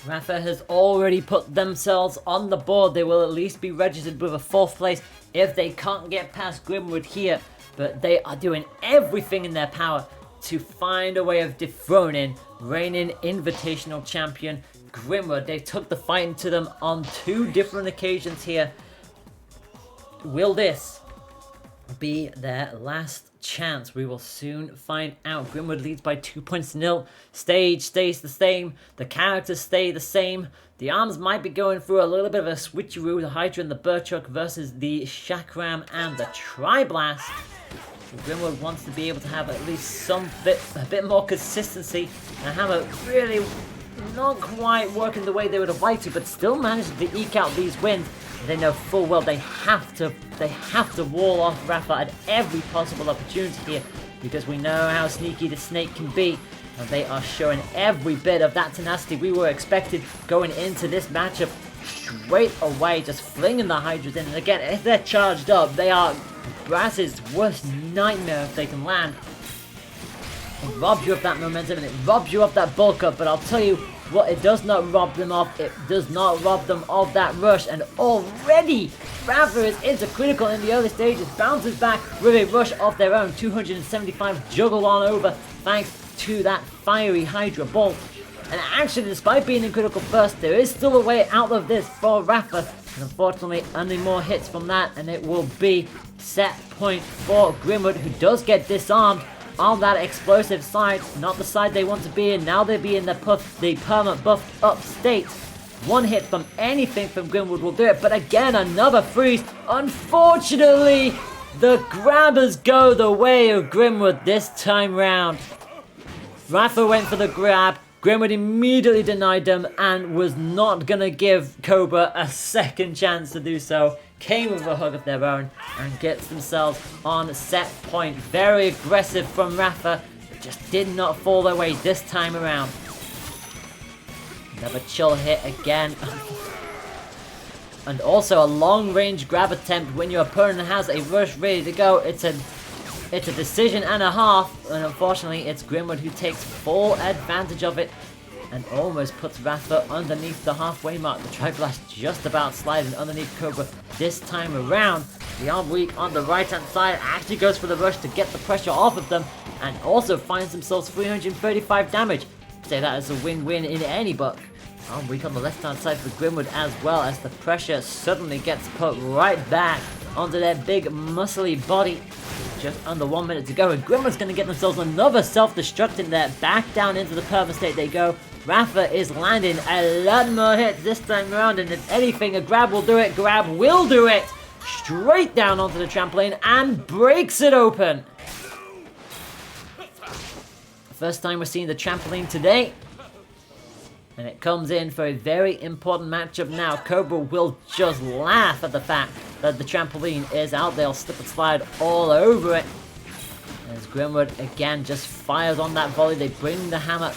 Rafa has already put themselves on the board. They will at least be registered with a 4th place if they can't get past Grimwood here. But they are doing everything in their power to find a way of dethroning reigning Invitational champion Grimwood. They took the fight into them on 2 different occasions here. Will this be their last chance? We will soon find out. Grimwood leads by 2 points to 0. Stage stays the same. The characters stay the same. The arms might be going through a little bit of a switcheroo. The Hydra and the Birchuck versus the Chakram and the Triblast. Grimwood wants to be able to have at least a bit more consistency. And Hammer really not quite working the way they would have liked to, but still managed to eke out these wins. They know full well they have to wall off Rafa at every possible opportunity here, because we know how sneaky the snake can be, and they are showing every bit of that tenacity we were expected going into this matchup. Straight away, just flinging the Hydras in, and again, if they're charged up, they are Brass's worst nightmare if they can land. It robs you of that momentum, and it robs you of that bulk up, but I'll tell you what it does not rob them of. It does not rob them of that rush, and already Rafa is into critical in the early stages, bounces back with a rush of their own. 275 juggle on over thanks to that fiery Hydra bolt. And actually, despite being in critical first, there is still a way out of this for Rafa. And unfortunately, only more hits from that, and it will be set point for Grimwood, who does get disarmed on that explosive side. Not the side they want to be in. Now they be in the permanent buffed up state. One hit from anything from Grimwood will do it, but again, another freeze. Unfortunately, the grabbers go the way of Grimwood this time round. Rafa went for the grab. Grimwood immediately denied them and was not going to give Cobra a second chance to do so. Came with a hug of their own and gets themselves on set point. Very aggressive from Rafa. Just did not fall their way this time around. Another chill hit again. And also a long-range grab attempt when your opponent has a rush ready to go. It's a decision and a half, and unfortunately it's Grimwood who takes full advantage of it and almost puts Rafa underneath the halfway mark. The Tri-Blast just about sliding underneath Cobra this time around. The arm weak on the right-hand side actually goes for the rush to get the pressure off of them and also finds themselves 335 damage. Say that as a win-win in any book. Arm weak on the left-hand side for Grimwood as well, as the pressure suddenly gets put right back onto their big muscly body. Just under 1 minute to go, and Grimwood's going to get themselves another self-destruct in there. Back down into the perma state they go. Rafa is landing a lot more hits this time around, and if anything, a grab will do it. Grab will do it. Straight down onto the trampoline and breaks it open. First time we're seeing the trampoline today. And it comes in for a very important matchup now. Cobra will just laugh at the fact that the trampoline is out. They'll slip and slide all over it. As Grimwood again just fires on that volley. They bring the hammer,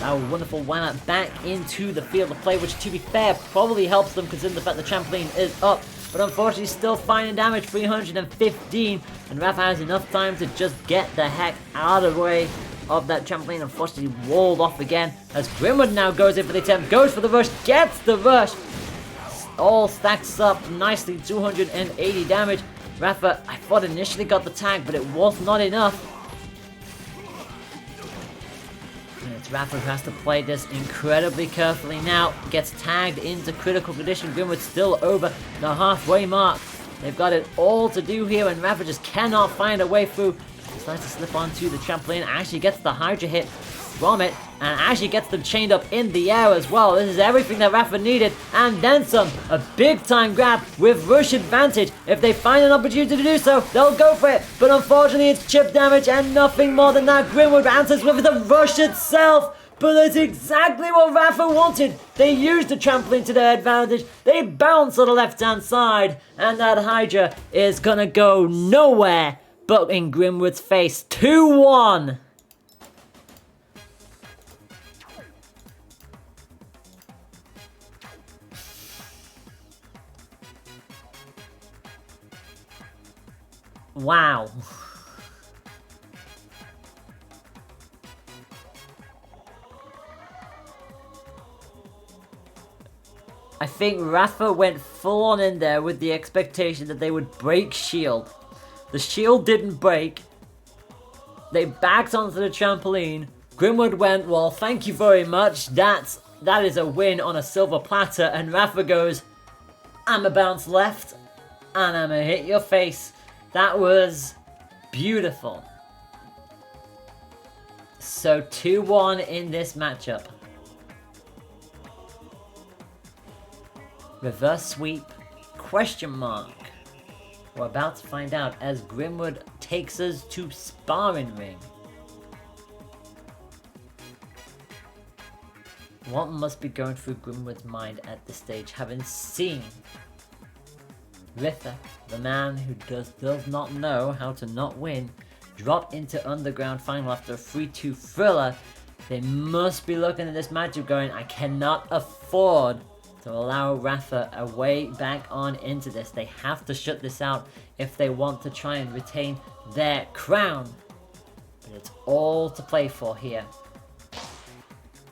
our wonderful Whammer, back into the field of play, which to be fair probably helps them considering the fact the trampoline is up. But unfortunately still finding damage, 315. And Rafa has enough time to just get the heck out of the way of that trampoline. Unfortunately walled off again as Grimwood now goes in for the attempt, goes for the rush, gets the rush, all stacks up nicely, 280 damage. Rafa, I thought initially got the tag, but it was not enough. And it's Rafa who has to play this incredibly carefully now. Gets tagged into critical condition. Grimwood still over the halfway mark. They've got it all to do here, and Rafa just cannot find a way through. Starts to slip onto the trampoline, actually gets the Hydra hit from it, and actually gets them chained up in the air as well. This is everything that Rafa needed, and then some. A big time grab with rush advantage. If they find an opportunity to do so, they'll go for it, but unfortunately it's chip damage and nothing more than that. Grimwood answers with the rush itself, but that's exactly what Rafa wanted. They used the trampoline to their advantage. They bounce on the left-hand side, and that Hydra is gonna go nowhere but in Grimwood's face. 2-1. Wow. I think Rafa went full on in there with the expectation that they would break shield. The shield didn't break. They backed onto the trampoline. Grimwood went, well, thank you very much. That is a win on a silver platter. And Rafa goes, I'ma bounce left and I'ma hit your face. That was beautiful. So 2-1 in this matchup. Reverse sweep, question mark. We're about to find out as Grimwood takes us to sparring ring. What must be going through Grimwood's mind at this stage, having seen Rafa, the man who does not know how to not win, drop into Underground Final after a 3-2 thriller? They must be looking at this matchup going, I cannot afford to allow Rafa a way back on into this. They have to shut this out if they want to try and retain their crown. But it's all to play for here.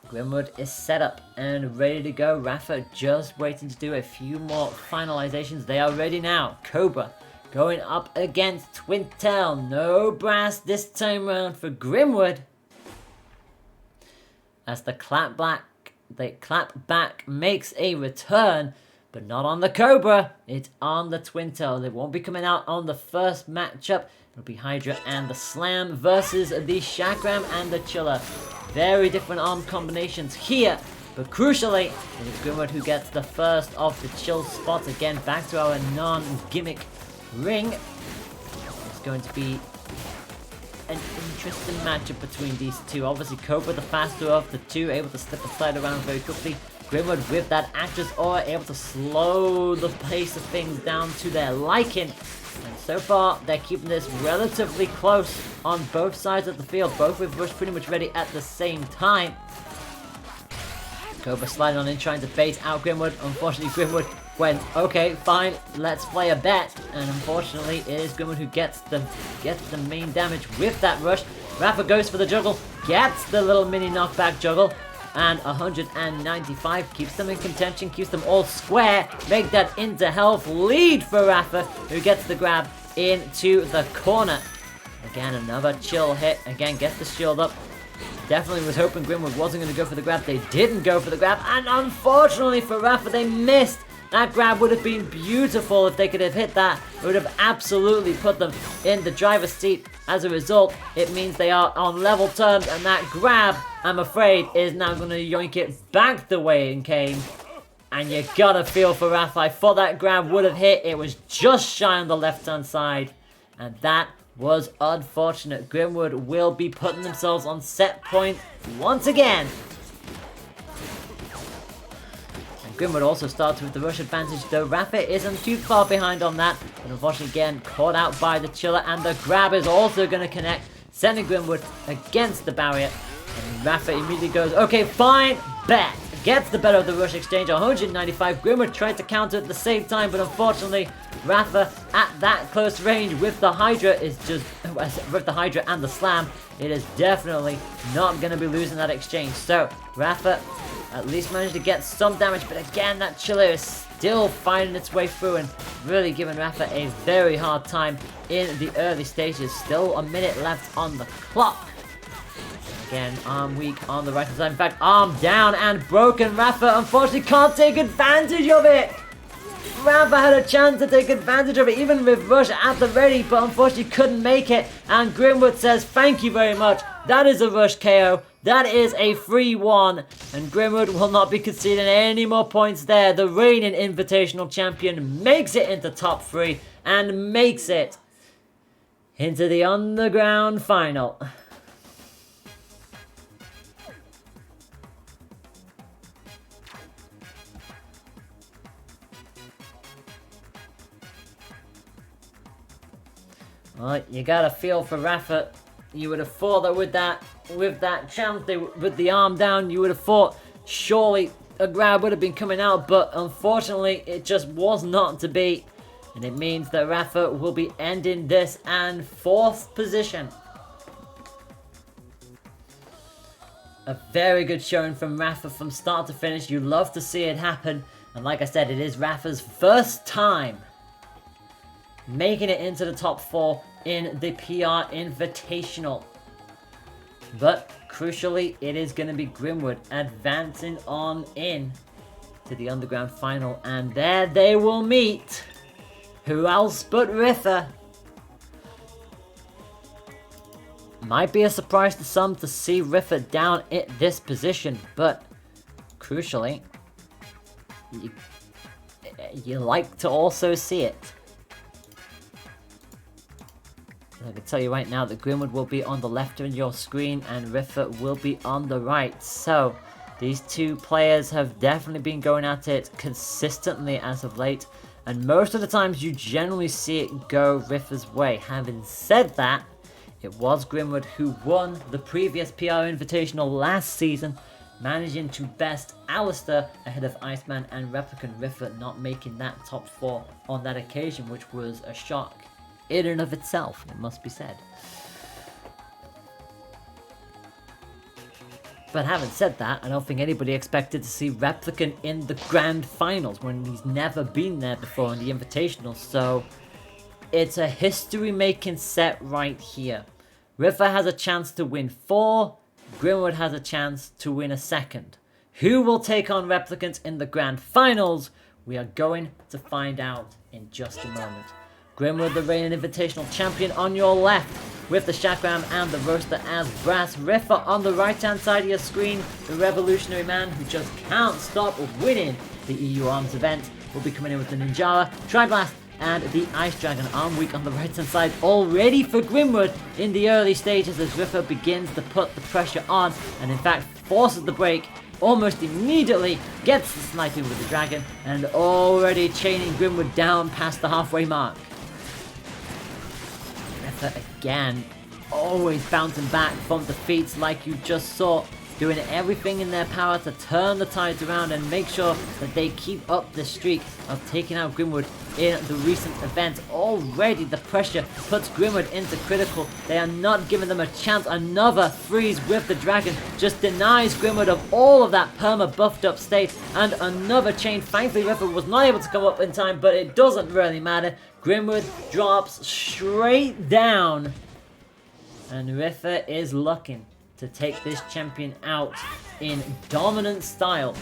Grimwood is set up and ready to go. Rafa just waiting to do a few more finalizations. They are ready now. Cobra going up against Twin Tail. No brass this time round for Grimwood. As the clapback makes a return, but not on the Cobra. It's on the Twin Tail. They won't be coming out on the first matchup. It'll be Hydra and the Slam versus the Chakram and the Chiller. Very different arm combinations here, but crucially, it is Grimwood who gets the first of the chill spots. Again, back to our non-gimmick ring. It's going to be an interesting matchup between these two. Obviously, Cobra, the faster of the two, able to slip and slide around very quickly. Grimwood with that actress aura, able to slow the pace of things down to their liking. And so far, they're keeping this relatively close on both sides of the field. Both with Rush pretty much ready at the same time. Cobra sliding on in, trying to bait out Grimwood. Unfortunately, Grimwood went, okay, fine, let's play a bet. And unfortunately, it is Grimwood who gets the main damage with that rush. Rafa goes for the juggle, gets the little mini knockback juggle. And 195 keeps them in contention, keeps them all square. Make that into health lead for Rafa, who gets the grab into the corner. Again, another chill hit. Again, gets the shield up. Definitely was hoping Grimwood wasn't going to go for the grab. They didn't go for the grab. And unfortunately for Rafa, they missed. That grab would have been beautiful if they could have hit that. It would have absolutely put them in the driver's seat. As a result, it means they are on level terms, and that grab, I'm afraid, is now going to yoink it back the way it came. And you gotta feel for Rafa. I thought that grab would have hit. It was just shy on the left-hand side. And that was unfortunate. Grimwood will be putting themselves on set point once again. Grimwood also starts with the rush advantage, though Rafa isn't too far behind on that. But unfortunately, again, caught out by the chiller, and the grab is also going to connect, sending Grimwood against the barrier. And Rafa immediately goes, okay, fine, bet. Gets the better of the rush exchange, 195. Grimwood tried to counter at the same time, but unfortunately, Rafa at that close range with the Hydra is just, with the Hydra and the Slam, it is definitely not going to be losing that exchange. So, Rafa at least managed to get some damage, but again, that chiller is still finding its way through and really giving Rafa a very hard time in the early stages. Still a minute left on the clock. Again, arm weak on the right hand side. In fact, arm down and broken. Rafa unfortunately can't take advantage of it. Rafa had a chance to take advantage of it, even with Rush at the ready, but unfortunately couldn't make it. And Grimwood says, thank you very much. That is a Rush KO. That is a 3-1. And Grimwood will not be conceding any more points there. The reigning Invitational champion makes it into top 3 and makes it into the Underground final. Well, you got a feel for Rafa. You would have thought that with that chance, with the arm down, you would have thought surely a grab would have been coming out, but unfortunately, it just was not to be. And it means that Rafa will be ending this and 4th position. A very good showing from Rafa from start to finish. You love to see it happen. And like I said, it is Rafa's first time making it into the top 4 in the PR Invitational. But crucially, it is going to be Grimwood advancing on in to the Underground final, and there they will meet. Who else but Rafa? Might be a surprise to some to see Rafa down at this position, but crucially, you like to also see it. I can tell you right now that Grimwood will be on the left of your screen and Rafa will be on the right. So, these two players have definitely been going at it consistently as of late. And most of the times you generally see it go Rafa's way. Having said that, it was Grimwood who won the previous PR Invitational last season, managing to best Alistair ahead of Iceman and Replicant. Rafa not making that top 4 on that occasion, which was a shock in and of itself, it must be said. But having said that, I don't think anybody expected to see Replicant in the grand finals when he's never been there before in the Invitational, so it's a history-making set right here. Rafa has a chance to win 4, Grimwood has a chance to win a 2nd. Who will take on Replicant in the grand finals? We are going to find out in just a moment. Grimwood, the reigning Invitational champion, on your left with the Chakram and the Roaster as brass. Rafa on the right hand side of your screen, the revolutionary man who just can't stop winning the EU ARMS event, will be coming in with the Ninjara, Triblast, and the Ice Dragon arm weak on the right hand side, all ready for Grimwood in the early stages as Rafa begins to put the pressure on and in fact forces the break. Almost immediately gets the sniping with the dragon and already chaining Grimwood down past the halfway mark. Rafa again, always bouncing back from defeats like you just saw, doing everything in their power to turn the tides around and make sure that they keep up the streak of taking out Grimwood in the recent events. Already the pressure puts Grimwood into critical. They are not giving them a chance. Another freeze with the dragon just denies Grimwood of all of that perma buffed up state, and another chain. Thankfully Rafa was not able to come up in time, but it doesn't really matter. Grimwood drops straight down and Rafa is looking to take this champion out in dominant style.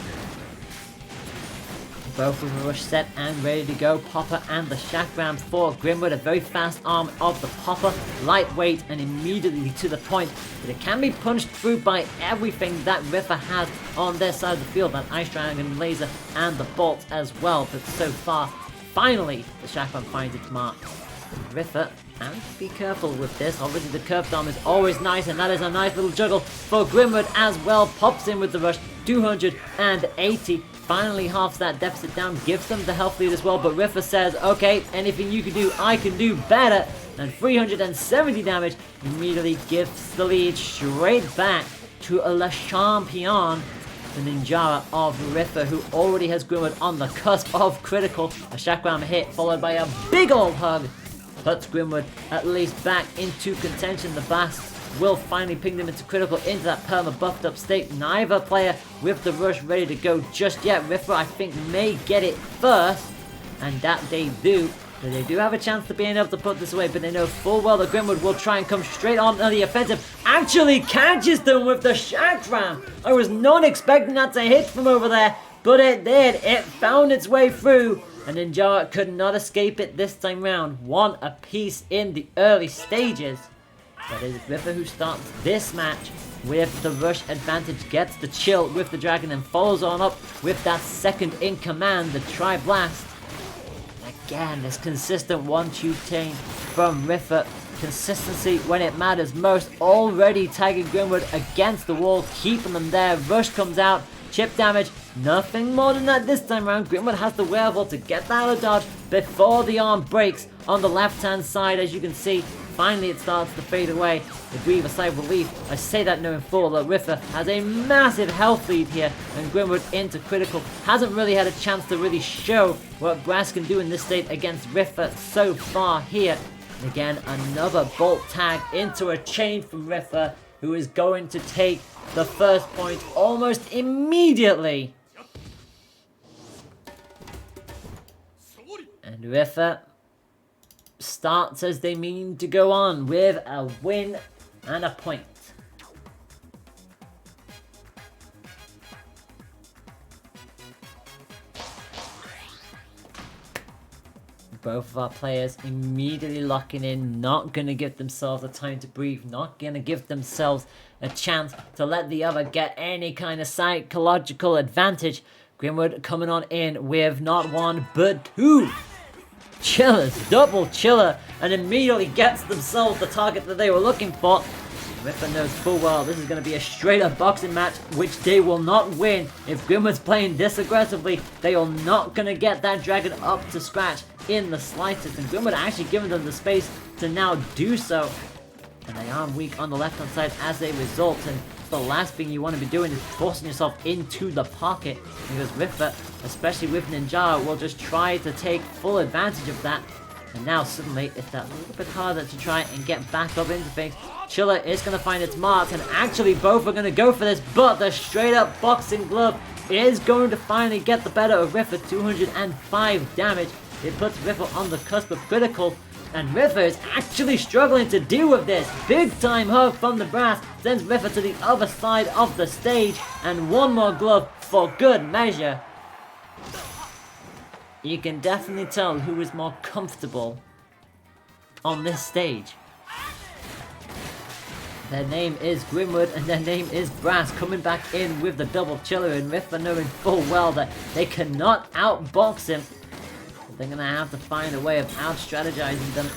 Both with a rush set and ready to go. Popper and the Chakram for Grimwood. A very fast arm of the Popper. Lightweight and immediately to the point. But it can be punched through by everything that Rafa has on their side of the field. That Ice Dragon laser and the bolt as well. But so far, finally, the Chakram finds its mark. Rafa, and be careful with this. Obviously the curved arm is always nice, and that is a nice little juggle for Grimwood as well. Pops in with the rush. 280. Finally halves that deficit down, gives them the health lead as well, but Rafa says, okay, anything you can do, I can do better. And 370 damage immediately gives the lead straight back to a Le Champion, the Ninjara of Rafa, who already has Grimwood on the cusp of critical. A Chakram hit followed by a big old hug puts Grimwood at least back into contention. The blast will finally ping them into critical, into that perma buffed up state. Neither player with the rush ready to go just yet. Rafa, I think, may get it first, and that they do. So they do have a chance to being able to put this away, but they know full well that Grimwood will try and come straight on the offensive. Actually catches them with the Chakram. I was not expecting that to hit from over there, but it did. It found its way through, and Ninjara could not escape it this time round. One apiece in the early stages. But it is Rafa who starts this match with the rush advantage, gets the chill with the dragon, and follows on up with that second in command, the Tri-Blast. Again, this consistent 1-2 chain from Rafa. Consistency when it matters most. Already tagging Grimwood against the wall, keeping them there. Rush comes out, chip damage. Nothing more than that this time around. Grimwood has the wherewithal to get that out of dodge before the arm breaks on the left-hand side, as you can see. Finally, it starts to fade away. They breathe a sigh of relief. I say that knowing full that Rafa has a massive health lead here, and Grimwood into critical. Hasn't really had a chance to really show what Brass can do in this state against Rafa so far here. And again, another bolt tag into a chain from Rafa, who is going to take the first point almost immediately. And Rafa starts as they mean to go on with a win and a point. Both of our players immediately locking in, not going to give themselves a time to breathe, not going to give themselves a chance to let the other get any kind of psychological advantage. Grimwood coming on in with not one but two chillers, double chiller, and immediately gets themselves the target that they were looking for. Rafa knows full well this is going to be a straight up boxing match, which they will not win. If Grimwood's playing this aggressively, they are not going to get that dragon up to scratch in the slightest, and Grimwood actually giving them the space to now do so. And they are weak on the left hand side as a result, and the last thing you want to be doing is forcing yourself into the pocket, because Rafa, especially with Ninjara, will just try to take full advantage of that. And now suddenly it's that little bit harder to try and get back up into things. Chiller is going to find its marks, and actually both are going to go for this, but the straight up boxing glove is going to finally get the better of Rafa. 205 damage. It puts Rafa on the cusp of critical. And Rafa is actually struggling to deal with this. Big time hug from the Brass sends Rafa to the other side of the stage. And one more glove for good measure. You can definitely tell who is more comfortable on this stage. Their name is Grimwood and their name is Brass, coming back in with the double chiller, and Rafa knowing full well that they cannot outbox him. They're going to have to find a way of out-strategizing them.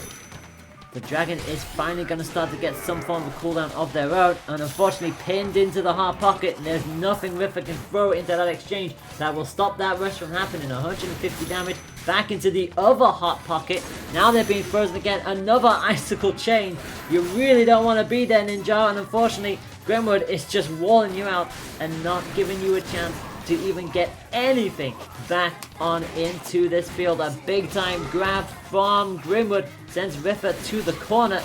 The dragon is finally going to start to get some form of cooldown of their own, and unfortunately pinned into the hard pocket. There's nothing Rafa can throw into that exchange that will stop that rush from happening. 150 damage back into the other hot pocket. Now they're being frozen again. Another icicle chain. You really don't want to be there, Ninja, and unfortunately Grimwood is just walling you out and not giving you a chance to even get anything back on into this field. A big time grab from Grimwood sends Rafa to the corner.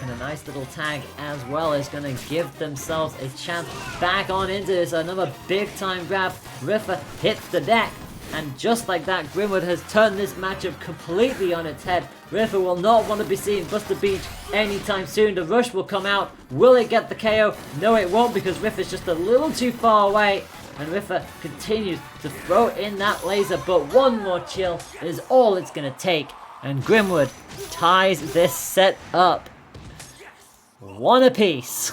And a nice little tag as well is going to give themselves a chance back on into this. Another big time grab. Rafa hits the deck. And just like that, Grimwood has turned this matchup completely on its head. Rafa will not want to be seeing Buster Beach anytime soon. The rush will come out. Will it get the KO? No, it won't, because Rafa's just a little too far away. And Rafa continues to throw in that laser, but one more chill is all it's going to take. And Grimwood ties this set up. One apiece.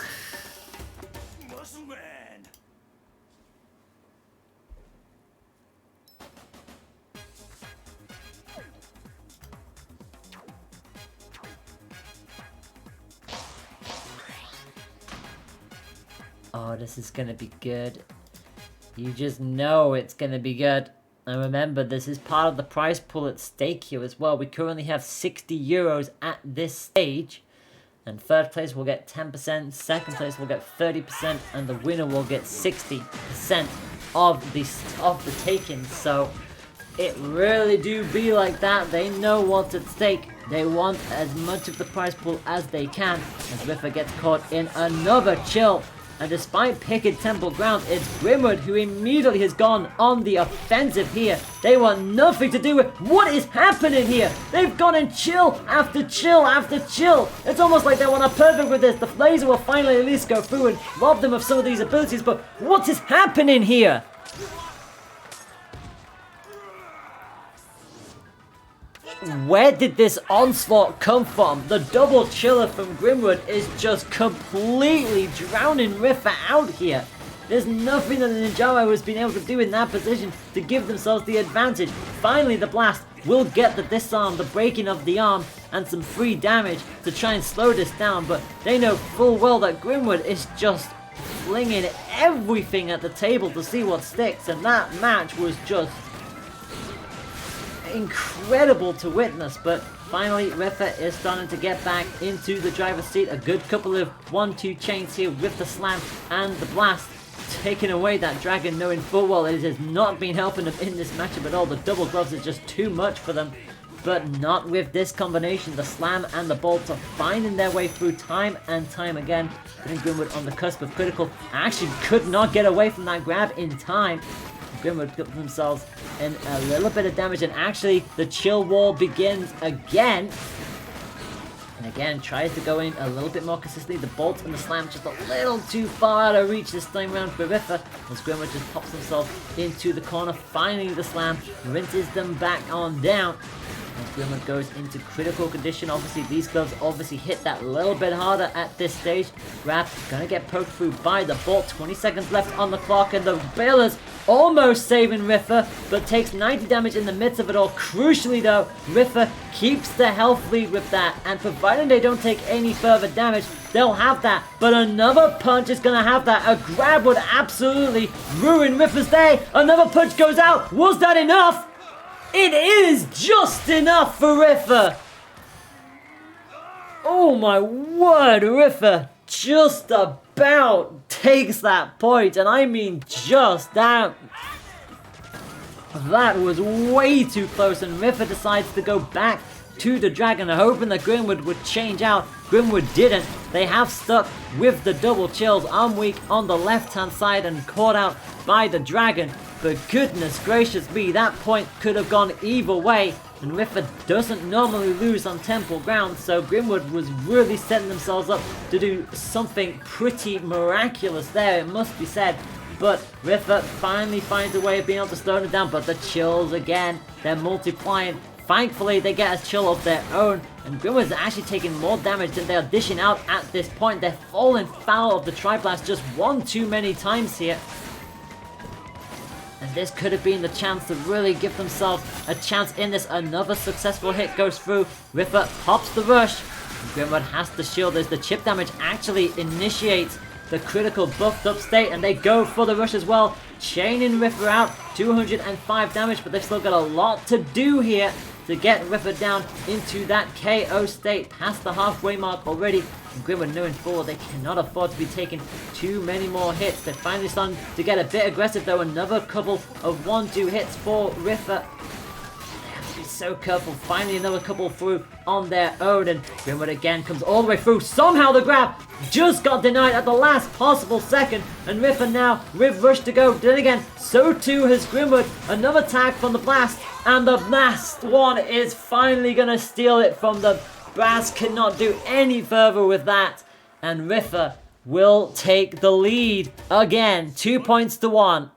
Oh, this is gonna be good. You just know it's gonna be good. And remember, this is part of the prize pool at stake here as well. We currently have 60 euros at this stage. And third place will get 10%, second place will get 30%, and the winner will get 60% of the takings. So it really do be like that. They know what's at stake. They want as much of the prize pool as they can. As Rafa gets caught in another chill. And despite picking temple ground, it's Grimwood who immediately has gone on the offensive here. They want nothing to do with what is happening here. They've gone in chill after chill after chill. It's almost like they want a perfect with this. The laser will finally at least go through and rob them of some of these abilities. But what is happening here? Where did this onslaught come from? The double chiller from Grimwood is just completely drowning Rafa out here. There's nothing that the Ninjago has been able to do in that position to give themselves the advantage. Finally, the blast will get the disarm, the breaking of the arm, and some free damage to try and slow this down. But they know full well that Grimwood is just flinging everything at the table to see what sticks. And that match was just incredible to witness. But finally Rafa is starting to get back into the driver's seat. A good couple of 1-2 chains here with the slam and the blast, taking away that dragon, knowing full well it has not been helping them in this matchup at all. The double gloves are just too much for them, but not with this combination. The slam and the bolts are finding their way through time and time again. Putting Grimwood on the cusp of critical. Actually could not get away from that grab in time. Grimwood put themselves in a little bit of damage, and actually the chill wall begins again. And again tries to go in a little bit more consistently. The bolt and the slam just a little too far out of reach this time round for Rafa, as Grimwood just pops himself into the corner. Finding the slam, rinses them back on down. As Grimwood goes into critical condition. Obviously these gloves obviously hit that little bit harder at this stage. Grab gonna get poked through by the bolt. 20 seconds left on the clock, and the Bailers almost saving Rafa, but takes 90 damage in the midst of it all. Crucially though, Rafa keeps the health lead with that, and providing they don't take any further damage, they'll have that. But another punch is gonna have that. A grab would absolutely ruin Rafa's day. Another punch goes out. Was that enough? It is just enough for Rafa. Oh my word, Rafa just about takes that point, and I mean just that. That was way too close, and Rafa decides to go back to the dragon, hoping that Grimwood would change out. Grimwood didn't. They have stuck with the double chills. Arm weak on the left hand side and caught out by the dragon. But goodness gracious me, that point could have gone either way. And Rafa doesn't normally lose on temple ground, so Grimwood was really setting themselves up to do something pretty miraculous there, it must be said. But Rafa finally finds a way of being able to slow them down, but the chills again, they're multiplying. Thankfully they get a chill of their own, and Grimwood's actually taking more damage than they are dishing out at this point. They're falling foul of the Triblast just one too many times here. And this could have been the chance to really give themselves a chance in this. Another successful hit goes through. Rafa pops the rush. Grimwood has to shield as the chip damage actually initiates the critical buffed up state, and they go for the rush as well. Chaining Rafa out, 205 damage, but they've still got a lot to do here to get Rafa down into that KO state. Past the halfway mark already. Grimwood knowing full they cannot afford to be taking too many more hits. They're finally starting to get a bit aggressive though. Another couple of 1-2 hits for Rafa. They have to be so careful. Finally another couple through on their own, and Grimwood again comes all the way through. Somehow the grab just got denied at the last possible second, and Rafa now with rush to go. Then again, so too has Grimwood. Another tag from the blast, and the last one is finally gonna steal it from them. Brass cannot do any further with that, and Rafa will take the lead again, 2 points to 1.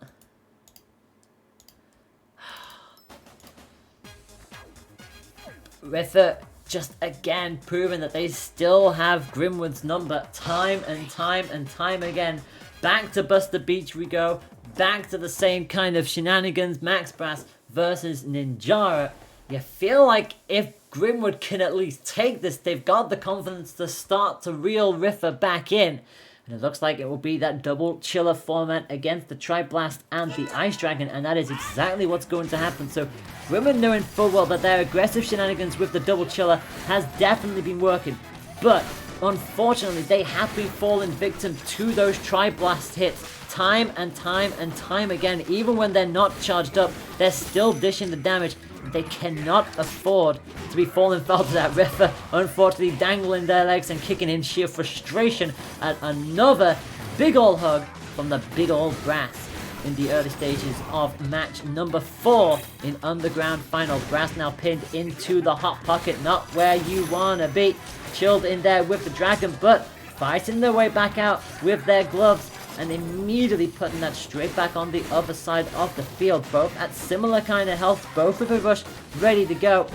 Rafa just again proving that they still have Grimwood's number time and time again. Back to Buster Beach we go, back to the same kind of shenanigans. Max Brass versus Ninjara. You feel like if Grimwood can at least take this, they've got the confidence to start to reel Rafa back in. And it looks like it will be that double chiller format against the Tri-Blast and the Ice Dragon, and that is exactly what's going to happen. So Grimwood knowing full well that their aggressive shenanigans with the double chiller has definitely been working. But unfortunately, they have been falling victim to those Tri-Blast hits time and time again. Even when they're not charged up, they're still dishing the damage. They cannot afford to be falling foul to that. Rafa unfortunately dangling their legs and kicking in sheer frustration at another big ol' hug from the big old Brass in the early stages of match number 4 in Underground Final. Brass now pinned into the hot pocket, not where you wanna be. Chilled in there with the Dragon, but fighting their way back out with their gloves, and immediately putting that straight back on the other side of the field. Both at similar kind of health, both with a rush ready to go.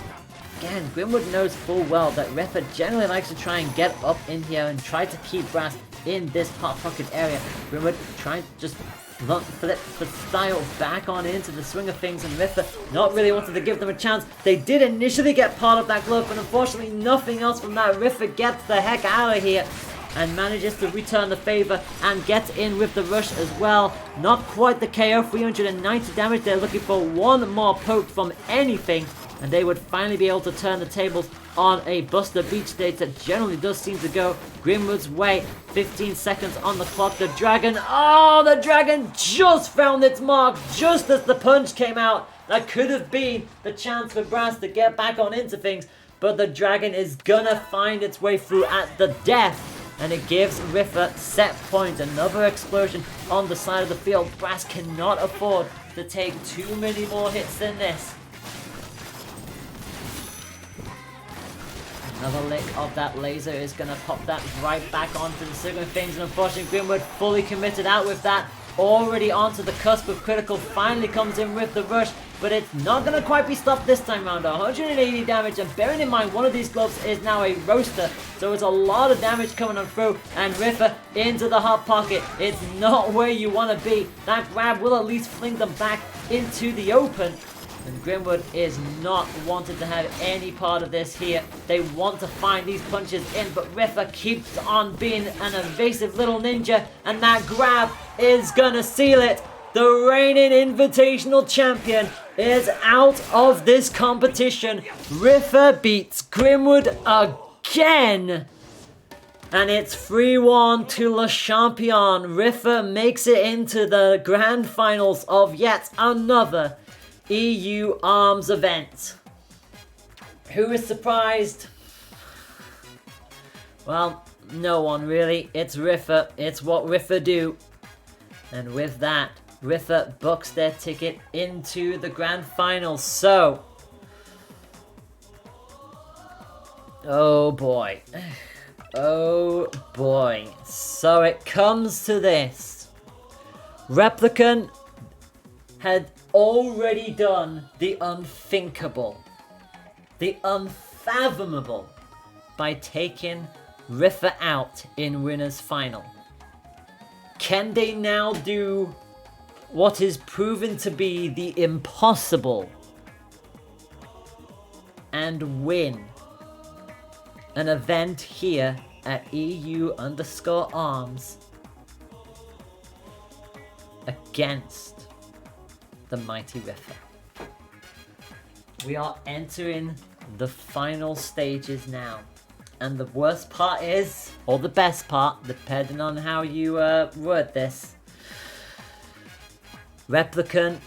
Again, Grimwood knows full well that Rafa generally likes to try and get up in here and try to keep Brass in this hot pocket area. Grimwood trying to just flip the style back on into the swing of things, and Rafa not really wanted to give them a chance. They did initially get part of that glove, but unfortunately nothing else from that. Rafa gets the heck out of here and manages to return the favor and get in with the rush as well. Not quite the KO, 390 damage. They're looking for one more poke from anything, and they would finally be able to turn the tables on a Buster Beach stage that generally does seem to go Grimwood's way. 15 seconds on the clock. The Dragon, oh, the Dragon just found its mark just as the punch came out. That could have been the chance for Brass to get back on into things, but the Dragon is gonna find its way through at the death. And it gives Rafa set point. Another explosion on the side of the field. Brass cannot afford to take too many more hits than this. Another lick of that laser is going to pop that right back onto the signal things. And unfortunately, Grimwood fully committed out with that. Already onto the cusp of critical. Finally comes in with the rush, but it's not going to quite be stopped this time around. 180 damage, and bearing in mind one of these gloves is now a roaster, so it's a lot of damage coming on through. And Rafa into the hot pocket. It's not where you want to be. That grab will at least fling them back into the open. And Grimwood is not wanting to have any part of this here. They want to find these punches in, but Rafa keeps on being an evasive little ninja, and that grab is gonna seal it. The reigning Invitational champion is out of this competition. Rafa beats Grimwood again. And it's 3-1 to Le Champion. Rafa makes it into the grand finals of yet another EU ARMS event. Who is surprised? Well, no one really. It's Rafa. It's what Rafa do. And with that, Rafa books their ticket into the grand finals. So, oh boy. Oh boy. So it comes to this. Replicant had already done the unthinkable, the unfathomable, by taking Rafa out in winners final. Can they now do what is proven to be the impossible and win an event here at EU_ARMS against the mighty Rafa. We are entering the final stages now. And the worst part is, or the best part, depending on how you word this, Replicant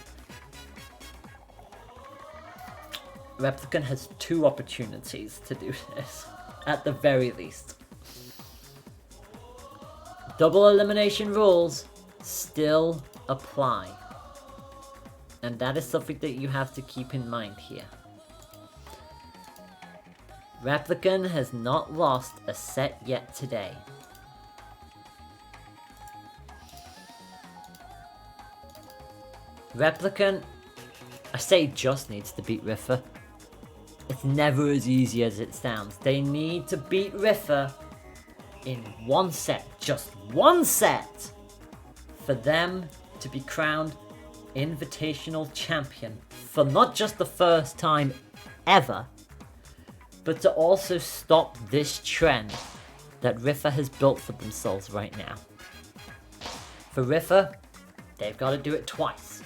has 2 opportunities to do this, at the very least. Double elimination rules still apply. And that is something that you have to keep in mind here. Replicant has not lost a set yet today. Replicant, I say, just needs to beat Rafa. It's never as easy as it sounds. They need to beat Rafa in 1 set, just 1 set, for them to be crowned Invitational Champion for not just the first time ever, but to also stop this trend that Rafa has built for themselves right now. For Rafa, they've got to do it twice.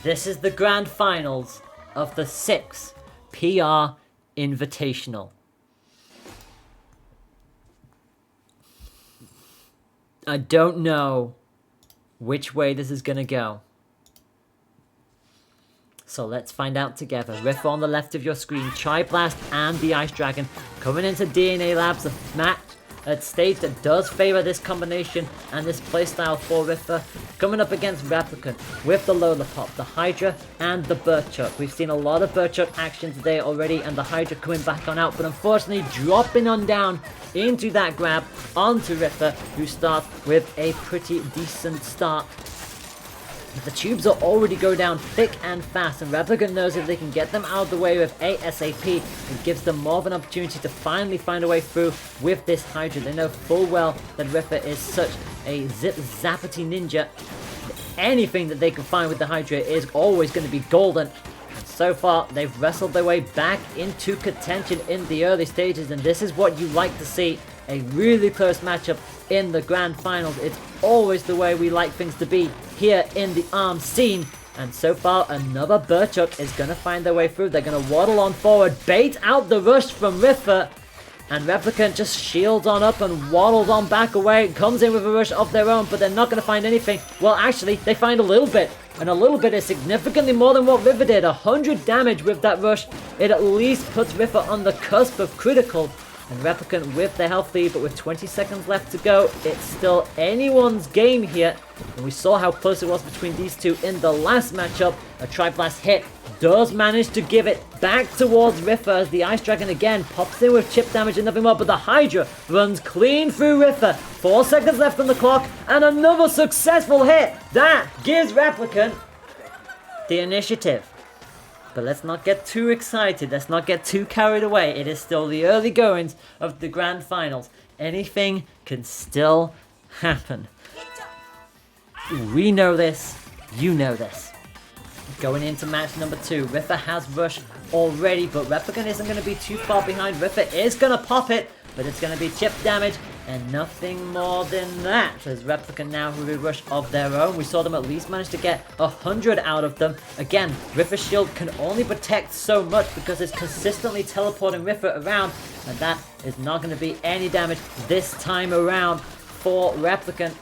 This is the grand finals of the 6 PR Invitational. I don't know which way this is gonna go. So let's find out together. Rafa on the left of your screen, Tri-Blast and the Ice Dragon coming into DNA Labs, a match at stage that does favour this combination and this playstyle for Rafa. Coming up against Replicant with the Lollipop, the Hydra and the Burchuck. We've seen a lot of Burchuck action today already, and the Hydra coming back on out, but unfortunately dropping on down into that grab onto Rafa, who starts with a pretty decent start. The tubes are already go down thick and fast, and Replicant knows if they can get them out of the way with ASAP, it gives them more of an opportunity to finally find a way through with this Hydra. They know full well that Rafa is such a zip-zappity ninja. Anything that they can find with the Hydra is always going to be golden. And so far, they've wrestled their way back into contention in the early stages, and this is what you like to see. A really close matchup in the grand finals. It's always the way we like things to be here in the ARMS scene. And so far, another Burchuck is going to find their way through. They're going to waddle on forward, bait out the rush from Rafa. And Replicant just shields on up and waddles on back away. Comes in with a rush of their own, but they're not going to find anything. Well, actually, they find a little bit. And a little bit is significantly more than what Rafa did. 100 damage with that rush. It at least puts Rafa on the cusp of critical. And Replicant with the health lead, but with 20 seconds left to go, it's still anyone's game here. And we saw how close it was between these two in the last matchup. A Tri-Blast hit does manage to give it back towards Rafa as the Ice Dragon again pops in with chip damage and nothing more, but the Hydra runs clean through Rafa. 4 seconds left on the clock, and another successful hit. That gives Replicant the initiative. But let's not get too excited. Let's not get too carried away. It is still the early goings of the grand finals. Anything can still happen. We know this. You know this. Going into match number 2. Rafa has rushed already, but Replicant isn't going to be too far behind. Rafa is going to pop it, but it's going to be chip damage and nothing more than that. As Replicant now with a rush of their own. We saw them at least manage to get 100 out of them. Again, Rafa's shield can only protect so much because it's consistently teleporting Rafa around, and that is not going to be any damage this time around for Replicant.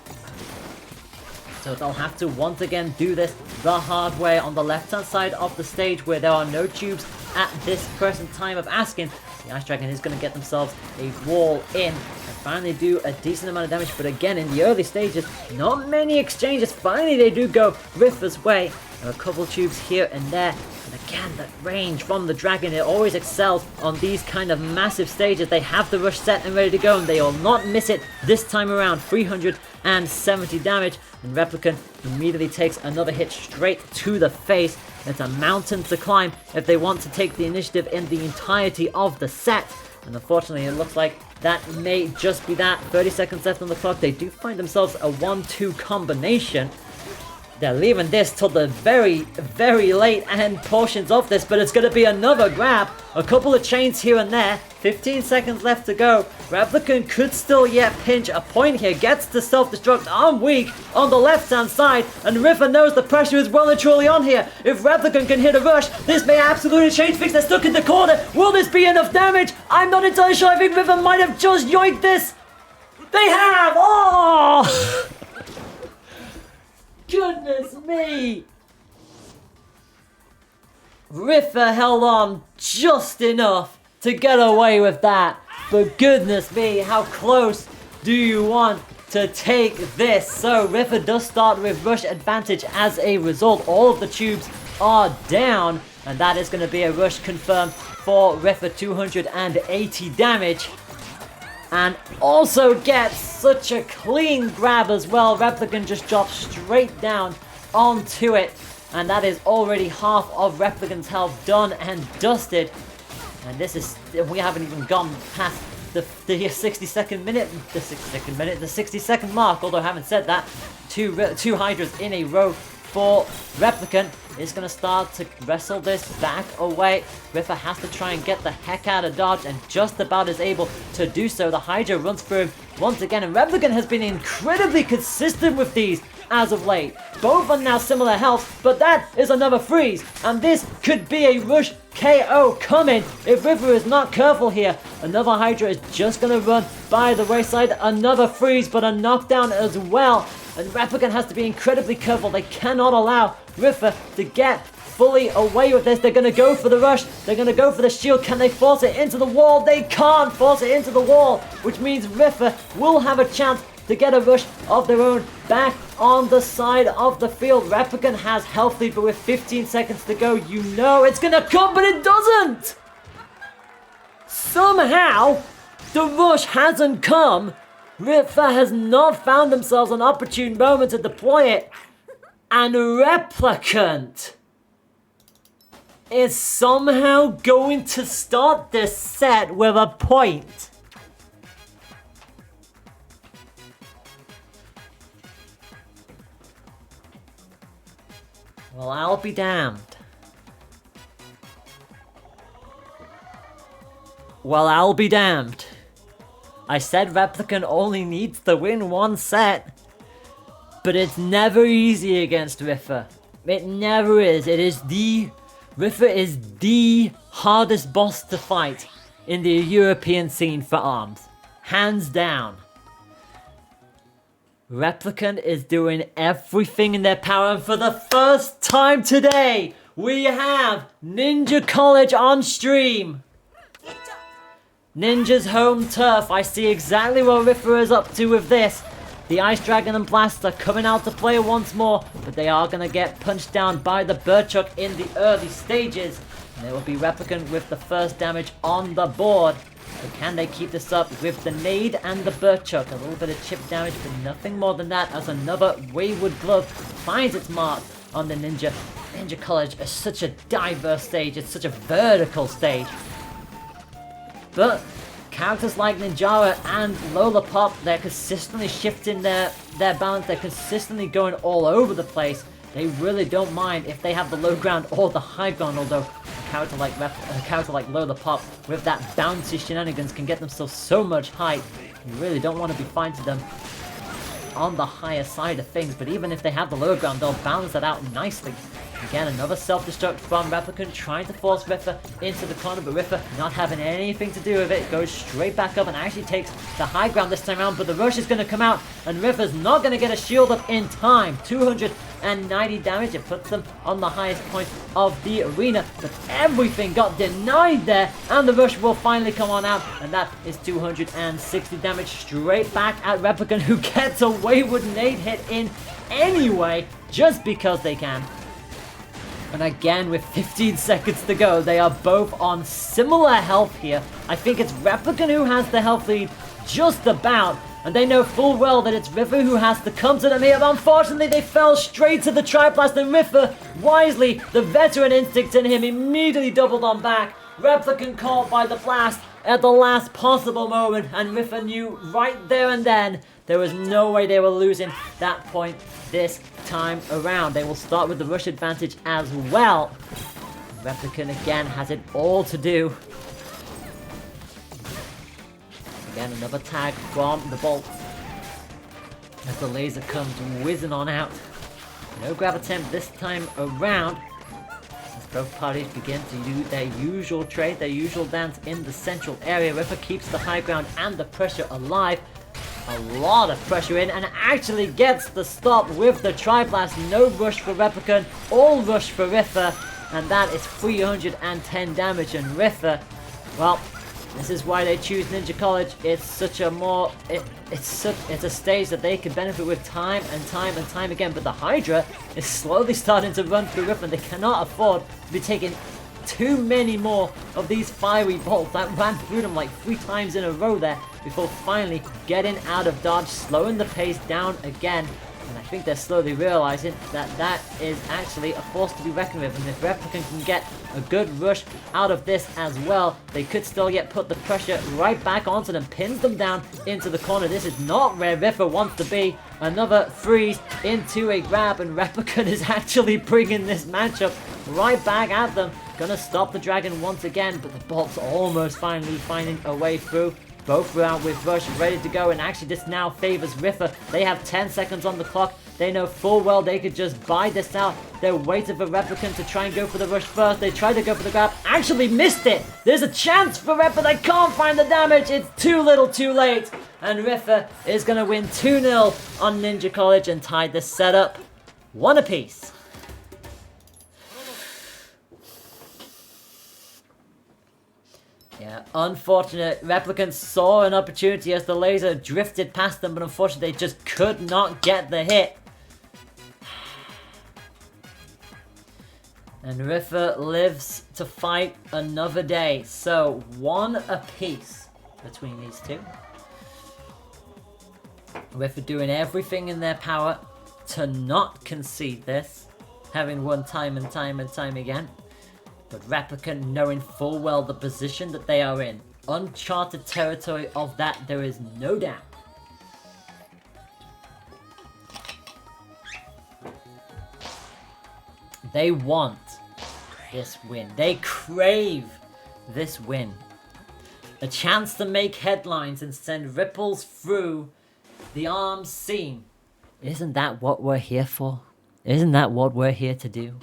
So they'll have to once again do this the hard way on the left-hand side of the stage where there are no tubes at this present time of asking. The Ice Dragon is going to get themselves a wall in and finally do a decent amount of damage. But again, in the early stages, not many exchanges. Finally, they do go Rafa's way. There are a couple tubes here and there. And again, that range from the Dragon, it always excels on these kind of massive stages. They have the rush set and ready to go, and they will not miss it this time around. 370 damage, and Replicant immediately takes another hit straight to the face. It's a mountain to climb if they want to take the initiative in the entirety of the set. And unfortunately, it looks like That may just be that. 30 seconds left on the clock. They do find themselves a 1-2 combination. They're leaving this till the very, very late end portions of this, but it's going to be another grab. A couple of chains here and there. 15 seconds left to go. Replicant could still yet pinch a point here. Gets to self-destruct on weak on the left-hand side, and Rafa knows the pressure is well and truly on here. If Replicant can hit a rush, this may absolutely change things. They're stuck in the corner. Will this be enough damage? I'm not entirely sure. I think Rafa might have just yoinked this. They have! Oh! Goodness me! Rafa held on just enough to get away with that. But goodness me, how close do you want to take this? So Rafa does start with rush advantage as a result. All of the tubes are down, and that is going to be a rush confirmed for Rafa. 280 damage. And also gets such a clean grab as well. Replicant just drops straight down onto it. And that is already half of Replicant's health done and dusted. And this is, we haven't even gone past the 60-second minute, the 60-second mark. Although I haven't said that. Two Hydras in a row for Replicant. Is going to start to wrestle this back away. Rafa has to try and get the heck out of dodge, and just about is able to do so. The Hydra runs through him once again, and Replicant has been incredibly consistent with these as of late. Both are now similar health, but that is another freeze, and this could be a rush KO coming if Rafa is not careful here. Another Hydra is just going to run by the wayside. Another freeze, but a knockdown as well. And Replicant has to be incredibly careful. They cannot allow Rafa to get fully away with this. They're going to go for the rush. They're going to go for the shield. Can they force it into the wall? They can't force it into the wall, which means Rafa will have a chance to get a rush of their own back on the side of the field. Replicant has health lead, but with 15 seconds to go, you know it's going to come, but it doesn't! Somehow, the rush hasn't come. Rafa has not found themselves an opportune moment to deploy it. And Replicant is somehow going to start this set with a point. Well, I'll be damned. Well, I'll be damned. I said Replicant only needs to win one set. But it's never easy against Rafa. It never is. Rafa is the hardest boss to fight in the European scene for ARMS. Hands down. Replicant is doing everything in their power, and for the first time today, we have Ninja College on stream. Ninja's home turf. I see exactly what Rafa is up to with this. The Ice Dragon and Blast are coming out to play once more, but they are going to get punched down by the Birdchuck in the early stages. And it will be Replicant with the first damage on the board. But can they keep this up with the Nade and the Birdchuck? A little bit of chip damage, but nothing more than that, as another Wayward Glove finds its mark on the Ninja. Ninja College is such a diverse stage. It's such a vertical stage. But characters like Ninjara and Lollipop, they're consistently shifting their balance. They're consistently going all over the place. They really don't mind if they have the low ground or the high ground, although a character like Lollipop with that bouncy shenanigans can get themselves so much height. You really don't want to be fighting them on the higher side of things, but even if they have the low ground, they'll balance that out nicely. Again, another self-destruct from Replicant, trying to force Rafa into the corner, but Rafa not having anything to do with it, goes straight back up and actually takes the high ground this time around, but the rush is going to come out, and Rafa's not going to get a shield up in time. 290 damage, it puts them on the highest point of the arena, but everything got denied there, and the rush will finally come on out, and that is 260 damage straight back at Replicant, who gets a Wayward Nade hit in anyway, just because they can. And again, with 15 seconds to go, they are both on similar health here. I think it's Replicant who has the health lead just about, and they know full well that it's Rafa who has to come to them here, but unfortunately they fell straight to the Triblast, and Rafa, wisely, the veteran instinct in him, immediately doubled on back. Replicant caught by the blast, at the last possible moment, and Rafa knew right there and then there was no way they were losing that point this time around. They will start with the rush advantage as well. Replicant again has it all to do. Again, another tag from the Bolt as the laser comes whizzing on out. No grab attempt this time around, as both parties begin to do their usual trade, their usual dance in the central area. Rafa keeps the high ground and the pressure alive. A lot of pressure in, and actually gets the stop with the Tri-Blast. No rush for Replicant, all rush for Rafa, and that is 310 damage. And Rafa, well, this is why they choose Ninja College. It's such a more, it's a stage that they can benefit with time and time again. But the Hydra is slowly starting to run through Rafa, and they cannot afford to be taking too many more of these fiery bolts that ran through them like 3 times in a row there before finally getting out of dodge, slowing the pace down again. And I think they're slowly realizing that that is actually a force to be reckoned with, and if Replicant can get a good rush out of this as well, they could still yet put the pressure right back onto them, pins them down into the corner. This is not where Rafa wants to be. Another freeze into a grab, and Replicant is actually bringing this matchup right back at them. Gonna stop the dragon once again, but the Bolt's almost finally finding a way through. Both are out with rush ready to go, and actually this now favors Rafa. They have 10 seconds on the clock. They know full well they could just buy this out. They're waiting for Replicant to try and go for the rush first. They tried to go for the grab, actually missed it. There's a chance for Rafa. They can't find the damage. It's too little too late. And Rafa is going to win 2-0 on Ninja College and tie this setup 1 apiece. Yeah, unfortunate. Replicant saw an opportunity as the laser drifted past them, but unfortunately they just could not get the hit. And Rafa lives to fight another day. So 1 apiece between these two. Rafa doing everything in their power to not concede this, having won time and time again. But Replicant knowing full well the position that they are in. Uncharted territory of that, there is no doubt. They want this win. They crave this win. A chance to make headlines and send ripples through the ARMS scene. Isn't that what we're here for? Isn't that what we're here to do?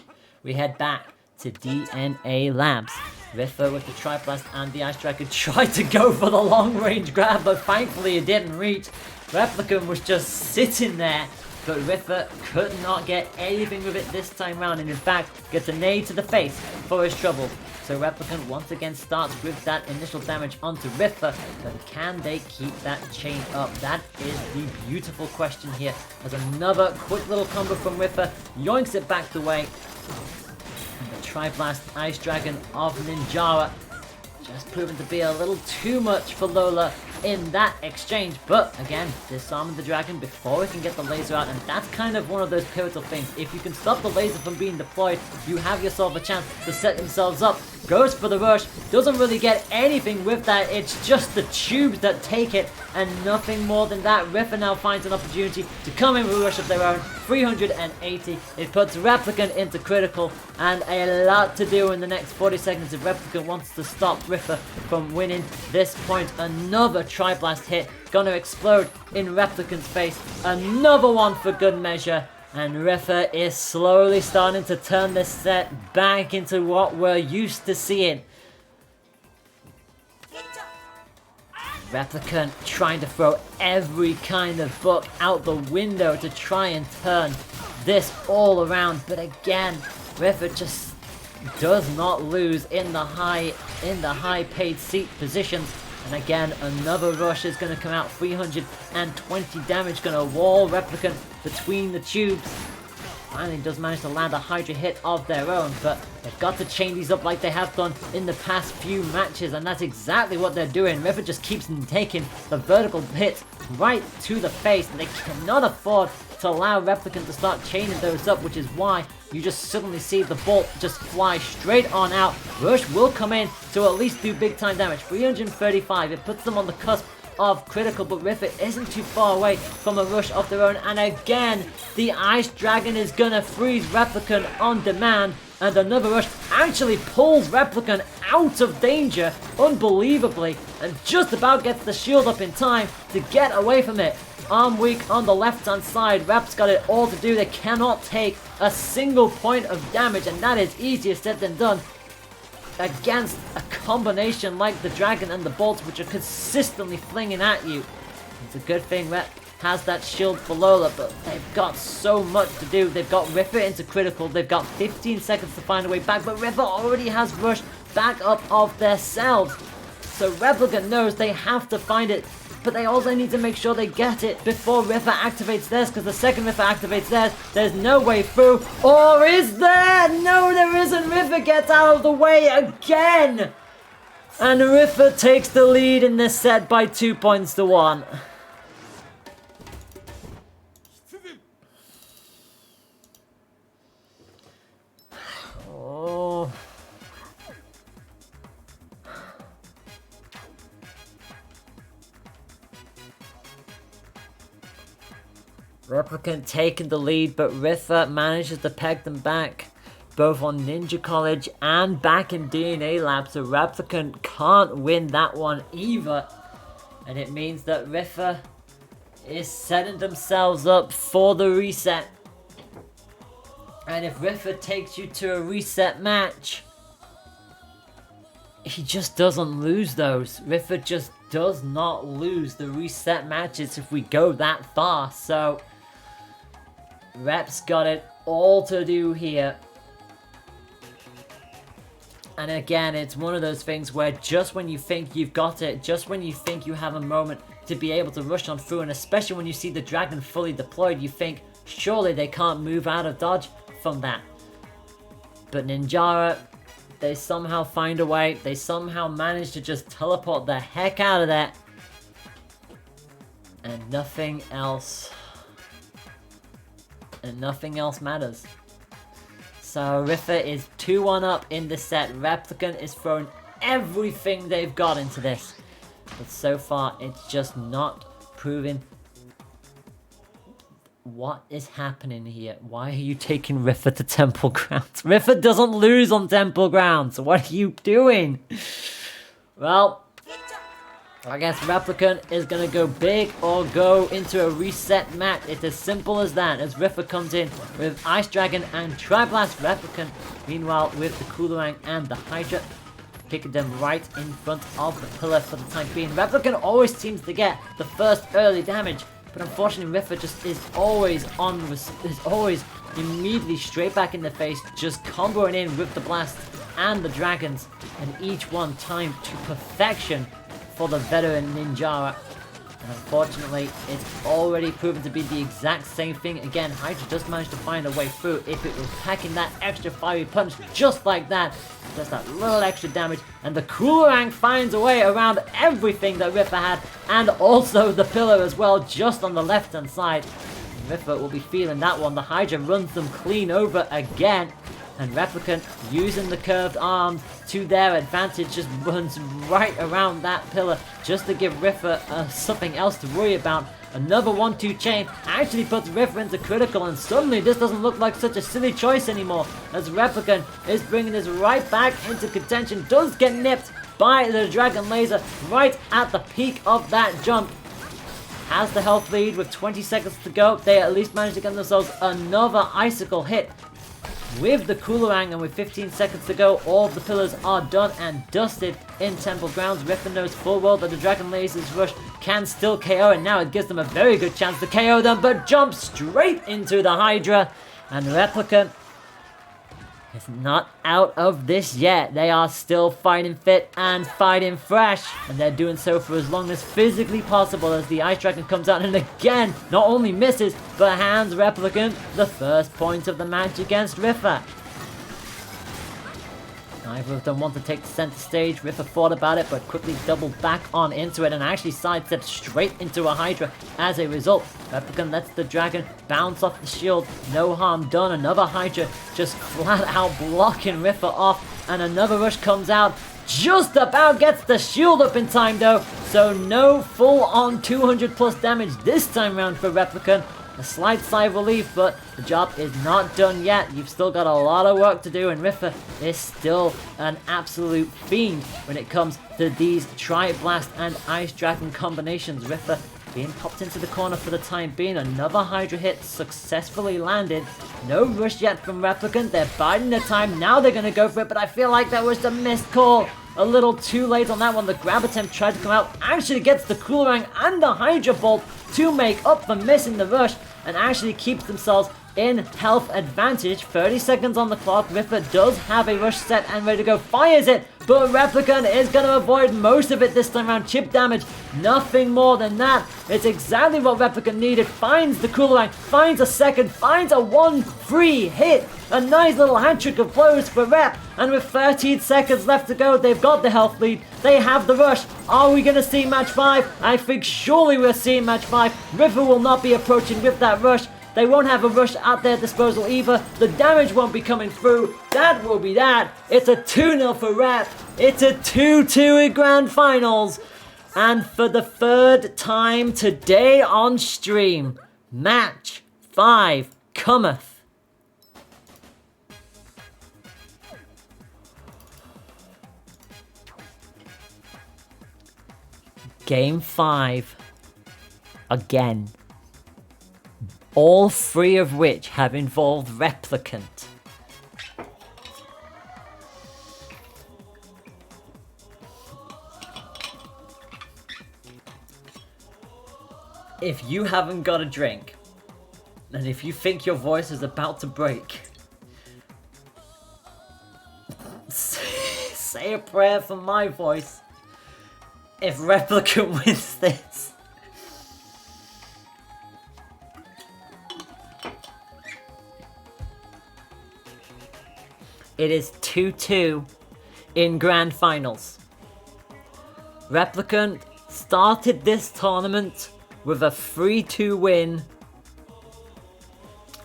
We head back to DNA Labs. Rafa with the Tri-Blast and the Ice Dragon tried to go for the long range grab, but thankfully it didn't reach. Replicant was just sitting there, but Rafa could not get anything with it this time round, and in fact gets a nade to the face for his trouble. So Replicant once again starts with that initial damage onto Rafa, but can they keep that chain up? That is the beautiful question here, as another quick little combo from Rafa yoinks it back the way. Tri-Blast Ice Dragon of Ninjara just proven to be a little too much for Lola in that exchange, but again, disarming the dragon before it can get the laser out, and that's kind of one of those pivotal things. If you can stop the laser from being deployed, you have yourself a chance to set themselves up. Goes for the rush, doesn't really get anything with that. It's just the tubes that take it, and nothing more than that. Rafa now finds an opportunity to come in with a rush of their own. 380. It puts Replicant into critical, and a lot to do in the next 40 seconds if Replicant wants to stop Rafa from winning this point. Another Tri-Blast hit gonna explode in Replicant's face. Another one for good measure. And Rafa is slowly starting to turn this set back into what we're used to seeing. Replicant trying to throw every kind of book out the window to try and turn this all around. But again, Rafa just does not lose in the high paid seat positions. And again, another rush is going to come out. 320 damage going to wall Replicant between the tubes. finally does manage to land a Hydra hit of their own, but they've got to chain these up like they have done in the past few matches, and that's exactly what they're doing. River just keeps taking the vertical hits right to the face, and they cannot afford to allow Replicant to start chaining those up, which is why you just suddenly see the bolt just fly straight on out. Rush will come in to at least do big time damage. 335, it puts them on the cusp of critical, but Rifa isn't too far away from a rush of their own, and again the Ice Dragon is gonna freeze Replicant on demand, and another rush actually pulls Replicant out of danger unbelievably, and just about gets the shield up in time to get away from it. Arm weak on the left hand side, Rap's got it all to do. They cannot take a single point of damage, and that is easier said than done against a combination like the Dragon and the Bolts, which are consistently flinging at you. It's a good thing Rep has that shield for Lola, but they've got so much to do. They've got Ripper into critical, they've got 15 seconds to find a way back, but Ripper already has rushed back up of their selves. So Replicant knows they have to find it, but they also need to make sure they get it before Ripper activates theirs, because the second Ripper activates theirs, there's no way through. Or is there? No, there isn't. Ripper gets out of the way again! And Ripper takes the lead in this set by 2 points to 1. Oh... Replicant taking the lead, but Rifa manages to peg them back, both on Ninja College and back in DNA Lab, so Replicant can't win that one either. And it means that Rifa is setting themselves up for the reset. And if Rifa takes you to a reset match, he just doesn't lose those. Rifa just does not lose the reset matches if we go that far, so... Rep's got it all to do here. And again, it's one of those things where just when you think you've got it, just when you think you have a moment to be able to rush on through, and especially when you see the Dragon fully deployed, you think, surely they can't move out of dodge from that. But Ninjara, they somehow find a way, they somehow manage to just teleport the heck out of that. And nothing else... and nothing else matters. So Rifa is 2-1 up in this set. Replicant is throwing everything they've got into this. But so far, it's just not proving. What is happening here? Why are you taking Rifa to Temple Grounds? Rifa doesn't lose on Temple Grounds. What are you doing? Well, I guess Replicant is going to go big or go into a reset match. It's as simple as that, as Rifa comes in with Ice Dragon and Tri-Blast Replicant. Meanwhile, with the Coolerang and the Hydra, kicking them right in front of the pillar for the time being. Replicant always seems to get the first early damage, but unfortunately Rifa just is always immediately straight back in the face, just comboing in with the Blast and the Dragons, and each one timed to perfection for the veteran Ninjara. And unfortunately, it's already proven to be the exact same thing. Again, Hydra just managed to find a way through. If it was packing that extra fiery punch just like that, just that little extra damage, and the Coolerang finds a way around everything that Rifa had, and also the pillar as well, just on the left hand side. Rifa will be feeling that one. The Hydra runs them clean over again. And Replicant, using the curved arms to their advantage, just runs right around that pillar just to give Rifa something else to worry about. Another 1-2 chain actually puts Rifa into critical, and suddenly this doesn't look like such a silly choice anymore, as Replicant is bringing this right back into contention. Does get nipped by the Dragon Laser right at the peak of that jump. Has the health lead with 20 seconds to go. They at least managed to get themselves another Icicle hit with the Coolerang, and with 15 seconds to go, all the pillars are done and dusted in Temple Grounds. Rifa knows full well that the Dragon Laser's rush can still KO, and now it gives them a very good chance to KO them, but jumps straight into the Hydra. And Replicant is not out of this yet. They are still fighting fit and fighting fresh. And they're doing so for as long as physically possible as the Ice Dragon comes out and again, not only misses, but hands Replicant the first point of the match against Rafa. Neither of them want to take the center stage. Rafa thought about it, but quickly doubled back on into it and actually sidestepped straight into a Hydra. As a result, Replicant lets the dragon bounce off the shield. No harm done. Another Hydra just flat out blocking Rafa off, and another rush comes out. Just about gets the shield up in time though, so no full on 200 plus damage this time round for Replicant. A slight sigh of relief, but the job is not done yet. You've still got a lot of work to do, and Rafa is still an absolute fiend when it comes to these Tri-Blast and Ice Dragon combinations. Rafa being popped into the corner for the time being. Another Hydra hit successfully landed. No rush yet from Replicant. They're biding their time. Now they're going to go for it, but I feel like that was a missed call. A little too late on that one. The grab attempt tried to come out. Actually gets the Coolerang and the Hydra Bolt to make up for missing the rush and actually keeps themselves in health advantage. 30 seconds on the clock. Rafa does have a rush set and ready to go. Fires it, but Replicant is going to avoid most of it this time around. Chip damage, nothing more than that. It's exactly what Replicant needed. Finds the Coolerang, finds a second, finds a 1-free hit. A nice little hand trick of blows for Rep. And with 13 seconds left to go, they've got the health lead. They have the rush. Are we going to see match 5? I think surely we're seeing match 5. Rafa will not be approaching with that rush. They won't have a rush at their disposal either. The damage won't be coming through. That will be that. It's a 2-0 for Rep. It's a 2-2 in Grand Finals. And for the third time today on stream, match 5 cometh. Game 5. Again. All 3 of which have involved Replicant. If you haven't got a drink, and if you think your voice is about to break, say a prayer for my voice. If Replicant wins this. It is 2-2 in Grand Finals. Replicant started this tournament with a 3-2 win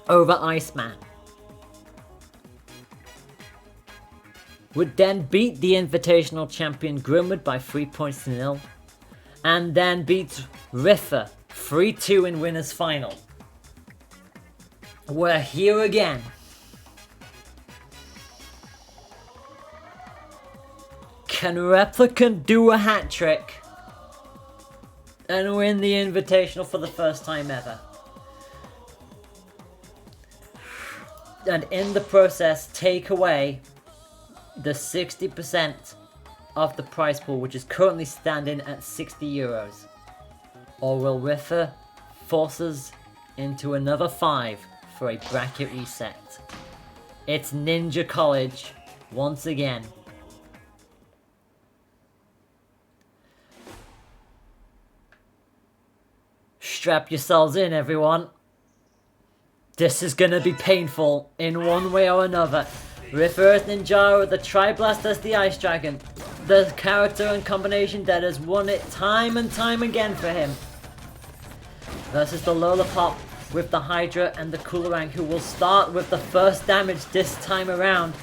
over Iceman. Would then beat the Invitational champion Grimwood by 3 points to 0. And then beats Rafa 3-2 in Winners Final. We're here again. Can Replicant do a hat trick and win the Invitational for the first time ever? And in the process, take away the 60% of the prize pool, which is currently standing at 60 euros. Or will Rafa force us into another 5 for a bracket reset? It's Ninja College once again. Strap yourselves in, everyone. This is gonna be painful in one way or another. Rafa as Ninjara, the Tri-Blast as the Ice Dragon. The character and combination that has won it time and time again for him. Versus the Lollipop with the Hydra and the Coolerang, who will start with the first damage this time around.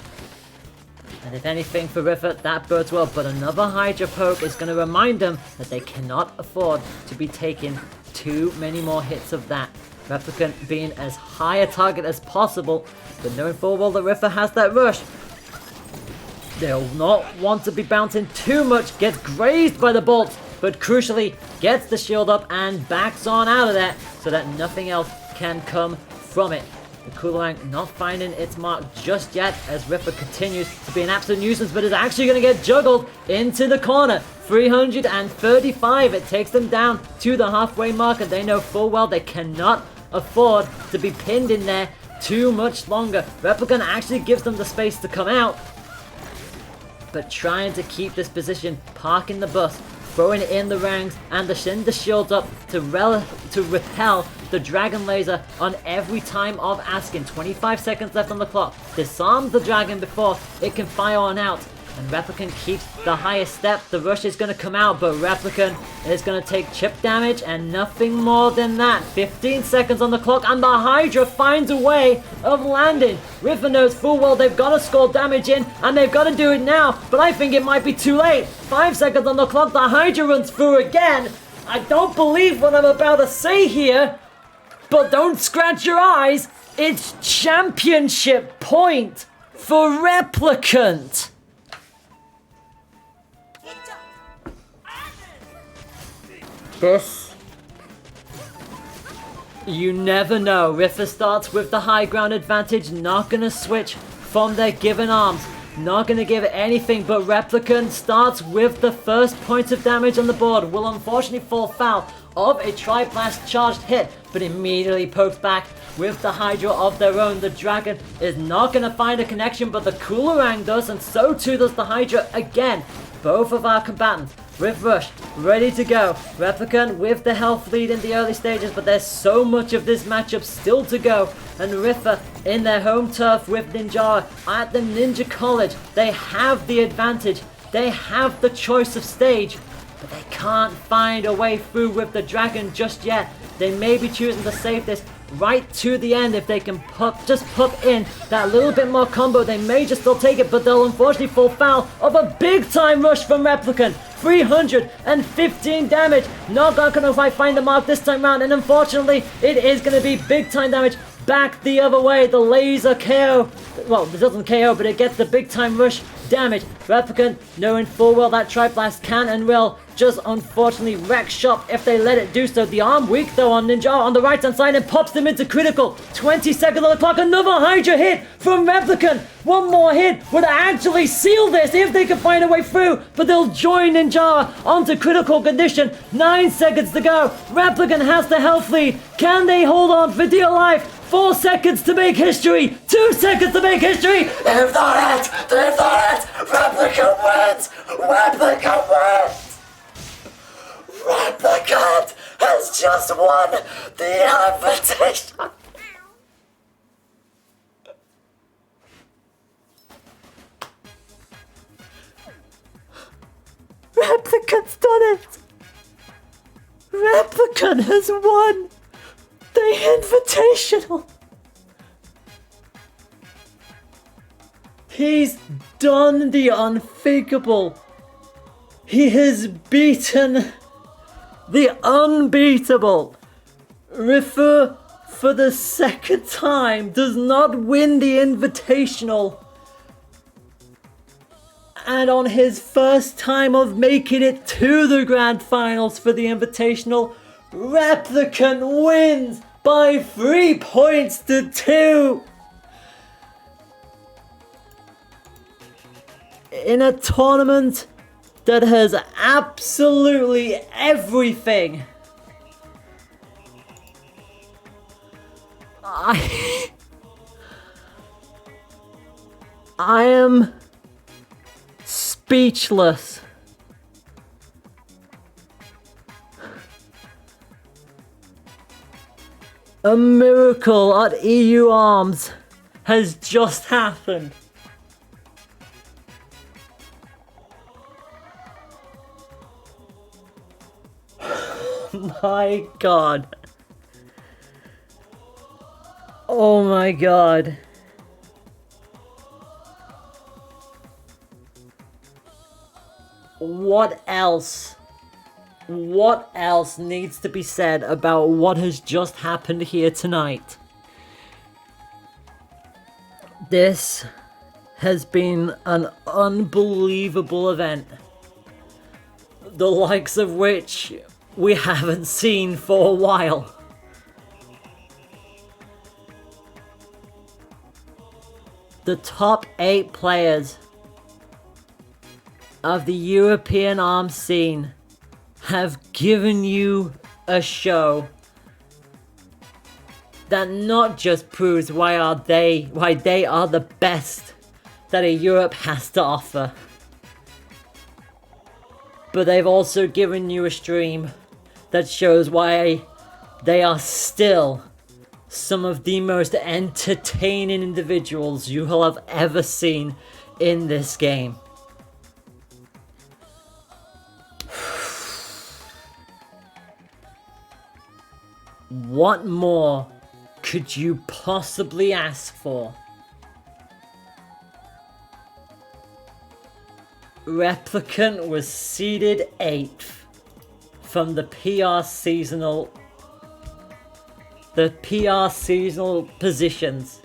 And if anything for Rafa, that bodes well, but another Hydra poke is going to remind them that they cannot afford to be taking too many more hits of that. Replicant being as high a target as possible, but knowing full well that Rafa has that rush. They'll not want to be bouncing too much, gets grazed by the bolt, but crucially gets the shield up and backs on out of that so that nothing else can come from it. The Coolerang not finding its mark just yet as Rafa continues to be an absolute nuisance, but is actually going to get juggled into the corner. 335, it takes them down to the halfway mark, and they know full well they cannot afford to be pinned in there too much longer. Replicant actually gives them the space to come out, but trying to keep this position, parking the bus, throwing in the ranks, and send the shields up to repel the dragon laser on every time of asking. 25 seconds left on the clock. Disarms the dragon before it can fire on out. And Replicant keeps the highest step. The rush is going to come out, but Replicant is going to take chip damage and nothing more than that. 15 seconds on the clock, and the Hydra finds a way of landing. Rafa knows full well they've got to score damage in, and they've got to do it now, but I think it might be too late. 5 seconds on the clock, the Hydra runs through again. I don't believe what I'm about to say here, but don't scratch your eyes. It's championship point for Replicant. This, you never know. Rafa starts with the high ground advantage, not gonna switch from their given arms, not gonna give it anything, but Replicant starts with the first point of damage on the board, will unfortunately fall foul of a Tri-Blast charged hit, but immediately pokes back with the Hydra of their own. The dragon is not gonna find a connection, but the Coolerang does, and so too does the Hydra again. Both of our combatants with rush, ready to go. Replicant with the health lead in the early stages, but there's so much of this matchup still to go. And Rafa in their home turf with Ninjara at the Ninja College. They have the advantage. They have the choice of stage, but they can't find a way through with the dragon just yet. They may be choosing to save this right to the end. If they can just put in that little bit more combo, they may just still take it, but they'll unfortunately fall foul of a big time rush from Replicant. 315 damage, not gonna quite find the mark this time round, and unfortunately it is gonna be big time damage back the other way. The laser KO, well, it doesn't KO, but it gets the big time rush damage. Replicant knowing full well that Tri-Blast can and will just unfortunately wreck shop if they let it do so. The arm weak though on Ninja on the right hand side and pops them into critical. 20 seconds on the clock, another Hydra hit from Replicant. One more hit would actually seal this if they can find a way through, but they'll join Ninjara onto critical condition. 9 seconds to go. Replicant has the health lead. Can they hold on for dear life? 4 seconds to make history. 2 seconds to make history. They've done it. They've done it. Replicant wins. Replicant wins. Replicant has just won the invitation. Replicant's done it. Replicant has won the Invitational. He's done the unthinkable. He has beaten the unbeatable. Rafa, for the second time, does not win the Invitational. And on his first time of making it to the Grand Finals for the Invitational, Replicant wins by 3 points to 2. In a tournament that has absolutely everything. I am speechless. A miracle at EU ARMS has just happened. My God. Oh my God. What else? What else needs to be said about what has just happened here tonight? This has been an unbelievable event, the likes of which we haven't seen for a while. The top 8 players of the European ARMS scene have given you a show that not just proves why they are the best that Europe has to offer, but they've also given you a stream that shows why they are still some of the most entertaining individuals you will have ever seen in this game. What more could you possibly ask for? Replicant was seeded 8th from the PR seasonal positions,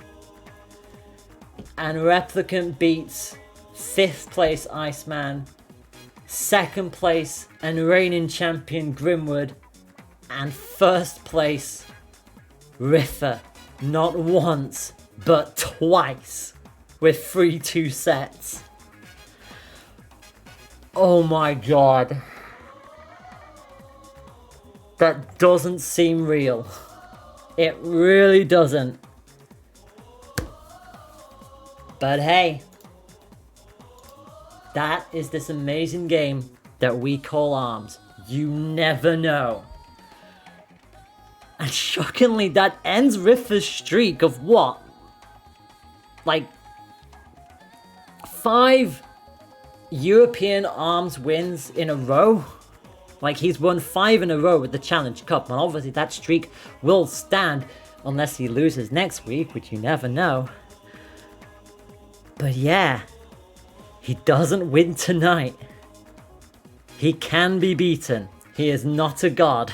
and Replicant beats 5th place Iceman, 2nd place and reigning champion Grimwood, and 1st place Rafa, not once but twice, with 3-2 sets. Oh my god. That doesn't seem real. It really doesn't. But hey, that is this amazing game that we call ARMS. You never know. And shockingly, that ends Rafa's streak of what? Like 5 European ARMS wins in a row? Like, he's won 5 in a row with the Challenge Cup, and obviously that streak will stand unless he loses next week, which you never know. But yeah, he doesn't win tonight. He can be beaten. He is not a god,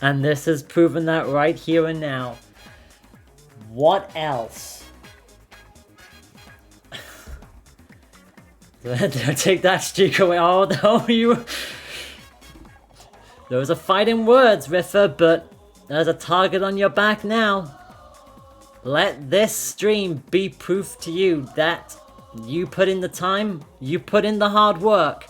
and this has proven that right here and now. What else? Don't take that streak away. Oh no, you... There was a fight in words, Rafa, but there's a target on your back now. Let this stream be proof to you that you put in the time, you put in the hard work.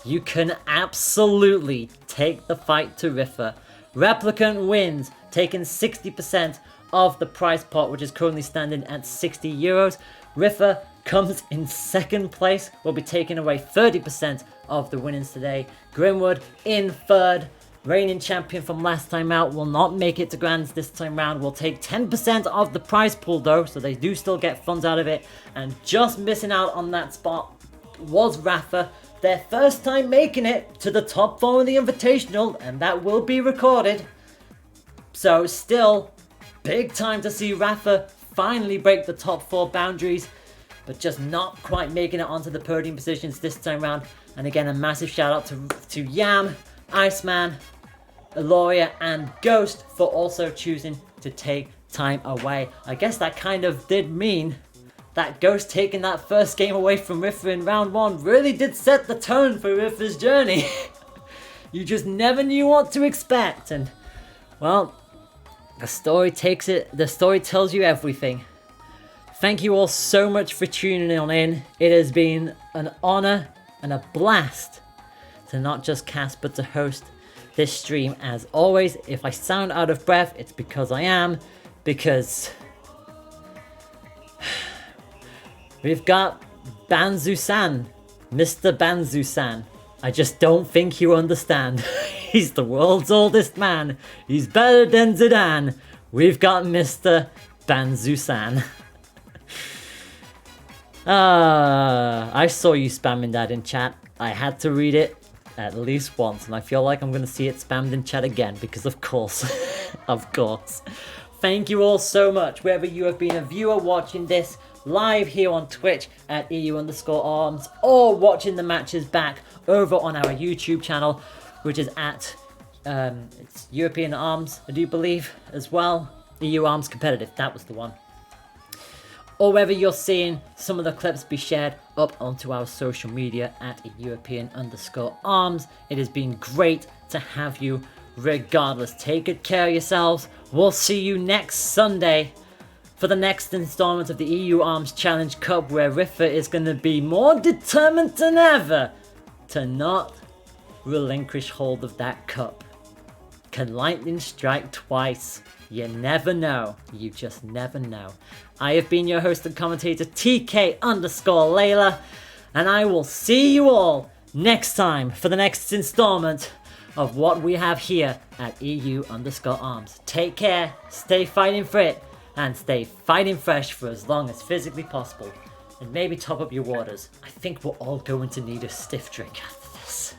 You can absolutely take the fight to Rafa. Replicant wins, taking 60% of the prize pot, which is currently standing at €60. Rafa comes in 2nd place, will be taking away 30% of the winnings today. Grimwood in 3rd. Reigning champion from last time out will not make it to Grands this time round. Will take 10% of the prize pool though, so they do still get funds out of it. And just missing out on that spot was Rafa. Their first time making it to the top 4 of the Invitational, and that will be recorded. So still, big time to see Rafa finally break the top 4 boundaries, but just not quite making it onto the podium positions this time round. And again, a massive shout out to Yam, Iceman, Aloria and Ghost for also choosing to take time away. I guess that kind of did mean that Ghost taking that first game away from Rafa in round 1 really did set the tone for Rafa's journey. You just never knew what to expect, and well, the story tells you everything. Thank you all so much for tuning on in. It has been an honor and a blast to not just cast but to host this stream. As always, if I sound out of breath, it's because I am, because we've got Banzu-san, Mr. Banzu-san. I just don't think you understand. He's the world's oldest man. He's better than Zidane. We've got Mr. Banzu-san. I saw you spamming that in chat. I had to read it at least once, and I feel like I'm going to see it spammed in chat again, because of course, of course. Thank you all so much, whether you have been a viewer watching this live here on Twitch at EU_ARMS, or watching the matches back over on our YouTube channel, which is at it's European ARMS, I do believe, as well. EU ARMS Competitive, that was the one. Or whether you're seeing some of the clips be shared up onto our social media at European_ARMS. It has been great to have you regardless. Take good care of yourselves. We'll see you next Sunday for the next installment of the EU ARMS Challenge Cup, where Rafa is going to be more determined than ever to not relinquish hold of that cup. Can lightning strike twice? You never know. You just never know. I have been your host and commentator, TK_Layla, and I will see you all next time for the next installment of what we have here at EU_ARMS. Take care, stay fighting fit, and stay fighting fresh for as long as physically possible. And maybe top up your waters. I think we're all going to need a stiff drink after this.